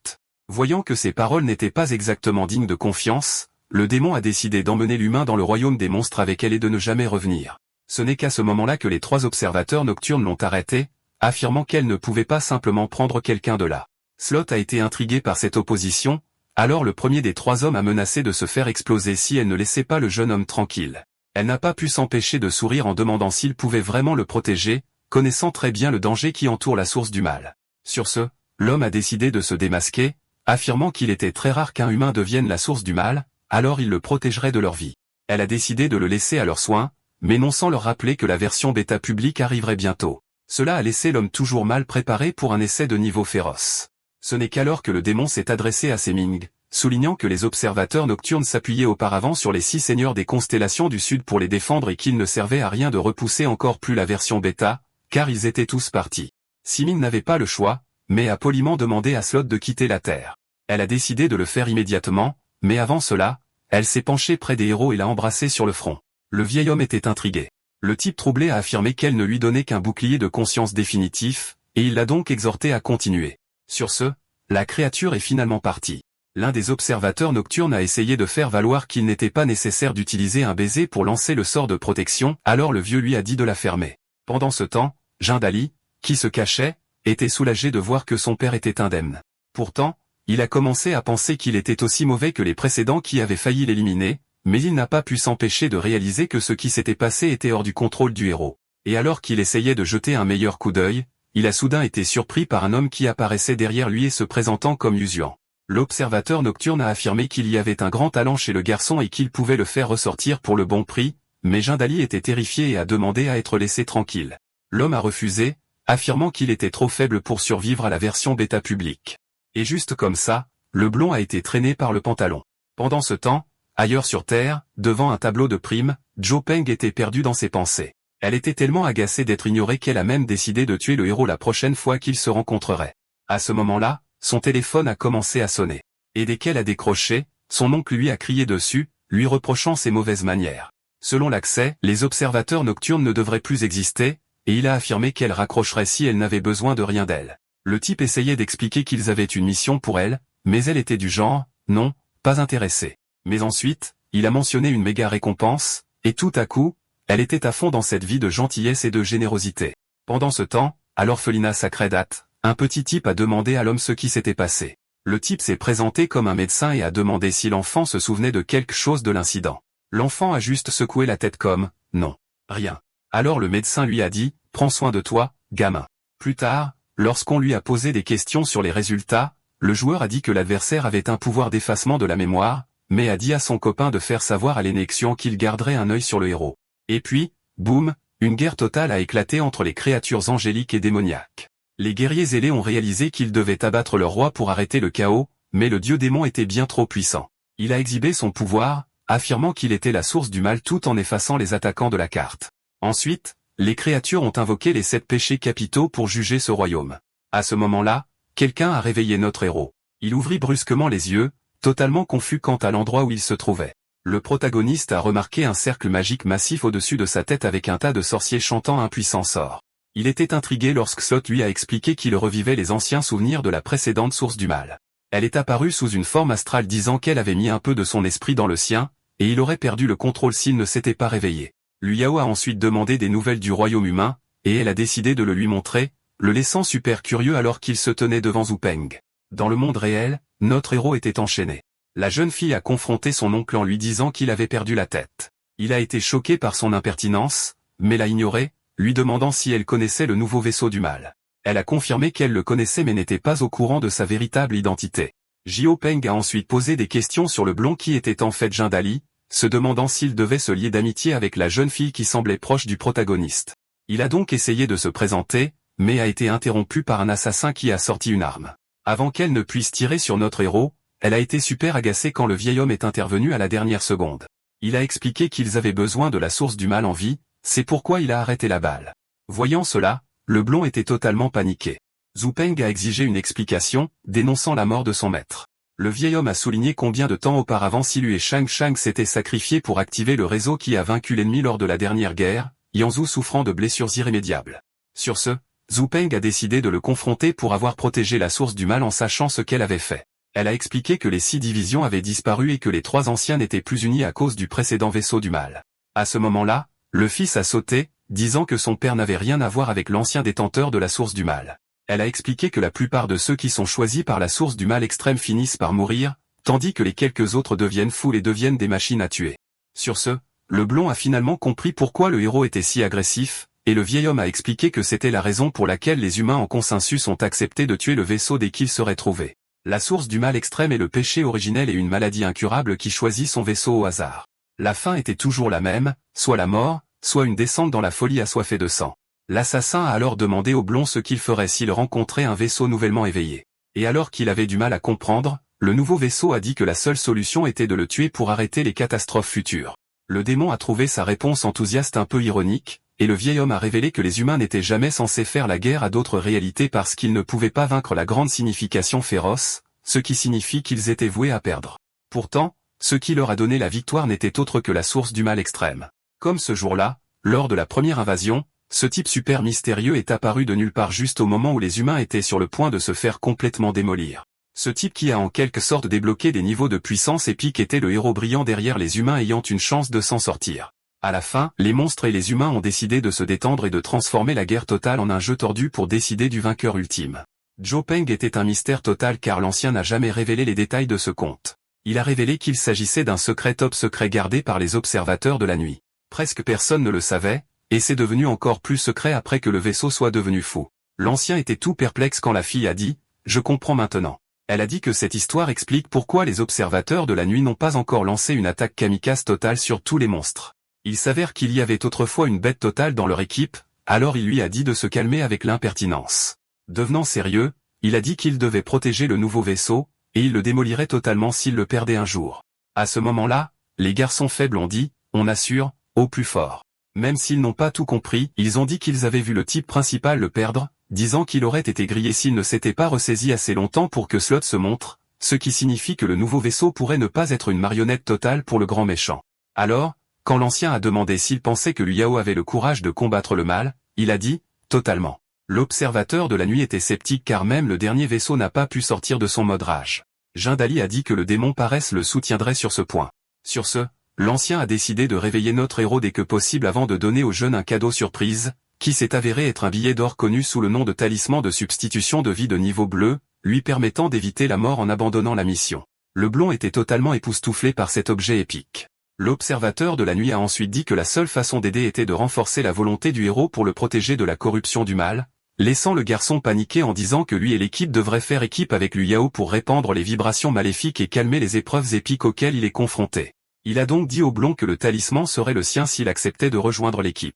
Voyant que ces paroles n'étaient pas exactement dignes de confiance, le démon a décidé d'emmener l'humain dans le royaume des monstres avec elle et de ne jamais revenir. Ce n'est qu'à ce moment-là que les 3 observateurs nocturnes l'ont arrêtée, affirmant qu'elle ne pouvait pas simplement prendre quelqu'un de là. Slot a été intrigué par cette opposition, alors le premier des 3 hommes a menacé de se faire exploser si elle ne laissait pas le jeune homme tranquille. Elle n'a pas pu s'empêcher de sourire en demandant s'il pouvait vraiment le protéger, connaissant très bien le danger qui entoure la source du mal. Sur ce, l'homme a décidé de se démasquer, affirmant qu'il était très rare qu'un humain devienne la source du mal, alors ils le protégeraient de leur vie. Elle a décidé de le laisser à leurs soins, mais non sans leur rappeler que la version bêta publique arriverait bientôt. Cela a laissé l'homme toujours mal préparé pour un essai de niveau féroce. Ce n'est qu'alors que le démon s'est adressé à Seming, soulignant que les observateurs nocturnes s'appuyaient auparavant sur les 6 seigneurs des constellations du Sud pour les défendre et qu'il ne servait à rien de repousser encore plus la version bêta, car ils étaient tous partis. Seming n'avait pas le choix, mais a poliment demandé à Slot de quitter la Terre. Elle a décidé de le faire immédiatement, mais avant cela, elle s'est penchée près des héros et l'a embrassé sur le front. Le vieil homme était intrigué. Le type troublé a affirmé qu'elle ne lui donnait qu'un bouclier de conscience définitif, et il l'a donc exhorté à continuer. Sur ce, la créature est finalement partie. L'un des observateurs nocturnes a essayé de faire valoir qu'il n'était pas nécessaire d'utiliser un baiser pour lancer le sort de protection, alors le vieux lui a dit de la fermer. Pendant ce temps, Jindali, qui se cachait, était soulagé de voir que son père était indemne. Pourtant, il a commencé à penser qu'il était aussi mauvais que les précédents qui avaient failli l'éliminer, mais il n'a pas pu s'empêcher de réaliser que ce qui s'était passé était hors du contrôle du héros. Et alors qu'il essayait de jeter un meilleur coup d'œil, il a soudain été surpris par un homme qui apparaissait derrière lui et se présentant comme Yuzuan. L'observateur nocturne a affirmé qu'il y avait un grand talent chez le garçon et qu'il pouvait le faire ressortir pour le bon prix, mais Jindali était terrifié et a demandé à être laissé tranquille. L'homme a refusé, affirmant qu'il était trop faible pour survivre à la version bêta publique. Et juste comme ça, le blond a été traîné par le pantalon. Pendant ce temps, ailleurs sur Terre, devant un tableau de primes, Zhou Peng était perdue dans ses pensées. Elle était tellement agacée d'être ignorée qu'elle a même décidé de tuer le héros la prochaine fois qu'ils se rencontreraient. À ce moment-là, son téléphone a commencé à sonner. Et dès qu'elle a décroché, son oncle lui a crié dessus, lui reprochant ses mauvaises manières. Selon l'accès, les observateurs nocturnes ne devraient plus exister, et il a affirmé qu'elle raccrocherait si elle n'avait besoin de rien d'elle. Le type essayait d'expliquer qu'ils avaient une mission pour elle, mais elle était du genre, non, pas intéressée. Mais ensuite, il a mentionné une méga récompense, et tout à coup, elle était à fond dans cette vie de gentillesse et de générosité. Pendant ce temps, à l'orphelinat Sacredat, un petit type a demandé à l'homme ce qui s'était passé. Le type s'est présenté comme un médecin et a demandé si l'enfant se souvenait de quelque chose de l'incident. L'enfant a juste secoué la tête comme, non, rien. Alors le médecin lui a dit, prends soin de toi, gamin. Plus tard, lorsqu'on lui a posé des questions sur les résultats, le joueur a dit que l'adversaire avait un pouvoir d'effacement de la mémoire, mais a dit à son copain de faire savoir à l'Énexion qu'il garderait un œil sur le héros. Et puis, boum, une guerre totale a éclaté entre les créatures angéliques et démoniaques. Les guerriers zélés ont réalisé qu'ils devaient abattre leur roi pour arrêter le chaos, mais le dieu démon était bien trop puissant. Il a exhibé son pouvoir, affirmant qu'il était la source du mal tout en effaçant les attaquants de la carte. Ensuite, les créatures ont invoqué les 7 péchés capitaux pour juger ce royaume. À ce moment-là, quelqu'un a réveillé notre héros. Il ouvrit brusquement les yeux, totalement confus quant à l'endroit où il se trouvait. Le protagoniste a remarqué un cercle magique massif au-dessus de sa tête avec un tas de sorciers chantant un puissant sort. Il était intrigué lorsque Slot lui a expliqué qu'il revivait les anciens souvenirs de la précédente source du mal. Elle est apparue sous une forme astrale disant qu'elle avait mis un peu de son esprit dans le sien, et il aurait perdu le contrôle s'il ne s'était pas réveillé. Liu Yao a ensuite demandé des nouvelles du royaume humain, et elle a décidé de le lui montrer, le laissant super curieux alors qu'il se tenait devant Zhou Peng. Dans le monde réel, notre héros était enchaîné. La jeune fille a confronté son oncle en lui disant qu'il avait perdu la tête. Il a été choqué par son impertinence, mais l'a ignoré, lui demandant si elle connaissait le nouveau vaisseau du mal. Elle a confirmé qu'elle le connaissait mais n'était pas au courant de sa véritable identité. Zhou Peng a ensuite posé des questions sur le blond qui était en fait Jindali, se demandant s'il devait se lier d'amitié avec la jeune fille qui semblait proche du protagoniste. Il a donc essayé de se présenter, mais a été interrompu par un assassin qui a sorti une arme. Avant qu'elle ne puisse tirer sur notre héros, elle a été super agacée quand le vieil homme est intervenu à la dernière seconde. Il a expliqué qu'ils avaient besoin de la source du mal en vie, c'est pourquoi il a arrêté la balle. Voyant cela, le blond était totalement paniqué. Zhou Peng a exigé une explication, dénonçant la mort de son maître. Le vieil homme a souligné combien de temps auparavant Silu et Shang Shang s'étaient sacrifiés pour activer le réseau qui a vaincu l'ennemi lors de la dernière guerre, Yanzhou souffrant de blessures irrémédiables. Sur ce, Zhou Peng a décidé de le confronter pour avoir protégé la source du mal en sachant ce qu'elle avait fait. Elle a expliqué que les 6 divisions avaient disparu et que les 3 anciens n'étaient plus unis à cause du précédent vaisseau du mal. À ce moment-là, le fils a sauté, disant que son père n'avait rien à voir avec l'ancien détenteur de la source du mal. Elle a expliqué que la plupart de ceux qui sont choisis par la source du mal extrême finissent par mourir, tandis que les quelques autres deviennent fous et deviennent des machines à tuer. Sur ce, le blond a finalement compris pourquoi le héros était si agressif, et le vieil homme a expliqué que c'était la raison pour laquelle les humains en consensus ont accepté de tuer le vaisseau dès qu'il serait trouvé. La source du mal extrême est le péché originel et une maladie incurable qui choisit son vaisseau au hasard. La fin était toujours la même, soit la mort, soit une descente dans la folie assoiffée de sang. L'assassin a alors demandé au blond ce qu'il ferait s'il rencontrait un vaisseau nouvellement éveillé. Et alors qu'il avait du mal à comprendre, le nouveau vaisseau a dit que la seule solution était de le tuer pour arrêter les catastrophes futures. Le démon a trouvé sa réponse enthousiaste un peu ironique, et le vieil homme a révélé que les humains n'étaient jamais censés faire la guerre à d'autres réalités parce qu'ils ne pouvaient pas vaincre la grande signification féroce, ce qui signifie qu'ils étaient voués à perdre. Pourtant, ce qui leur a donné la victoire n'était autre que la source du mal extrême. Comme ce jour-là, lors de la première invasion, ce type super mystérieux est apparu de nulle part juste au moment où les humains étaient sur le point de se faire complètement démolir. Ce type qui a en quelque sorte débloqué des niveaux de puissance épique était le héros brillant derrière les humains ayant une chance de s'en sortir. À la fin, les monstres et les humains ont décidé de se détendre et de transformer la guerre totale en un jeu tordu pour décider du vainqueur ultime. Zhou Peng était un mystère total car l'ancien n'a jamais révélé les détails de ce conte. Il a révélé qu'il s'agissait d'un secret top secret gardé par les observateurs de la nuit. Presque personne ne le savait, et c'est devenu encore plus secret après que le vaisseau soit devenu fou. L'ancien était tout perplexe quand la fille a dit « Je comprends maintenant ». Elle a dit que cette histoire explique pourquoi les observateurs de la nuit n'ont pas encore lancé une attaque kamikaze totale sur tous les monstres. Il s'avère qu'il y avait autrefois une bête totale dans leur équipe, alors il lui a dit de se calmer avec l'impertinence. Devenant sérieux, il a dit qu'il devait protéger le nouveau vaisseau, et il le démolirait totalement s'il le perdait un jour. À ce moment-là, les garçons faibles ont dit « On assure », au plus fort. Même s'ils n'ont pas tout compris, ils ont dit qu'ils avaient vu le type principal le perdre, disant qu'il aurait été grillé s'il ne s'était pas ressaisi assez longtemps pour que Slot se montre, ce qui signifie que le nouveau vaisseau pourrait ne pas être une marionnette totale pour le grand méchant. Alors, quand l'ancien a demandé s'il pensait que Liu Yao avait le courage de combattre le mal, il a dit « Totalement ». L'observateur de la nuit était sceptique car même le dernier vaisseau n'a pas pu sortir de son mode rage. Jindali a dit que le démon Paresse le soutiendrait sur ce point. Sur ce, l'ancien a décidé de réveiller notre héros dès que possible avant de donner au jeune un cadeau surprise, qui s'est avéré être un billet d'or connu sous le nom de talisman de substitution de vie de niveau bleu, lui permettant d'éviter la mort en abandonnant la mission. Le blond était totalement époustouflé par cet objet épique. L'observateur de la nuit a ensuite dit que la seule façon d'aider était de renforcer la volonté du héros pour le protéger de la corruption du mal, laissant le garçon paniquer en disant que lui et l'équipe devraient faire équipe avec Liu Yao pour répandre les vibrations maléfiques et calmer les épreuves épiques auxquelles il est confronté. Il a donc dit au blond que le talisman serait le sien s'il acceptait de rejoindre l'équipe.